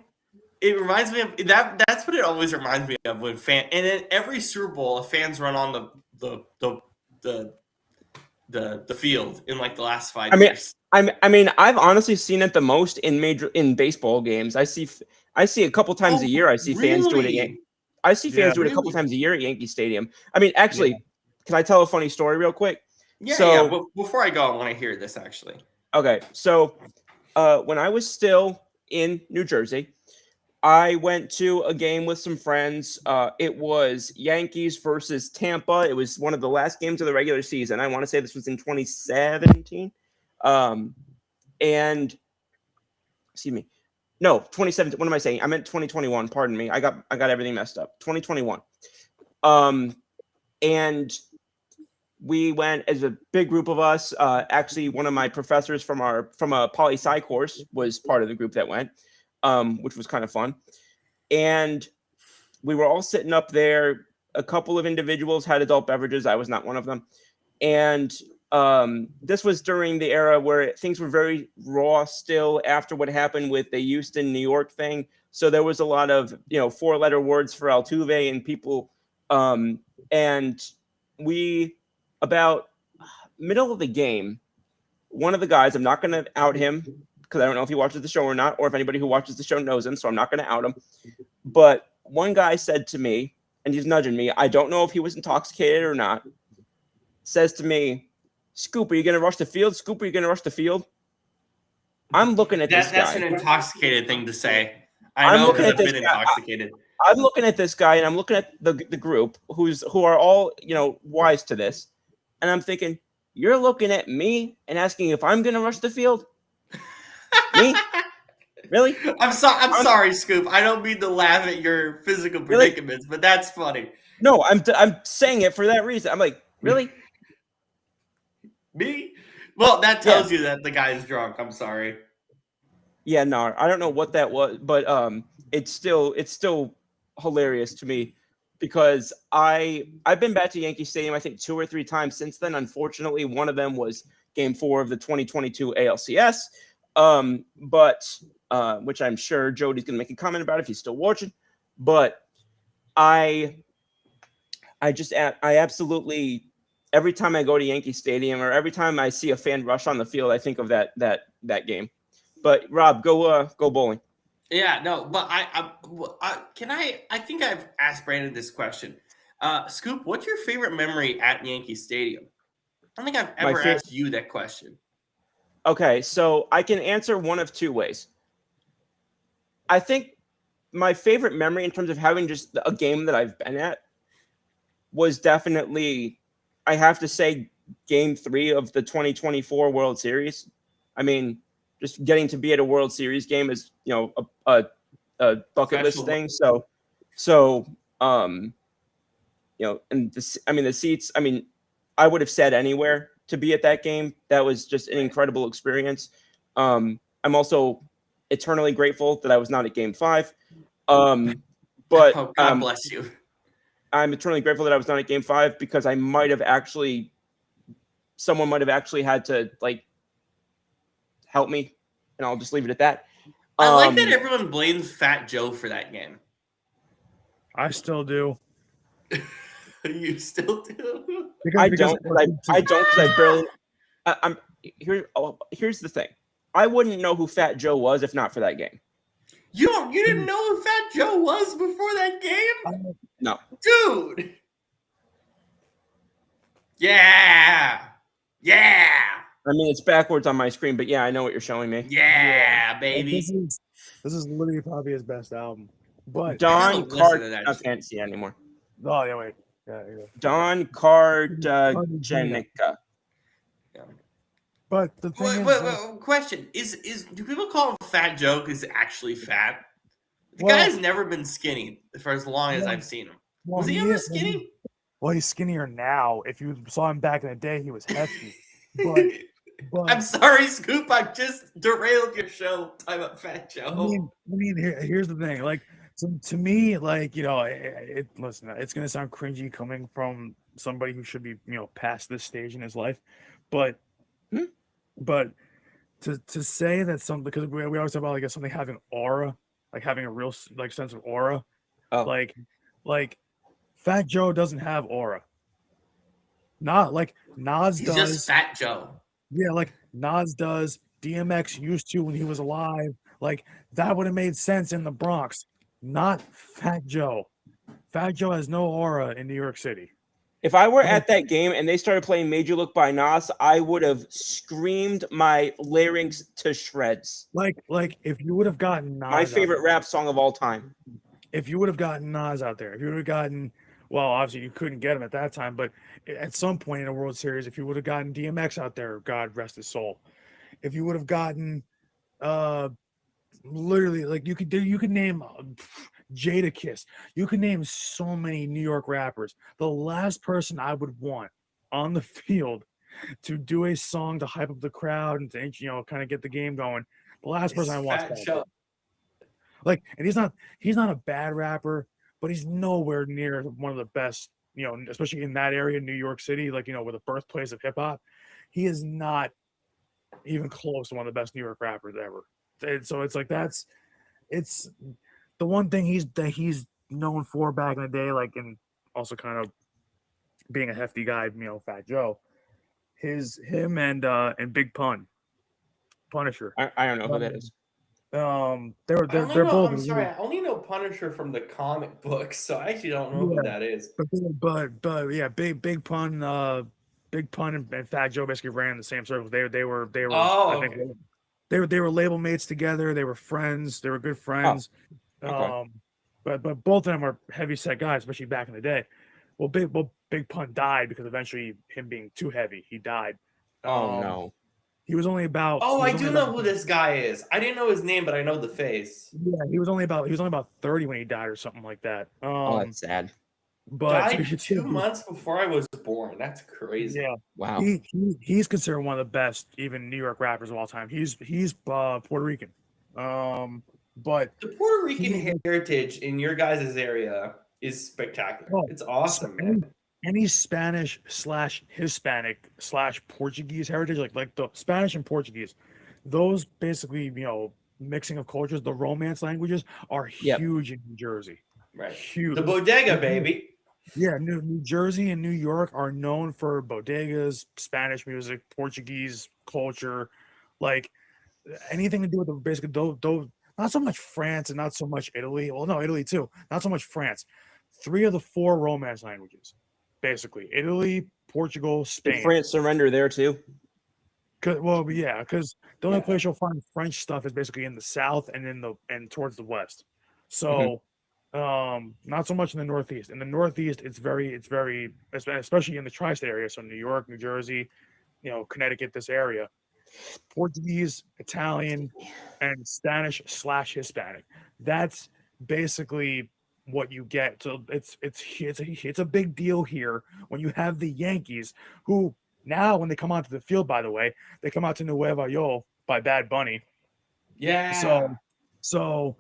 It reminds me of that. That's what it always reminds me of when and in every Super Bowl, fans run on the field in like the last 5 years. I mean, I've honestly seen it the most in baseball games. I see a couple times a year. I see fans do it. I see fans do it a couple times a year at Yankee Stadium. I mean, actually, can I tell a funny story real quick? Yeah. But before I go, I want to hear this actually. Okay, so when I was still in New Jersey, I went to a game with some friends. It was Yankees versus Tampa. It was one of the last games of the regular season. I want to say this was in 2017. And excuse me. No, 2017. What am I saying? I meant 2021. Pardon me. I got everything messed up. 2021. And we went as a big group of us. Actually, one of my professors from a poli-sci course was part of the group that went. Which was kind of fun. And we were all sitting up there. A couple of individuals had adult beverages. I was not one of them. And this was during the era where things were very raw still after what happened with the Houston, New York thing. So there was a lot of, 4-letter words for Altuve and people And we, about middle of the game, one of the guys, I'm not going to out him because I don't know if he watches the show or not, or if anybody who watches the show knows him, so I'm not going to out him. But one guy said to me, and he's nudging me, I don't know if he was intoxicated or not, says to me, Scoop, are you going to rush the field? Scoop, are you going to rush the field? I'm looking at this That's guy. an intoxicated thing to say. I I'm know looking because at I've this been guy. intoxicated. I'm looking at this guy, and I'm looking at the group who are all, wise to this. And I'm thinking, you're looking at me and asking if I'm going to rush the field? Me? Really? I'm sorry, Scoop. I don't mean to laugh at your physical predicaments, but that's funny. No, I'm saying it for that reason. I'm like, really? Me? Well, that tells you that the guy's drunk. I'm sorry. Yeah, no, I don't know what that was, but it's still hilarious to me because I've been back to Yankee Stadium I think 2 or 3 times since then. Unfortunately, one of them was Game 4 of the 2022 ALCS, but which I'm sure Jody's gonna make a comment about if he's still watching. But I absolutely, every time I go to Yankee Stadium or every time I see a fan rush on the field, I think of that game. But Rob, go bowling. Yeah, no, but I think I've asked Brandon this question. Scoop, what's your favorite memory at Yankee Stadium? I don't think I've ever asked you that question. Okay, so I can answer one of 2 ways. I think my favorite memory in terms of having just a game that I've been at was definitely, I have to say, Game 3 of the 2024 World Series. I mean, just getting to be at a World Series game is, a bucket list thing. And the seats. I mean, I would have said anywhere to be at that game. That was just an incredible experience. I'm also eternally grateful that I was not at Game 5. But oh, God bless you. I'm eternally grateful that I was not at Game 5 because someone might have actually had to help me, and I'll just leave it at that. I like that everyone blames Fat Joe for that game. I still do. You still do? I don't because I barely. I'm here. Here's the thing. I wouldn't know who Fat Joe was if not for that game. You didn't know who Fat Joe was before that game? No, dude. Yeah. I mean, it's backwards on my screen, but yeah, I know what you're showing me. Yeah, baby. This is literally probably his best album. But Don Carjanica. I can't see it anymore. Oh yeah, wait. Yeah. Don Carjanica. But the thing wait, question is do people call him Fat Joe because he's actually fat? The guy's never been skinny for as long as I've seen him. Was he ever skinny? Well, he's skinnier now. If you saw him back in the day, he was hefty. But I'm sorry, Scoop. I just derailed your show. Talking about Fat Joe. I mean, here's the thing. To me, listen, it's gonna sound cringy coming from somebody who should be, past this stage in his life, but to say that something, because we always talk about something having aura, having a real sense of aura. Like Fat Joe doesn't have aura. Not like Nas He's does. He's just Fat Joe. Yeah, like Nas does. DMX used to when he was alive. That would have made sense in the Bronx. Not Fat Joe. Fat Joe has no aura in New York City. If I were at that game and they started playing Made You Look by Nas, I would have screamed my larynx to shreds. Like if you would have gotten Nas, my favorite rap song of all time. If you would have gotten Nas out there, if you would have gotten, well, obviously you couldn't get him at that time, but at some point in a World Series, if you would have gotten DMX out there, God rest his soul. If you would have gotten, literally, you could name Jadakiss. You could name so many New York rappers. The last person I would want on the field to do a song to hype up the crowd and to kind of get the game going. The last person I want. And he's not a bad rapper, but he's nowhere near one of the best, especially in that area, New York City, with the birthplace of hip hop. He is not even close to one of the best New York rappers ever. And so it's the one thing he's known for back in the day, in also kind of being a hefty guy, Fat Joe. Him and Big Punisher. I don't know who that is. They're both. I'm sorry, I only know Punisher from the comic books, so I actually don't know who that is. But yeah, Big Pun, and Fat Joe basically ran in the same circles. They were. Oh, I think okay. they were label mates together. They were friends. They were good friends. Okay. But both of them were heavy set guys, especially back in the day. Well, Big Pun died because eventually him being too heavy, he died. Oh no. He was only about. Oh, he I was do only know about- who this guy is. I didn't know his name, but I know the face. Yeah, he was only about 30 when he died or something like that. Oh, that's sad. But so Died 2 months before I was born. That's crazy. yeah, Wow. he's considered one of the best, even New York rappers of all time. He's Puerto Rican. But The Puerto Rican heritage in your guys' area is spectacular. Oh, It's awesome, man. any Spanish / Hispanic / Portuguese heritage, like the Spanish and Portuguese, those basically, mixing of cultures, the Romance languages are huge in New Jersey. Right. Huge. The bodega, baby. Yeah, New Jersey and New York are known for bodegas, Spanish music, Portuguese culture, like anything to do with the basically those. Not so much France and not so much Italy. Well, no, Italy too. Not so much France. 3 of the 4 Romance languages, basically Italy, Portugal, Spain. Did France surrender there too? Because the only place you'll find French stuff is basically in the south and towards the west. So, not so much in the northeast. In the northeast, it's very, especially in the tri-state area. So New York, New Jersey, Connecticut, this area. Portuguese, Italian, and Spanish / Hispanic. That's basically what you get. So it's a big deal here when you have the Yankees, who now when they come onto the field, by the way, they come out to Nueva York by Bad Bunny. Yeah. So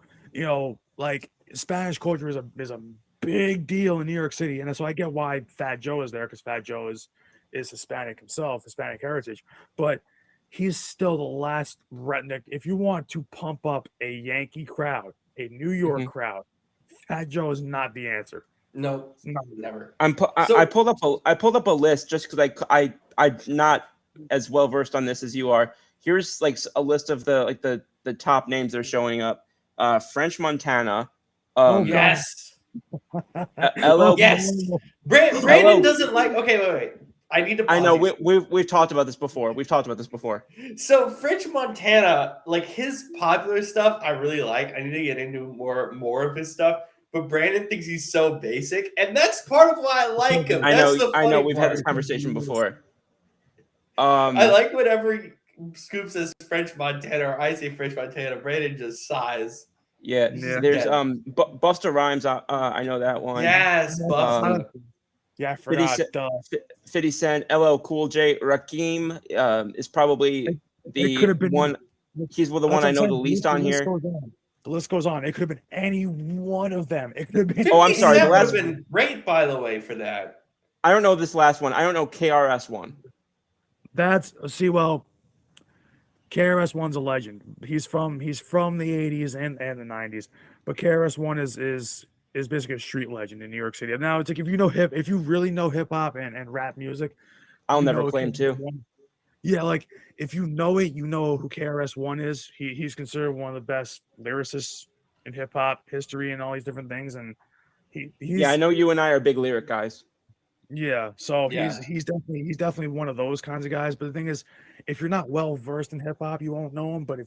like Spanish culture is a big deal in New York City, and so I get why Fat Joe is there, because Fat Joe is Hispanic himself, Hispanic heritage, but he's still the last redneck. If you want to pump up a Yankee crowd, a New York crowd, Fat Joe is not the answer. No, never. I pulled up a list just because I'm not as well versed on this as you are. Here's like a list of the top names that are showing up. French Montana. Yes. LL. Yes. Brandon doesn't like. Okay, wait. I need to. Pause I know you. we've talked about this before. So French Montana, like his popular stuff, I really like. I need to get into more of his stuff. But Brandon thinks he's so basic, and that's part of why I like him. I know. We've had part. this conversation before. I like whenever Scoop says French Montana, or I say French Montana. Brandon just sighs. Yeah. There's Busta Rhymes. I know that one. Yes, Busta. Yeah, I forgot. 50 Cent, LL Cool J, Rakim is probably one. He's the one I know the least on here. The list goes on. It could have been any one of them. It could have been. Oh, I'm sorry. The last been great, by the way, for that. I don't know this last one. I don't know KRS-One. KRS-One's a legend. He's from the 80s and the 90s, but KRS-One is basically a street legend in New York City. Now it's like if you really know hip hop and rap music, I'll never claim to. Yeah, like if you know it, you know who KRS-One is. He's considered one of the best lyricists in hip hop history and all these different things. And I know you and I are big lyric guys. Yeah, so he's definitely one of those kinds of guys. But the thing is, if you're not well versed in hip hop, you won't know him. But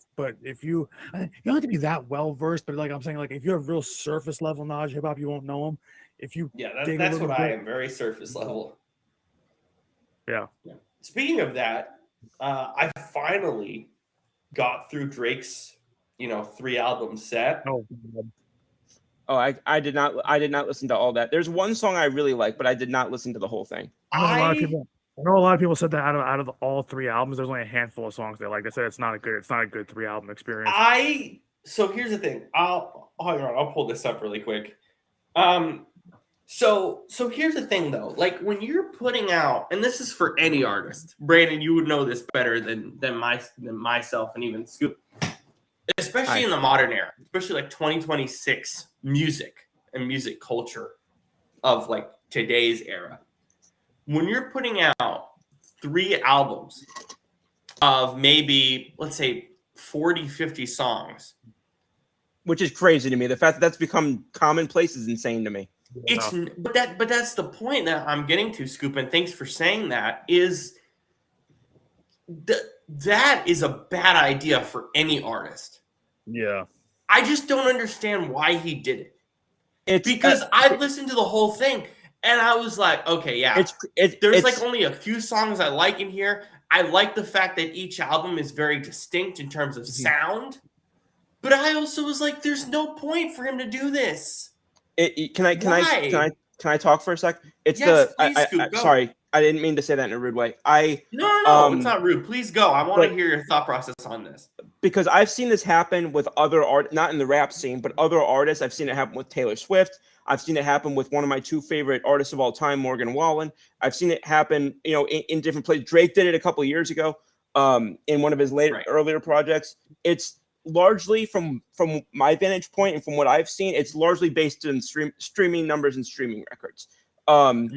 if you don't have to be that well versed, but like I'm saying, like if you have real surface level knowledge of hip hop, you won't know him. If you that's what I am, very surface level. Yeah. Speaking of that, I finally got through Drake's 3-album set. Oh, I did not listen to all that. There's one song I really like, but I did not listen to the whole thing. I know a lot of people said that out of all 3 albums, there's only a handful of songs they like. They said it's not a good 3-album experience. So here's the thing. I'll pull this up really quick. So here's the thing though. Like when you're putting out, and this is for any artist, Brandon, you would know this better than myself and even Scoop. Especially in the modern era, especially like 2026 music and music culture. of like today's era. When you're putting out 3 albums of maybe, let's say, 40, 50 songs, which is crazy to me. The fact that that's become commonplace is insane to me. but that's the point that I'm getting to, Scoop, and thanks for saying that, is that is a bad idea for any artist. Yeah. I just don't understand why he did it. It's Because I listened to the whole thing and I was like, okay, yeah. There's like only a few songs I like in here. I like the fact that each album is very distinct in terms of sound. But I also was like, there's no point for him to do this. Can I talk for a sec? It's yes, please, Scoop, go. Sorry, I didn't mean to say that in a rude way. No, it's not rude. Please go. I want to hear your thought process on this. Because I've seen this happen with other art, not in the rap scene, but other artists. I've seen it happen with Taylor Swift. I've seen it happen with one of my 2 favorite artists of all time, Morgan Wallen. I've seen it happen, in different places. Drake did it a couple of years ago, in one of his earlier projects. It's largely from my vantage point and from what I've seen, it's largely based on streaming numbers and streaming records. And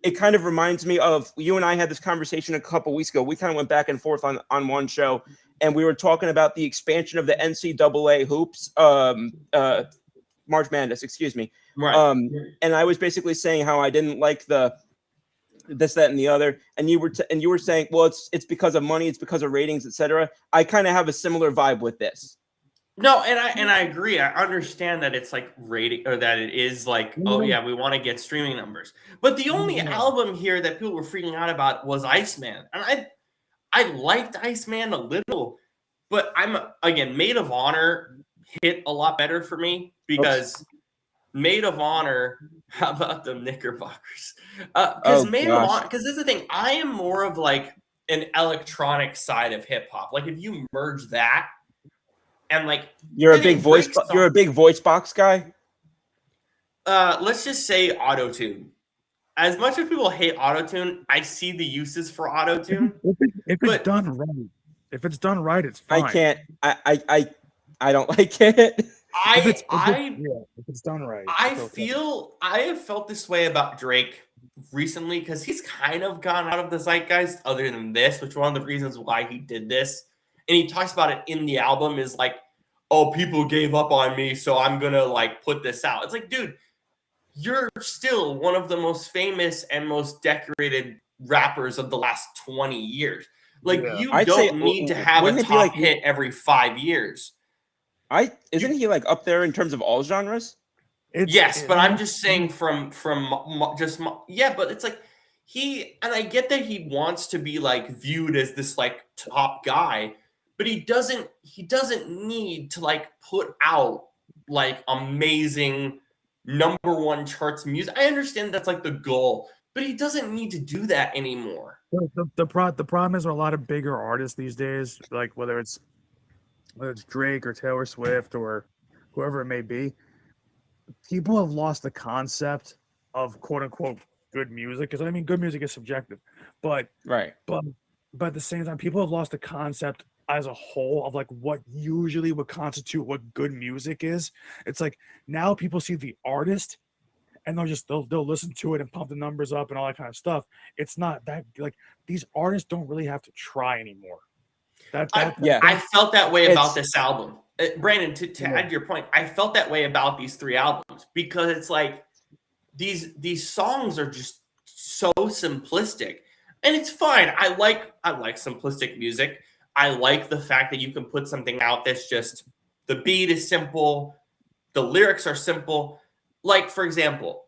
it kind of reminds me of, you and I had this conversation a couple weeks ago. We kind of went back and forth on one show, and we were talking about the expansion of the NCAA hoops, March Madness, excuse me. Right. And I was basically saying how I didn't like the this, that, and the other, and you were saying, well, it's because of money, it's because of ratings, etc. I kind of have a similar vibe with this. No, and I agree. I understand that it's like rating, or that it is like, oh yeah, we want to get streaming numbers. But the only album here that people were freaking out about was Iceman, and I liked Iceman a little, but Maid of Honor hit a lot better for me because Maid of Honor. How about the Knickerbockers? Because Maid of Honor. Because this is the thing. I am more of like an electronic side of hip hop. Like if you merge that and like you're a big voice box guy. Let's just say autotune. As much as people hate autotune, I see the uses for autotune. If it's done right. If it's done right, it's fine. I can't. I don't like it. If it's done right. I have felt this way about Drake recently because he's kind of gone out of the zeitgeist other than this, which one of the reasons why he did this. And he talks about it in the album is like, oh, people gave up on me, so I'm going to like put this out. It's like, dude, you're still one of the most famous and most decorated rappers of the last 20 years. Like you don't need to have a top hit every 5 years. Isn't he like up there in terms of all genres? But I'm just saying but it's like and I get that he wants to be like viewed as this like top guy, but he doesn't need to like put out like amazing #1 charts music. I understand that's like the goal, but he doesn't need to do that anymore. The problem is with a lot of bigger artists these days, like whether it's Drake or Taylor Swift or whoever it may be, people have lost the concept of quote unquote good music. Because I mean, good music is subjective, but at the same time, people have lost the concept as a whole of like what usually would constitute what good music is. It's like now people see the artist and they'll listen to it and pump the numbers up and all that kind of stuff. It's not that like these artists don't really have to try anymore. I felt that way about this album. Brandon, to add to your point, I felt that way about these 3 albums because it's like these songs are just so simplistic. And it's fine. I like simplistic music. I like the fact that you can put something out that's just the beat is simple, the lyrics are simple. Like, for example,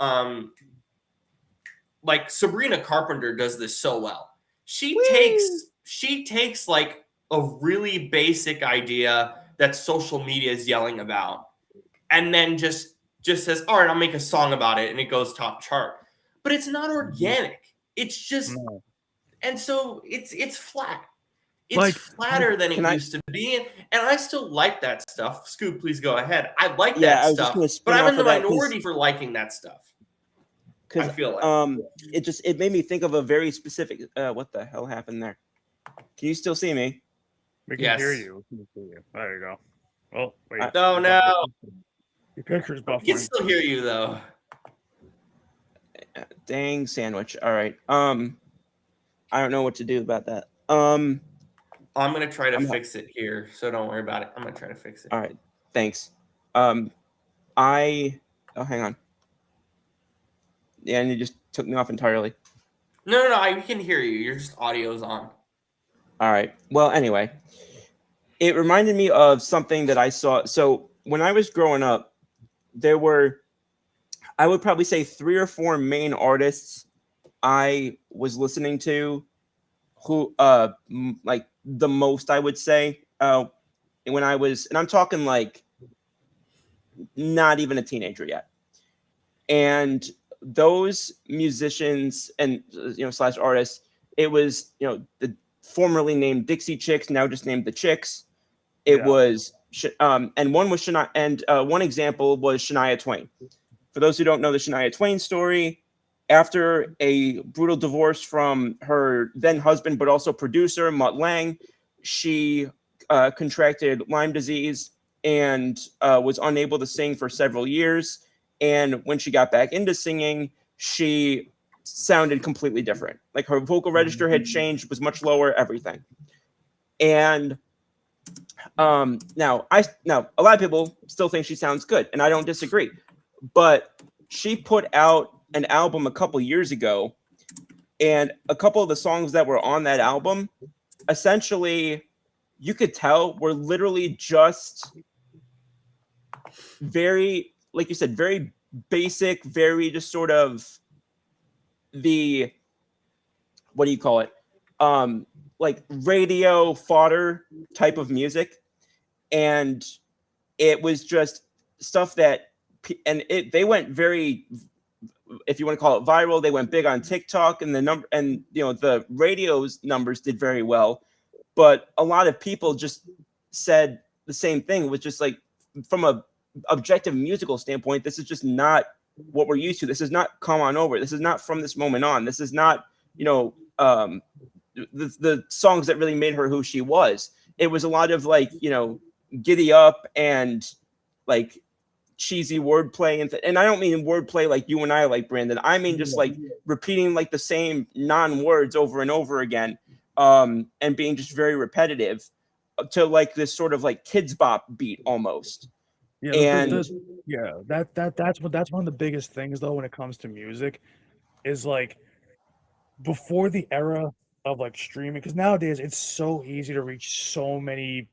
like Sabrina Carpenter does this so well. She takes like a really basic idea that social media is yelling about and then just says, all right, I'll make a song about it, and it goes top chart. But it's not organic. It's just and so it's flat. It's like, flatter than it used to be. And I still like that stuff. Scoop, please go ahead. I like that stuff, but I'm in the minority for liking that stuff. Because I feel like it made me think of a very specific what the hell happened there? Can you still see me? We can hear you. There you go. Oh, wait. No. Your picture's buffering. We can still hear you, though. Dang sandwich. All right. I don't know what to do about that. I'm gonna try to I'm not- fix it here, so don't worry about it. I'm gonna try to fix it. all right. Thanks. Um, oh, hang on. Yeah, and you just took me off entirely. No, I can hear you. Your just audio's on. All right. Well, anyway, it reminded me of something that I saw. So when I was growing up, there were, I would probably say 3 or 4 main artists I was listening to who, like the most, I would say, when I was, and I'm talking like not even a teenager yet. And those musicians and, slash artists, it was, the formerly named Dixie Chicks, now just named the Chicks. It was, and one was Shania, and one example was Shania Twain. For those who don't know the Shania Twain story, after a brutal divorce from her then husband, but also producer, Mutt Lange, she contracted Lyme disease and was unable to sing for several years. And when she got back into singing, she sounded completely different. Like her vocal register had changed, was much lower, everything. And now a lot of people still think she sounds good, and I don't disagree. But she put out an album a couple years ago, and a couple of the songs that were on that album, essentially, you could tell were literally just very, like you said, very basic, very just sort of the, what do you call it? Like radio fodder type of music. And it was just stuff that, and they went very, if you want to call it viral, they went big on TikTok, and the radio's numbers did very well. But a lot of people just said the same thing. It was just like, from a objective musical standpoint, this is just not what we're used to. This is not Come On Over. This is not From This Moment On. This is not, the songs that really made her who she was. It was a lot of like, giddy up and like cheesy wordplay, and I don't mean wordplay like you and I like, Brandon. I mean just like repeating like the same non-words over and over again, and being just very repetitive to like this sort of like kids bop beat almost. Yeah, And that's one of the biggest things though when it comes to music, is like before the era of like streaming, because nowadays it's so easy to reach so many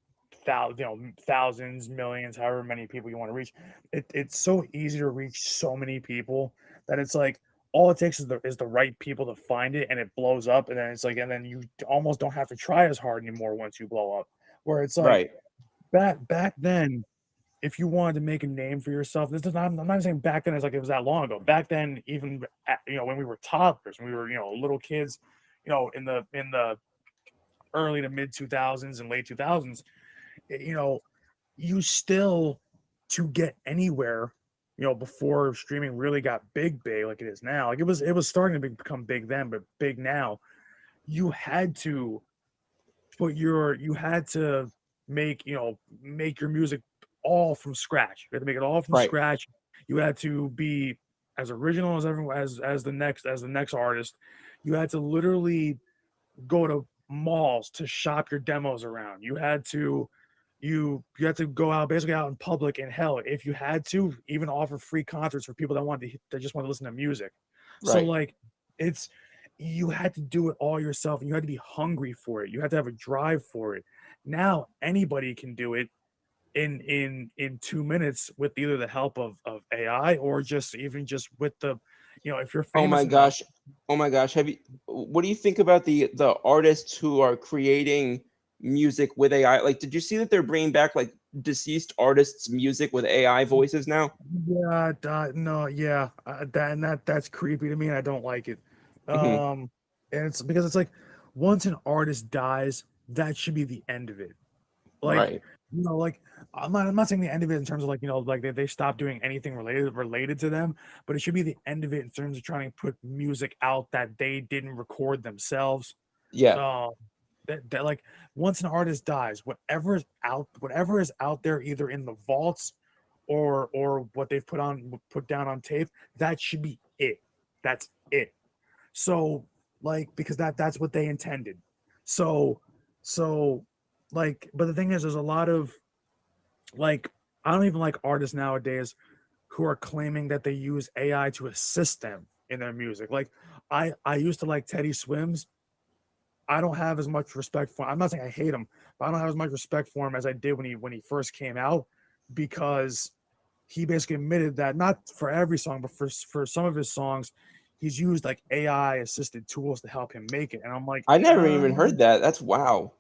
thousands, millions, however many people you want to reach. It's so easy to reach so many people that it's like all it takes is the right people to find it, and it blows up, and then it's like, and then you almost don't have to try as hard anymore once you blow up. Where it's like back then, if you wanted to make a name for yourself, I'm not saying back then as like it was that long ago. Back then, even when we were toddlers, when we were little kids, in the early to mid 2000s and late 2000s, you still, to get anywhere, before streaming really got big like it is now. Like it was starting to become big then, but big now. You had to make make your music all from scratch. You had to make it all from scratch. You had to be as original as everyone as the next artist. You had to literally go to malls to shop your demos around. You had to go out, basically out in public, and hell, if you had to, even offer free concerts for people that just want to listen to music. So like you had to do it all yourself, and you had to be hungry for it. You had to have a drive for it. Now anybody can do it in 2 minutes with either the help of AI, or just with the, if you're famous enough. Oh my gosh. What do you think about the artists who are creating music with AI? Like, did you see that they're bringing back like deceased artists' music with AI voices now? Yeah, no, yeah, that's creepy to me, and I don't like it. Mhm. And it's because it's like, once an artist dies, that should be the end of it. Like, Right. like I'm not saying the end of it in terms of like, like they stop doing anything related to them, but it should be the end of it in terms of trying to put music out that they didn't record themselves. Yeah. That like, once an artist dies, whatever is out there, either in the vaults or what they've put down on tape, that should be it. That's it. So like because that's what they intended. So like but the thing is there's a lot of like I don't even like artists nowadays who are claiming that they use AI to assist them in their music. Like I used to like Teddy Swims. I don't have as much respect for. I'm not saying I hate him, but I don't have as much respect for him as I did when he first came out, because he basically admitted that not for every song, but for some of his songs, he's used like AI assisted tools to help him make it. And I'm like, I never even heard that. That's wow.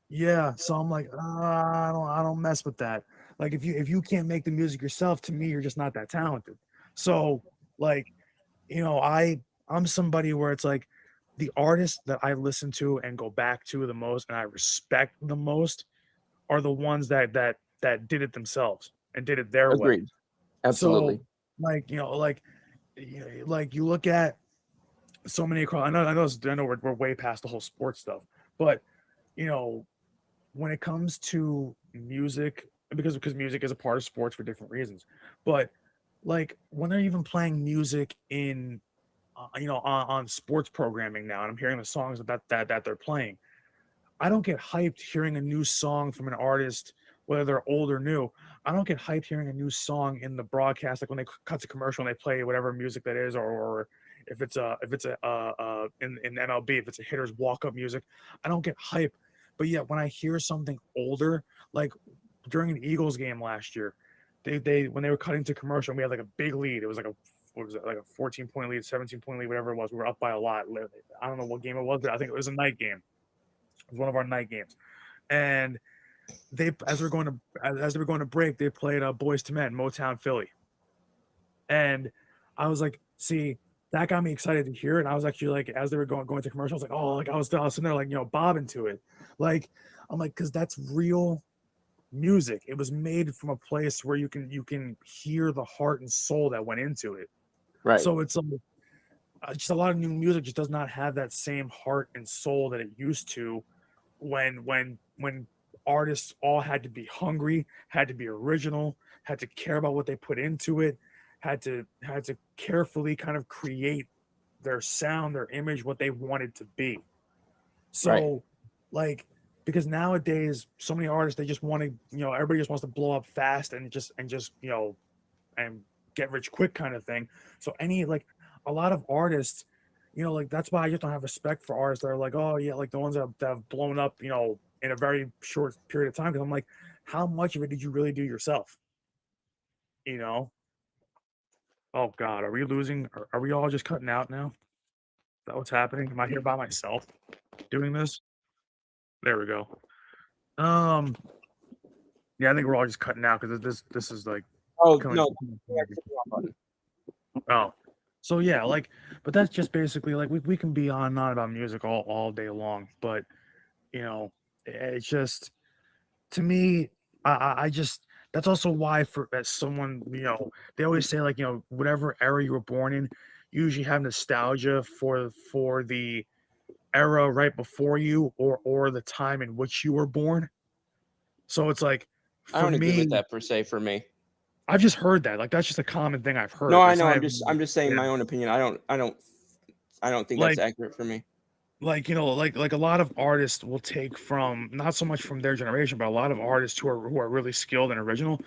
yeah. So I'm like, I don't mess with that. Like if you can't make the music yourself, to me, you're just not that talented. So like, I'm somebody where it's like the artists that I listen to and go back to the most and I respect the most are the ones that did it themselves and did it their way. Agreed. Absolutely. So like, like you look at so many across. I know we're way past the whole sports stuff, but you know, when it comes to music, because music is a part of sports for different reasons, but like when they're even playing music in on sports programming now, and I'm hearing the songs that they're playing, I don't get hyped hearing a new song from an artist, whether they're old or new. I don't get hyped hearing a new song in the broadcast, like when they cut to commercial and they play whatever music that is, or if it's a in MLB, if it's a hitter's walk up music, I don't get hype. But yet when I hear something older, like during an Eagles game last year, they when they were cutting to commercial, and we had like a big lead. It was like a what was it, like a 14-point lead, 17-point lead, whatever it was. We were up by a lot. I don't know what game it was, but I think it was a night game. It was one of our night games, and they as they were going to break, they played Boys to Men, Motown Philly, and I was like, see, that got me excited to hear it. And I was actually like, as they were going to commercial, I was like, oh, like I was sitting there like bobbing to it, like I'm like, because that's real music. It was made from a place where you can hear the heart and soul that went into it. Right. So it's just a lot of new music just does not have that same heart and soul that it used to when artists all had to be hungry, had to be original, had to care about what they put into it, had to carefully kind of create their sound, their image, what they wanted to be. So Right. like because nowadays so many artists, they just want to, everybody just wants to blow up fast and just and get rich quick kind of thing. So a lot of artists, like that's why I just don't have respect for artists that are like, oh yeah, like the ones that have blown up, in a very short period of time. Because I'm like, how much of it did you really do yourself? You know? Oh God, are we losing? Are we all just cutting out now? Is that what's happening? Am I here by myself doing this? There we go. Yeah, I think we're all just cutting out because this is like Oh coming. no. Oh, so yeah, like, but that's just basically like we can be on and on about music all day long, but it's just to me, I just that's also why for as someone they always say like whatever era you were born in, you usually have nostalgia for the era right before you or the time in which you were born. So it's like I for don't agree with me, that per se. For me, I've just heard that. Like that's just a common thing I've heard. no, I That's know. not I'm just saying yeah. my own opinion. I don't think Like that's accurate for me. like like a lot of artists will take from not so much from their generation, but a lot of artists who are really skilled and original,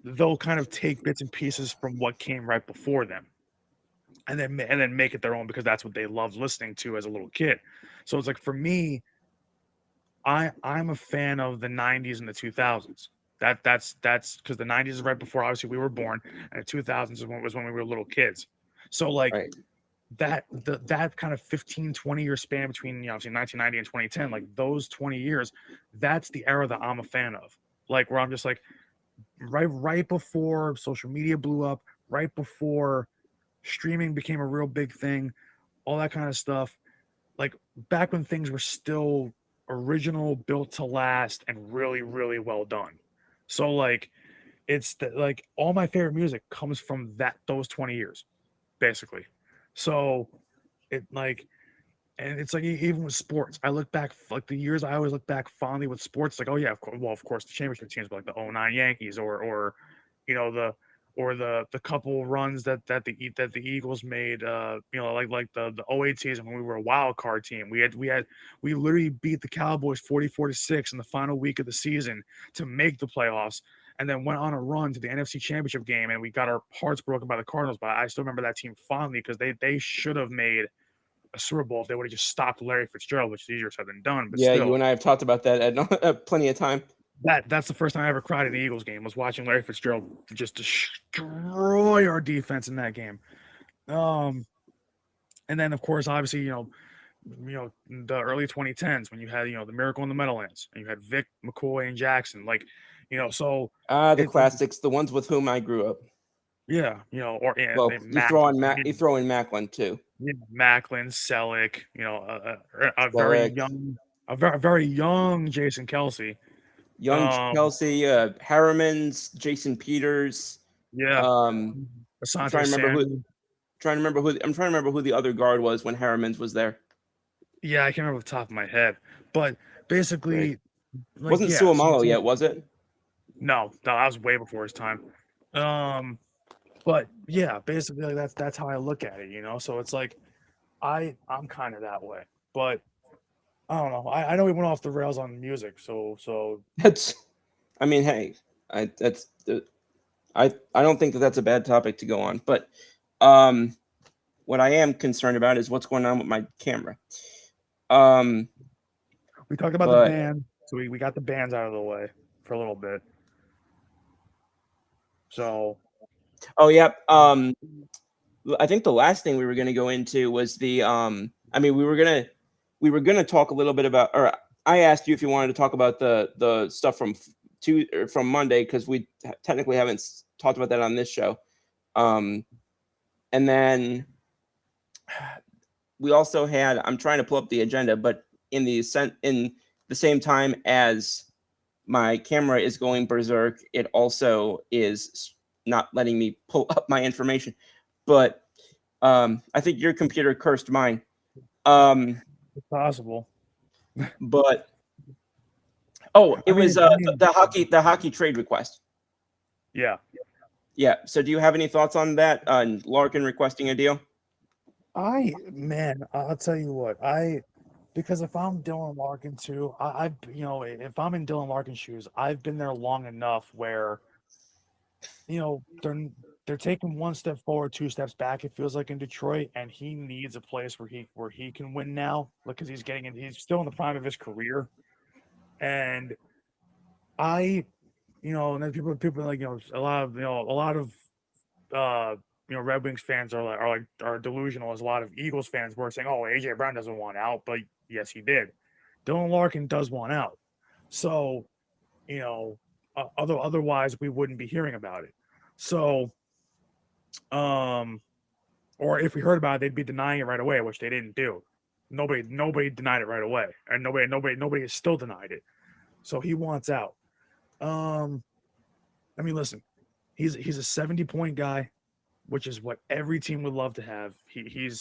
they'll kind of take bits and pieces from what came right before them and then make it their own because that's what they loved listening to as a little kid. So it's like for me, I'm a fan of the 90s and the 2000s. That's because the 90s is right before obviously we were born, and the 2000s was when we were little kids. So like Right. that kind of 15-20 year span between obviously 1990 and 2010, like those 20 years, that's the era that I'm a fan of. Like where I'm just like right before social media blew up, right before streaming became a real big thing, all that kind of stuff. Like back when things were still original, built to last, and really, really well done. So like like all my favorite music comes from those 20 years, basically. So it like and it's like even with sports, I look back like the years I always look back fondly with sports, like, oh yeah, of course the championship teams, but like the '09 Yankees or or the couple runs that the Eagles made, like the 08 season when we were a wild card team. We literally beat the Cowboys 44-6 in the final week of the season to make the playoffs, and then went on a run to the NFC Championship game, and we got our hearts broken by the Cardinals. But I still remember that team fondly because they should have made a Super Bowl if they would have just stopped Larry Fitzgerald, which is easier said than done. But Yeah, still, you and I have talked about that at plenty of time. that's the first time I ever cried at an Eagles game, was watching Larry Fitzgerald just destroy our defense in that game. And then of course, obviously, the early 2010s when you had, the Miracle in the Meadowlands, and you had Vic, McCoy, and Jackson, so The classics, the ones with whom I grew up. yeah, Well, you throw in Macklin too. Macklin, Selleck, a Selleck. very young Jason Kelsey. Young Kelsey, Harriman's, Jason Peters. Yeah. I'm trying to remember who the other guard was when Harriman's was there. Yeah, I can't remember off the top of my head, but basically, right. Wasn't Suomalo yet, was it? No, that was way before his time. But yeah, basically, that's how I look at it, So it's like, I'm kind of that way, but I don't know. I know we went off the rails on music, so that's. I mean, hey, I don't think that's a bad topic to go on, but what I am concerned about is what's going on with my camera. We talked about the band, so we got the bands out of the way for a little bit. So, yeah. I think the last thing we were going to go into was the we were gonna talk a little bit about, or I asked you if you wanted to talk about the stuff from Monday, because we technically haven't talked about that on this show, and then we also had, I'm trying to pull up the agenda, but in the same time as my camera is going berserk, it also is not letting me pull up my information. But I think your computer cursed mine. It's possible. But it was the hockey trade request. Yeah. Yeah. So do you have any thoughts on that? On Larkin requesting a deal? I'll tell you what, because if I'm Dylan Larkin too, if I'm in Dylan Larkin's shoes, I've been there long enough where, they're taking one step forward, two steps back. It feels like in Detroit, and he needs a place where he can win now, because he's still in the prime of his career, and and then people like a lot of Red Wings fans are delusional, as a lot of Eagles fans were saying, oh, AJ Brown doesn't want out, but yes, he did. Dylan Larkin does want out, so otherwise we wouldn't be hearing about it. So, or if we heard about it, they'd be denying it right away, which they didn't do. Nobody denied it right away, and nobody has still denied it. So he wants out. Listen, he's a 70-point guy, which is what every team would love to have. He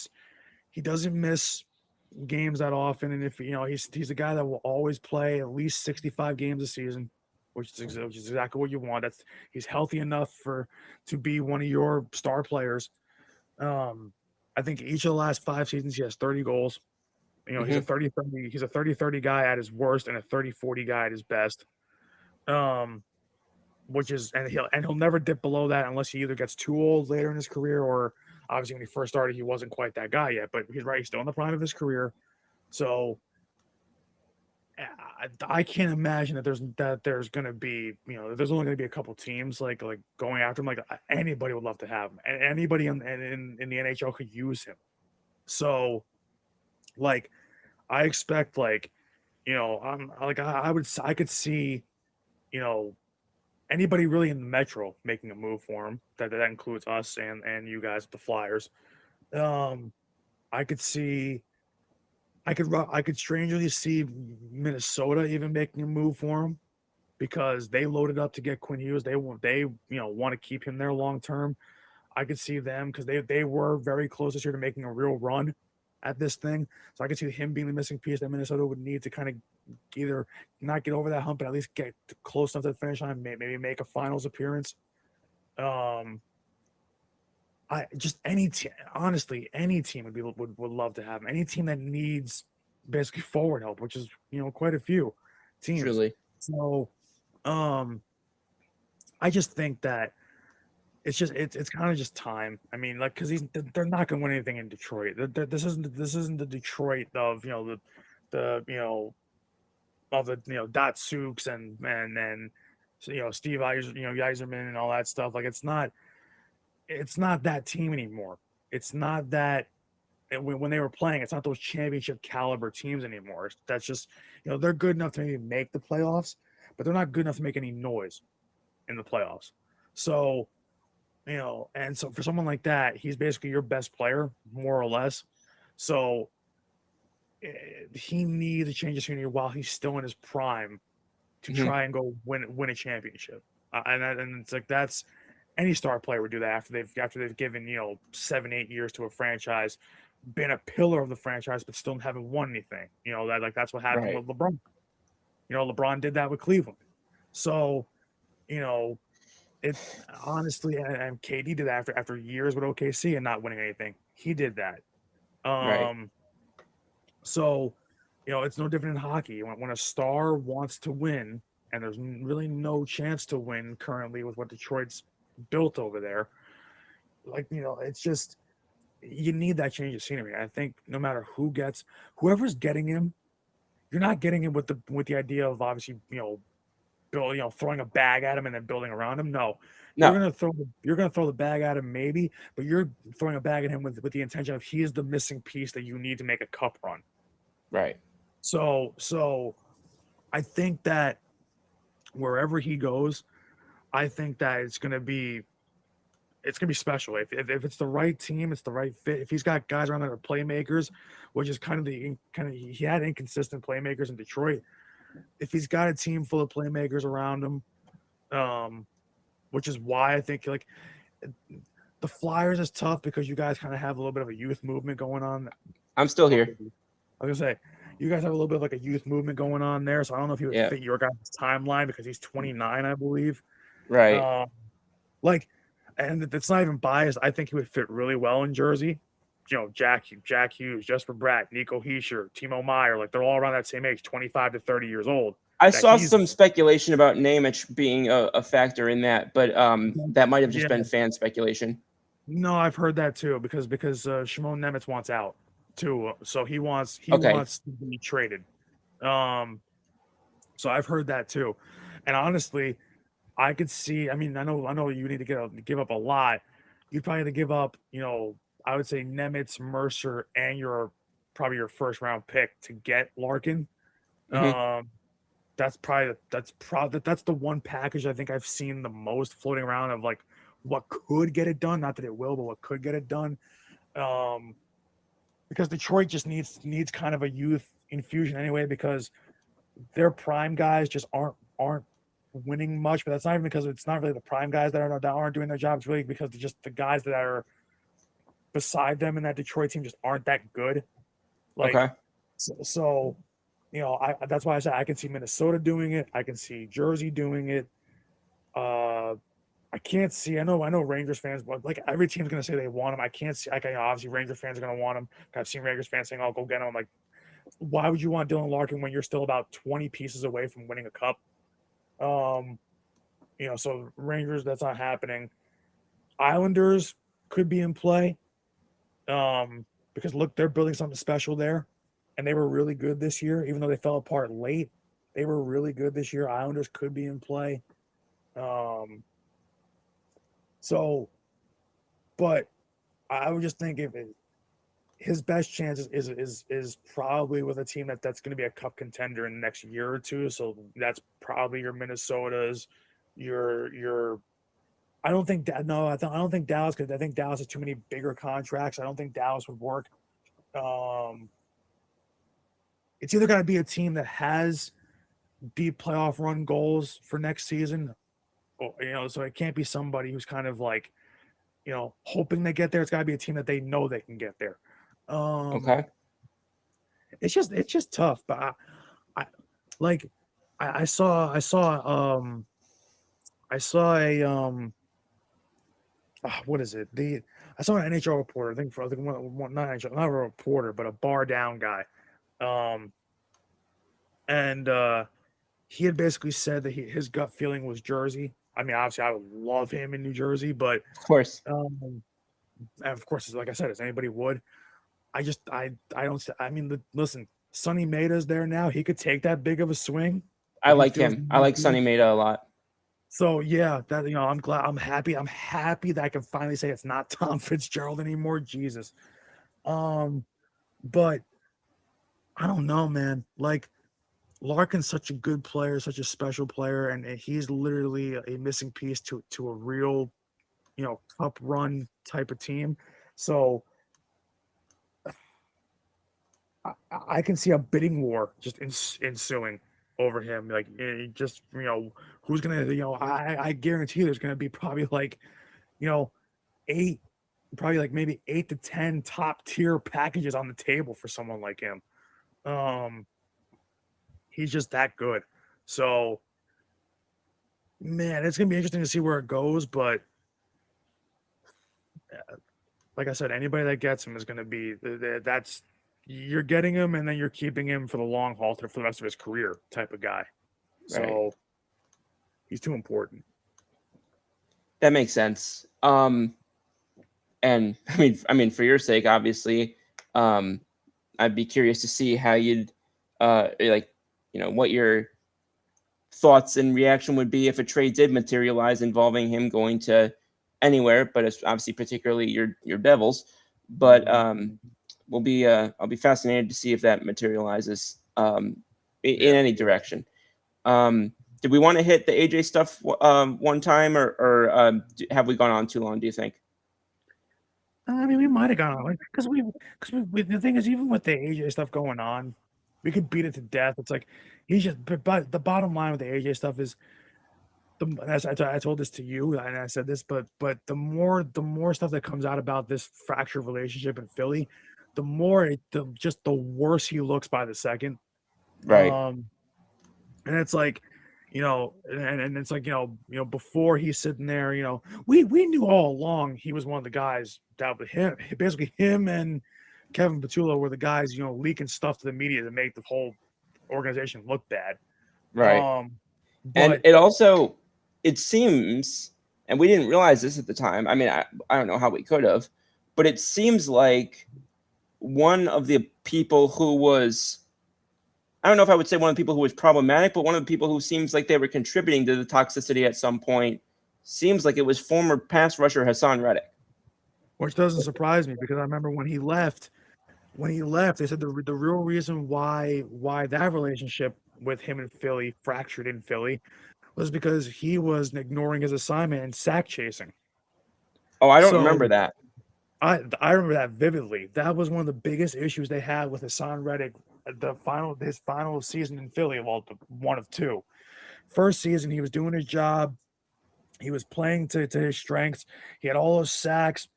doesn't miss games that often, and if he's a guy that will always play at least 65 games a season, which is exactly what you want. He's healthy enough to be one of your star players. I think each of the last 5 seasons he has 30 goals. He's a 30-30 guy at his worst and a 30-40 guy at his best. Which is, and he'll never dip below that unless he either gets too old later in his career, or obviously when he first started he wasn't quite that guy yet. But he's right; he's still in the prime of his career. So I can't imagine that there's going to be there's only going to be a couple teams like going after him. Like, anybody would love to have him, and anybody in the NHL could use him. So, I expect I could see anybody really in the Metro making a move for him. That includes us and you guys, the Flyers. I could strangely see Minnesota even making a move for him, because they loaded up to get Quinn Hughes. They want to keep him there long term. I could see them, because they were very close this year to making a real run at this thing. So I could see him being the missing piece that Minnesota would need to kind of either not get over that hump, but at least get close enough to the finish line, maybe make a finals appearance. I just any team, honestly, any team would love to have him. Any team that needs basically forward help, which is quite a few teams. Truly. So, I just think that it's kind of just time. I mean, like, because they're not going to win anything in Detroit. This isn't the Detroit of the of the Datsukes and Steve Yzerman and all that stuff. Like, it's not that team anymore. It's not that when they were playing, it's not those championship caliber teams anymore. That's just they're good enough to maybe make the playoffs, but they're not good enough to make any noise in the playoffs. So and so for someone like that, he's basically your best player, more or less. So he needs a change of scenery while he's still in his prime to try and go win a championship. And it's like that's any star player would do that after they've given 7-8 years to a franchise, been a pillar of the franchise, but still haven't won anything. That's what happened with LeBron. LeBron did that with Cleveland. So, it honestly, and KD did that after years with OKC and not winning anything. He did that. So, it's no different in hockey. When a star wants to win, and there's really no chance to win currently with what Detroit's built over there, it's just you need that change of scenery. I think no matter whoever's getting him, you're not getting him with the idea of obviously throwing a bag at him and then building around him. No. You're gonna throw the bag at him maybe, but you're throwing a bag at him with the intention of he is the missing piece that you need to make a cup run. Right. So I think that wherever he goes, I think that it's gonna be special. If it's the right team, it's the right fit. If he's got guys around that are playmakers, which is kind of he had inconsistent playmakers in Detroit. If he's got a team full of playmakers around him, which is why I think like the Flyers is tough because you guys kind of have a little bit of a youth movement going on. I'm still here. I was gonna say you guys have a little bit of like a youth movement going on there, so I don't know if he would fit your guys' timeline because he's 29, I believe. Right. And it's not even biased. I think he would fit really well in Jersey. Jack Hughes, Jesper Bratt, Nico Hischier, Timo Meyer, like they're all around that same age, 25 to 30 years old. I saw some speculation about Nemec being a factor in that, but that might have just been fan speculation. No, I've heard that too because Shimon Nemec wants out too, so he wants to be traded. So I've heard that too, and honestly, I could see. I mean, I know you need to give up a lot. You probably have to give up, I would say Nemec, Mercer, and probably your first round pick to get Larkin. That's the one package I think I've seen the most floating around of like what could get it done. Not that it will, but what could get it done. Because Detroit just needs kind of a youth infusion anyway, because their prime guys just aren't winning much. But that's not even because it's not really the prime guys that aren't doing their jobs, really, because just the guys that are beside them in that Detroit team just aren't that good. So that's why I said I can see Minnesota doing it. I can see Jersey doing it. I can't see. I know Rangers fans, but like every team's gonna say they want him. I can't see. Obviously Ranger fans are gonna want him. I've seen Rangers fans saying, "I'll go get him." I'm like, why would you want Dylan Larkin when you're still about 20 pieces away from winning a cup? So Rangers, that's not happening. Islanders could be in play. Because look, they're building something special there, and they were really good this year, even though they fell apart late. They were really good this year. Islanders could be in play. But I would just think his best chance is probably with a team that's going to be a cup contender in the next year or two. So that's probably your Minnesotas, I don't think Dallas, because I think Dallas has too many bigger contracts. I don't think Dallas would work. It's either got to be a team that has deep playoff run goals for next season, or, so it can't be somebody who's kind of like, hoping they get there. It's got to be a team that they know they can get there. It's just tough. But I saw a what is it? I saw an NHL reporter. I think not NHL, not a reporter, but a bar down guy. And he had basically said that his gut feeling was Jersey. I mean, obviously, I would love him in New Jersey, but Of course. and of course, like I said, as anybody would. I don't. I mean, listen, Sonny Maida's there now. He could take that big of a swing. I like him. I like Sonny Maida a lot. So yeah, that I'm glad. I'm happy that I can finally say it's not Tom Fitzgerald anymore. Jesus. But I don't know, man. Like Larkin's such a good player, such a special player, and he's literally a missing piece to a real, cup run type of team. So I can see a bidding war just ensuing over him. Like, just, who's going to, I guarantee there's going to be probably like, maybe 8 to 10 top tier packages on the table for someone like him. He's just that good. So, man, it's going to be interesting to see where it goes. But like I said, anybody that gets him is going to be, you're getting him and then you're keeping him for the long haul for the rest of his career type of guy. So he's too important. That makes sense. And I mean, for your sake, obviously, I'd be curious to see how you'd, what your thoughts and reaction would be if a trade did materialize involving him going to anywhere, but it's obviously particularly your Devils. But I'll be fascinated to see if that materializes in any direction. Did we want to hit the AJ stuff one time, or have we gone on too long, do you think? I mean, we might have gone on because the thing is, even with the AJ stuff going on, we could beat it to death. It's like but the bottom line with the AJ stuff is, I told this to you and I said this, but the more stuff that comes out about this fractured relationship in Philly, the worse he looks by the second. Right. And it's like, and it's like, before he's sitting there, we knew all along he was one of the guys that him and Kevin Petullo were the guys, leaking stuff to the media to make the whole organization look bad. Right. But and it seems, and we didn't realize this at the time. I mean, I don't know how we could have, but it seems like one of the people who was, I don't know if I would say one of the people who was problematic, but one of the people who seems like they were contributing to the toxicity at some point seems like it was former pass rusher Hassan Reddick. Which doesn't surprise me, because I remember when he left, they said the real reason why that relationship with him and Philly fractured in Philly was because he was ignoring his assignment and sack chasing. Oh, I don't remember that. I remember that vividly. That was one of the biggest issues they had with Hassan Reddick his final season in Philly. Well, one of two. First season, he was doing his job. He was playing to his strengths. He had all those sacks,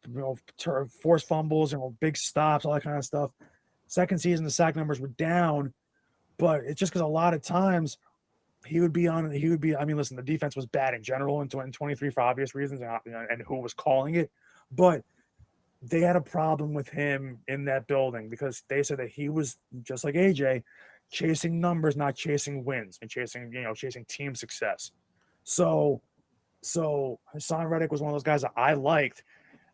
forced fumbles, and big stops, all that kind of stuff. Second season, the sack numbers were down, but it's just because a lot of times I mean, listen, the defense was bad in general in 2023 for obvious reasons, and who was calling it, but they had a problem with him in that building because they said that he was just like AJ, chasing numbers, not chasing wins, and chasing team success. So Hassan Reddick was one of those guys that I liked,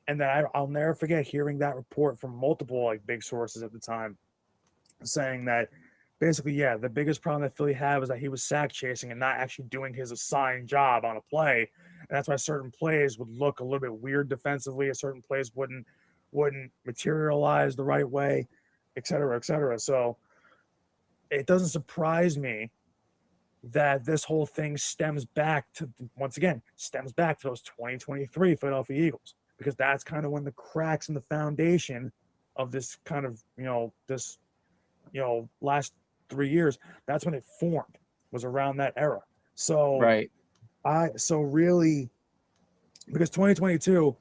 and that I'll never forget hearing that report from multiple big sources at the time, saying that basically, the biggest problem that Philly had was that he was sack chasing and not actually doing his assigned job on a play, and that's why certain plays would look a little bit weird defensively, and certain plays wouldn't materialize the right way, et cetera, et cetera. So it doesn't surprise me that this whole thing stems back to those 2023 Philadelphia Eagles, because that's kind of when the cracks in the foundation of this kind of, last 3 years, that's when it formed, was around that era. So right. Really, because 2022,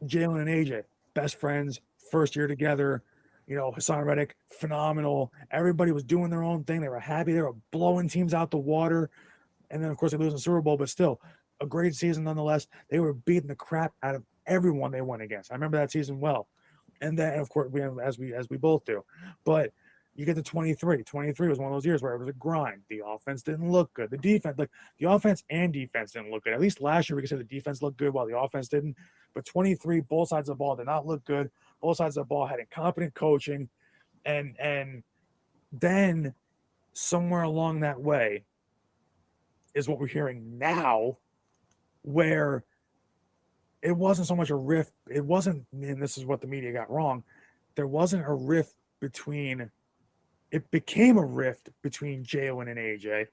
Jalen and AJ, best friends, first year together, Hassan Reddick, phenomenal. Everybody was doing their own thing. They were happy. They were blowing teams out the water. And then, of course, they lose in the Super Bowl, but still a great season nonetheless. They were beating the crap out of everyone they went against. I remember that season well. And then, of course, as we both do. But you get to 23. 23 was one of those years where it was a grind. The offense didn't look good. The defense, like the offense and defense didn't look good. At least last year, we could say the defense looked good while the offense didn't. But 23, both sides of the ball did not look good. Both sides of the ball had incompetent coaching. And then somewhere along that way is what we're hearing now, where it wasn't so much a rift. It wasn't, and this is what the media got wrong. There wasn't a rift between, it became a rift between Jalen and AJ.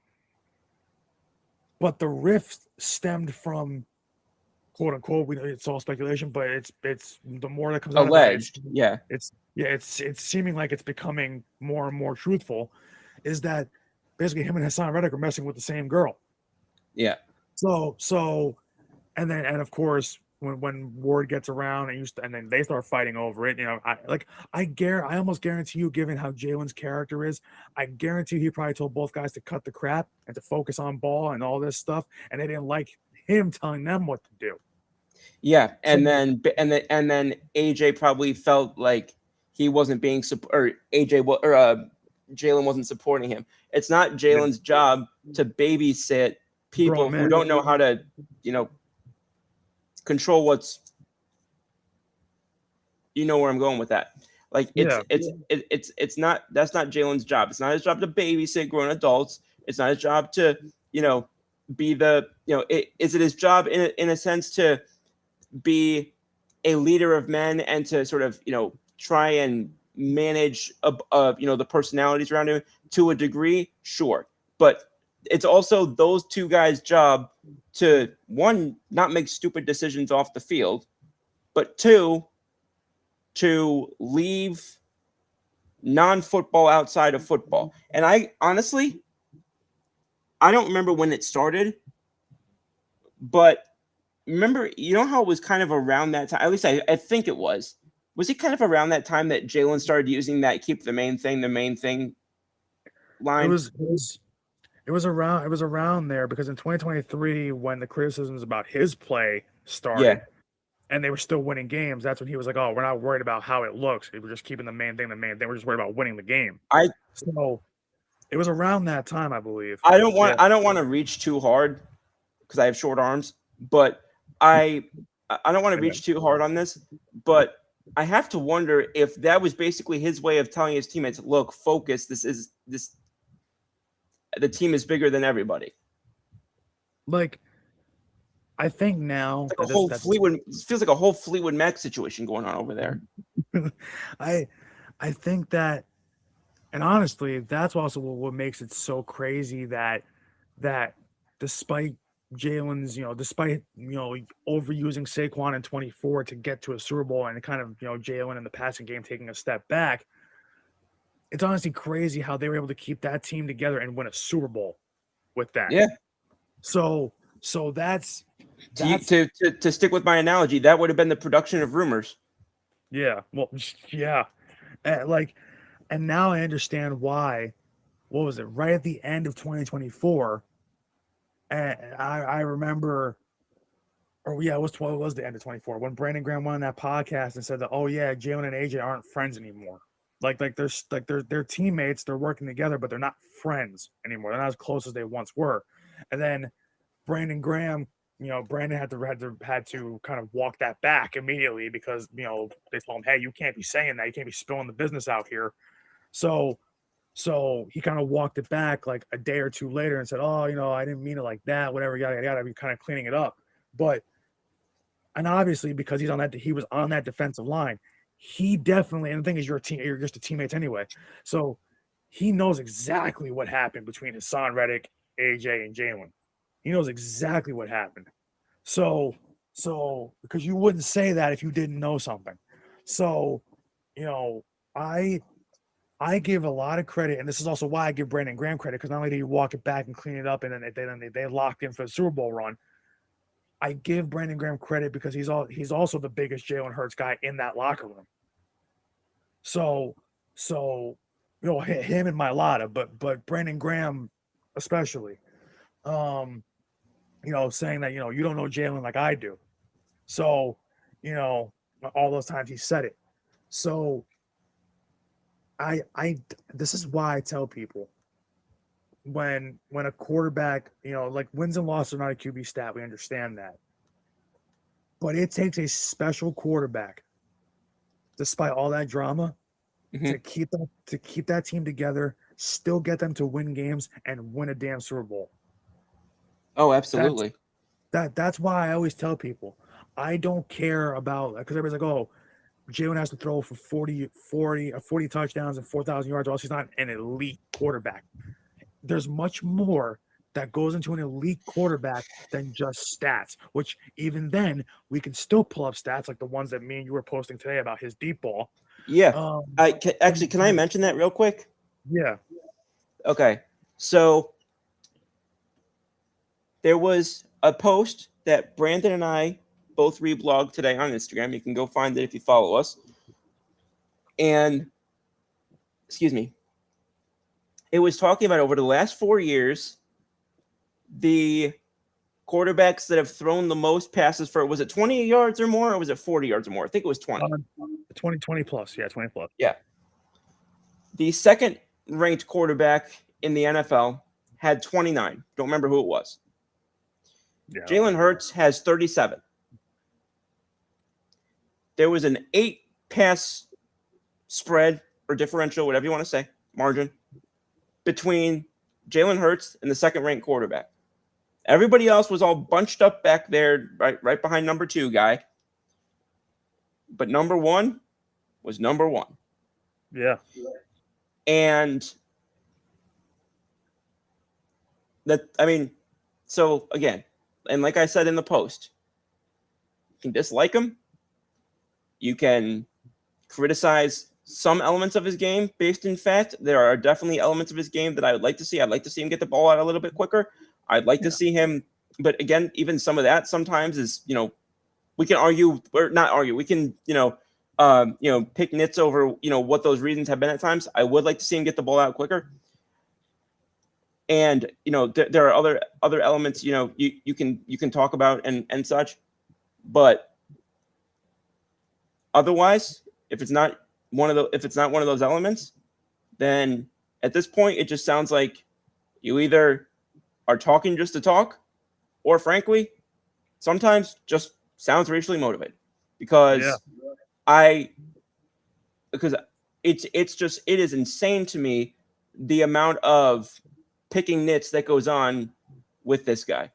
But the rift stemmed from, quote unquote, it's all speculation, but it's the more that comes out Alleged, of yeah. It's seeming like it's becoming more and more truthful, is that basically him and Hassan Reddick are messing with the same girl. Yeah. So and of course when Ward gets around and then they start fighting over it, I almost guarantee you, given how Jalen's character is, I guarantee he probably told both guys to cut the crap and to focus on ball and all this stuff, and they didn't like him telling them what to do. Yeah, and then AJ probably felt like he wasn't being Jalen wasn't supporting him. It's not Jalen's job to babysit people who don't know how to, control what's. You know where I'm going with that. Like it's not, that's not Jalen's job. It's not his job to babysit grown adults. It's not his job to, be the, is it his job in a sense to be a leader of men and to sort of, try and manage the personalities around him to a degree? Sure. But it's also those two guys' job to, one, not make stupid decisions off the field, but two, to leave non-football outside of football. And I honestly, I don't remember when it started, but remember, how it was kind of around that time, at least I think it was it kind of around that time that Jalen started using that keep the main thing line? It was around there, because in 2023, when the criticisms about his play started, and they were still winning games, that's when he was like, "Oh, we're not worried about how it looks. We're just keeping the main thing. We're just worried about winning the game." So it was around that time, I believe. I don't want to reach too hard because I have short arms, but I don't want to reach too hard on this, but I have to wonder if that was basically his way of telling his teammates, "Look, focus. The team is bigger than everybody." Like, I think now it's like it feels like a whole Fleetwood Mac situation going on over there. I think that, and honestly, that's also what makes it so crazy that despite Jalen's, despite overusing Saquon in 24 to get to a Super Bowl, and kind of Jalen in the passing game taking a step back, it's honestly crazy how they were able to keep that team together and win a Super Bowl with that. Yeah. So that's to stick with my analogy, that would have been the production of Rumors. Yeah. Well, yeah. And now I understand why. What was it? Right at the end of 2024, and I remember, it was the end of 24 when Brandon Graham went on that podcast and said that, "Oh yeah, Jalen and AJ aren't friends anymore. They're teammates. They're working together, but they're not friends anymore. They're not as close as they once were." And then Brandon Graham, Brandon had to kind of walk that back immediately, because they told him, "Hey, you can't be saying that. You can't be spilling the business out here." So he kind of walked it back like a day or two later and said, "Oh, I didn't mean it like that, whatever, yada, yada, yada," kind of cleaning it up. And obviously, because he was on that defensive line, he definitely, and the thing is, you're just a teammates anyway. So he knows exactly what happened between Hassan Reddick, AJ, and Jalen. He knows exactly what happened. So because you wouldn't say that if you didn't know something. So, I give a lot of credit, and this is also why I give Brandon Graham credit, because not only did he walk it back and clean it up, and then they locked in for the Super Bowl run. I give Brandon Graham credit because he's also the biggest Jalen Hurts guy in that locker room. So him and Mailata, but Brandon Graham especially, saying that you don't know Jalen like I do. So you know, all those times he said it. So this is why I tell people when a quarterback, you know, like wins and losses are not a QB stat. We understand that. But it takes a special quarterback, despite all that drama, to keep that team together, still get them to win games and win a damn Super Bowl. Oh, absolutely. That's why I always tell people I don't care about, because everybody's like, oh, Jalen has to throw for 40 touchdowns and 4,000 yards, or else he's not an elite quarterback. There's much more that goes into an elite quarterback than just stats, which even then we can still pull up stats like the ones that me and you were posting today about his deep ball. Yeah. Can I mention that real quick? Yeah. Okay. So there was a post that Brandon and I both reblogged today on Instagram. You can go find it if you follow us. And, excuse me, it was talking about over the last 4 years, the quarterbacks that have thrown the most passes for, was it 20 yards or more, or was it 40 yards or more? I think it was 20. 20 plus. Yeah, 20 plus. Yeah. The second ranked quarterback in the NFL had 29. Don't remember who it was. Yeah. Jalen Hurts has 37. There was an 8-pass spread or differential, whatever you want to say, margin, between Jalen Hurts and the second-ranked quarterback. Everybody else was all bunched up back there, right behind number 2 guy. But number 1 was number 1. Yeah. And so again, and like I said in the post, you can dislike him. You can criticize some elements of his game based in fact. There are definitely elements of his game that I would like to see. I'd like to see him get the ball out a little bit quicker. I'd like to see him, but again, even some of that sometimes is, we can argue or not argue. We can, pick nits over, what those reasons have been at times. I would like to see him get the ball out quicker. And, there are other elements, you can talk about and such, but otherwise, if it's not one of those elements, then at this point, it just sounds like you either are talking just to talk, or frankly, sometimes just sounds racially motivated. Because it is insane to me the amount of picking nits that goes on with this guy.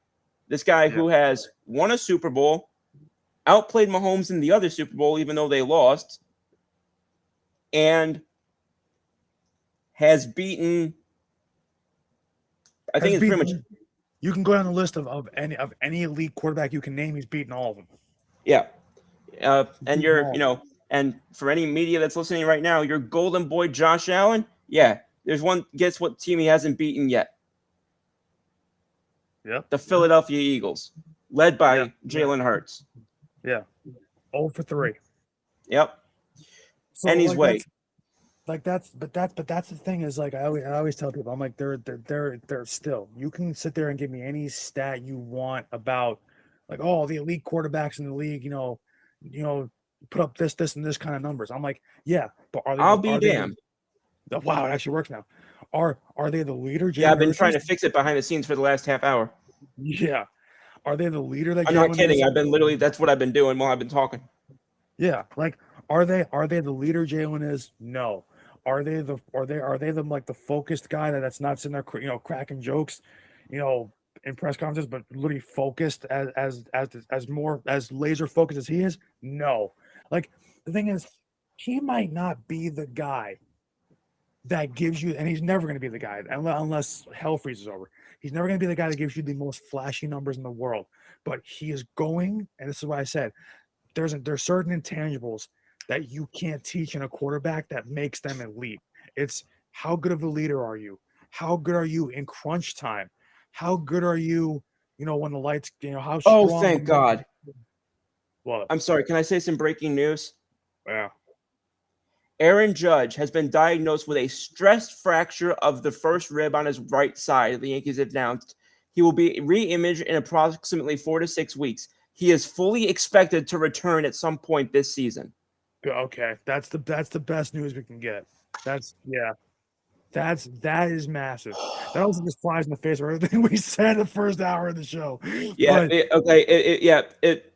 This guy who has won a Super Bowl, outplayed Mahomes in the other Super Bowl, even though they lost, and has beaten. I think it's pretty much. You can go down the list of any elite quarterback you can name. He's beaten all of them. Yeah, and and for any media that's listening right now, your golden boy Josh Allen. Yeah, there's one. Guess what team he hasn't beaten yet? Yeah, the Philadelphia Eagles, led by Jalen Hurts. Yeah, 0 for 3. Yep. So, and he's that's the thing is, like I always tell people, I'm like they're still, you can sit there and give me any stat you want about like, oh, the elite quarterbacks in the league, put up this and this kind of numbers. I'm like, yeah, but are they? I'll be damned. Wow, it actually works now. Are they the leader? Yeah, I've been trying to fix it behind the scenes for the last half hour. Yeah, are they the leader? That I'm not kidding. I've been literally, that's what I've been doing while I've been talking. Yeah, like are they the leader Jalen is? No. Are they the like the focused guy that's not sitting there cracking jokes, in press conferences, but literally focused as more as laser focused as he is? No. Like the thing is, he might not be the guy that gives you, and he's never going to be the guy unless hell freezes over. He's never going to be the guy that gives you the most flashy numbers in the world. But he is going, and this is why I said there's certain intangibles that you can't teach in a quarterback that makes them elite. It's how good of a leader are you? How good are you in crunch time? How good are you, when the lights, how strong? Oh, thank God. What? I'm sorry. Can I say some breaking news? Yeah. Aaron Judge has been diagnosed with a stress fracture of the first rib on his right side. The Yankees have announced he will be re-imaged in approximately 4 to 6 weeks. He is fully expected to return at some point this season. Okay, that's the best news we can get. That is massive. That also just flies in the face of everything we said the first hour of the show. Yeah. But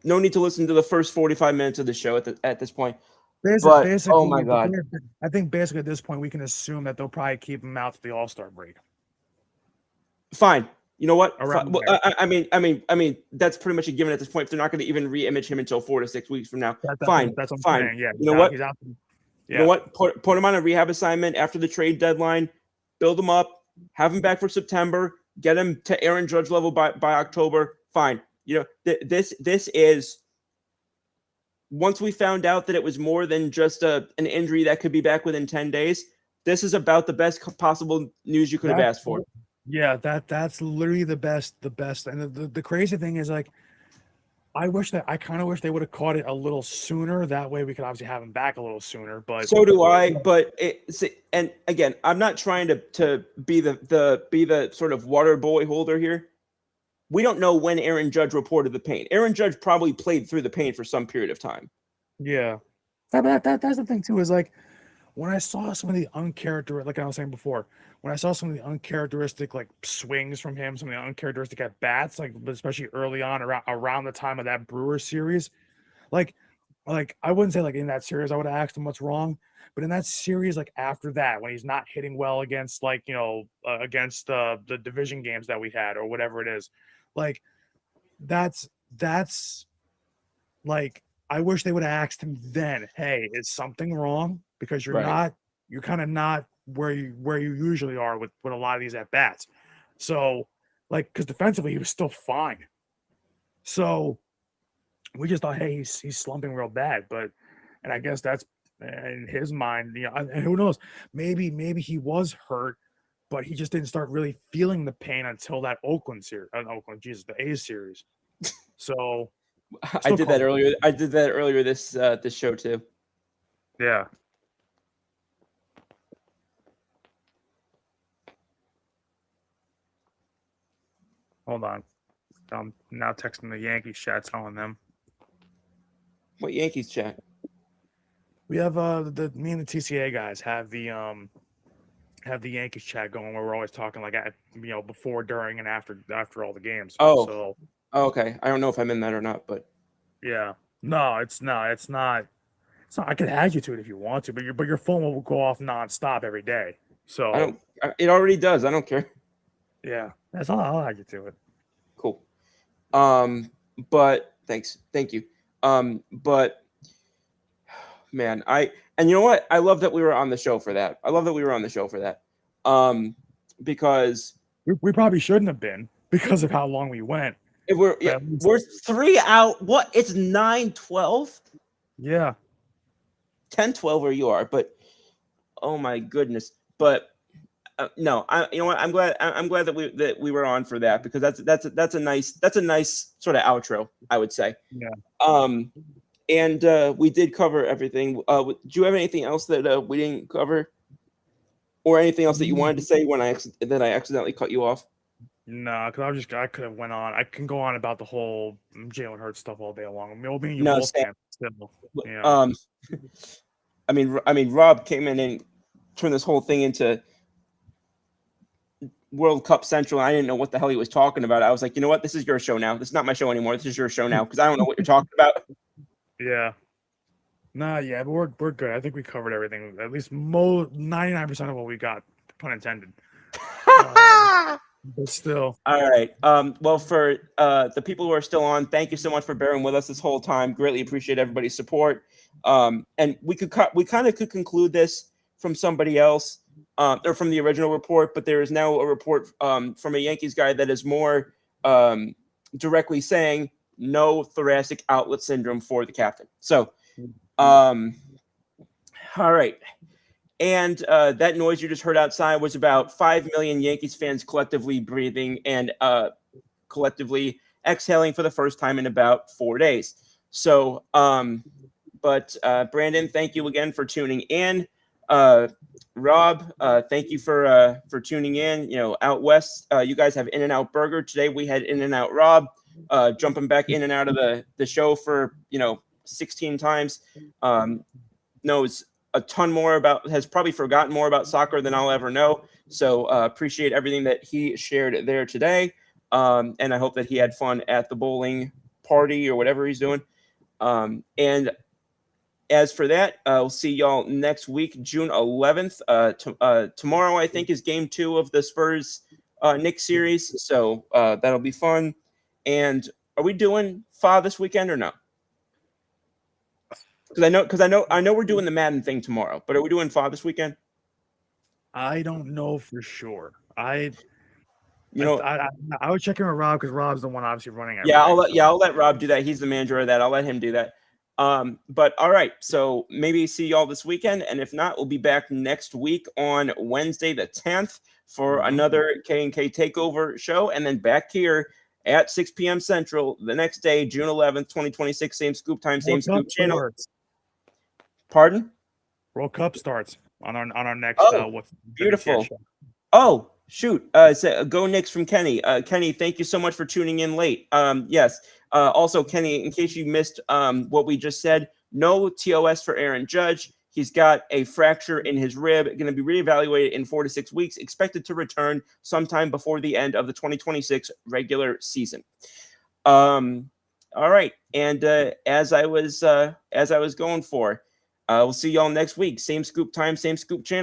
No need to listen to the first 45 minutes of the show at this point. basically, Oh my God. I think basically at this point we can assume that they'll probably keep him out to the All-Star break. Fine. You know what? Around Well, there. I mean, that's pretty much a given at this point. If they're not going to even re-image him until 4 to 6 weeks from now, fine. That's what I'm Fine. saying. Yeah, You know what? He's out. You know what? Put him on a rehab assignment after the trade deadline. Build him up. Have him back for September. Get him to Aaron Judge level by October. Fine. You know, this is. Once we found out that it was more than just an injury that could be back within 10 days, this is about the best possible news you could have asked for. Yeah, that's literally the best. And the crazy thing is, like, I kind of wish they would have caught it a little sooner. That way we could obviously have him back a little sooner. But so do I. But and again, I'm not trying to be the sort of water boy holder here. We don't know when Aaron Judge reported the pain. Aaron Judge probably played through the pain for some period of time. Yeah, that's the thing too. Is like when I saw some of the uncharacteristic, like I was saying before, when I saw some of the uncharacteristic like swings from him, some of the uncharacteristic at bats, like especially early on around the time of that Brewers series, like I wouldn't say like in that series I would have asked him what's wrong, but in that series, like after that, when he's not hitting well against against the division games that we had or whatever it is, like that's like I wish they would have asked him then, hey, is something wrong? Because you're kind of not where you usually are with a lot of these at bats. So like, because defensively he was still fine. So we just thought, hey, he's slumping real bad. And I guess that's in his mind, and who knows, maybe he was hurt, but he just didn't start really feeling the pain until that the A's series. So I did that earlier. I did that earlier this show too. Yeah. Hold on. I'm now texting the Yankees chat, telling them. What Yankees chat? We have me and the TCA guys have the Yankees chat going where we're always talking like before, during, and after all the games. Oh. So Okay. I don't know if I'm in that or not, but yeah. No, it's not. I could add you to it if you want to, but your phone will go off nonstop every day. So I don't. It already does. I don't care. Yeah, that's all. I'll add you to it. Cool. But thank you. But man, and you know what? I love that we were on the show for that. Because we probably shouldn't have been because of how long we went. We're 3 out. What? It's 9:12. Yeah. 10:12 where you are, but oh my goodness. But no, you know what? I'm glad that we were on for that, because that's a nice sort of outro, I would say. Yeah. And we did cover everything. Do you have anything else that we didn't cover, or anything else that you wanted to say when I accidentally cut you off? No, because I could have went on. I can go on about the whole Jalen Hurts stuff all day long. I mean, you both can. Still, yeah. I mean, Rob came in and turned this whole thing into World Cup Central. I didn't know what the hell he was talking about. I was like, you know what? This is your show now. This is not my show anymore. This is your show now, because I don't know what you're talking about. Yeah. Nah, yeah, but we're good. I think we covered everything. At least 99% of what we got, pun intended. But still. All right. Well, for the people who are still on, thank you so much for bearing with us this whole time. Greatly appreciate everybody's support. And we kind of could conclude this from somebody else, or from the original report, but there is now a report from a Yankees guy that is more directly saying no thoracic outlet syndrome for the captain. So, all right. And that noise you just heard outside was about 5 million Yankees fans collectively breathing and collectively exhaling for the first time in about 4 days. So, but Brandon, thank you again for tuning in. Rob, thank you for tuning in. Out west, you guys have In-N-Out Burger. Today we had In-N-Out Rob. jumping back in and out of the show for 16 times. Knows a ton more has probably forgotten more about soccer than I'll ever know. So appreciate everything that he shared there today. And I hope that he had fun at the bowling party or whatever he's doing. And as for that, we'll see y'all next week, June 11th. Tomorrow, I think, is game 2 of the Spurs Knicks series. So that'll be fun. And are we doing FA this weekend or no? Because I know we're doing the Madden thing tomorrow, but are we doing FA this weekend? I don't know for sure. I You know, I would check in with Rob because Rob's the one obviously running it. yeah, I'll let Rob do that. He's the manager of that. I'll let him do that. But all right, so maybe see y'all this weekend, and if not, we'll be back next week on Wednesday the 10th for another K&K Takeover show, and then back here at 6 p.m. Central the next day, June 11th, 2026, same scoop time, same scoop channel. Starts. Pardon? World Cup starts on our next. Beautiful. show. Oh, shoot. Go Knicks from Kenny. Kenny, thank you so much for tuning in late. Yes. Also, Kenny, in case you missed what we just said, no TOS for Aaron Judge. He's got a fracture in his rib, going to be reevaluated in 4 to 6 weeks, expected to return sometime before the end of the 2026 regular season. All right. And as I was going for, we'll see y'all next week. Same scoop time, same scoop channel.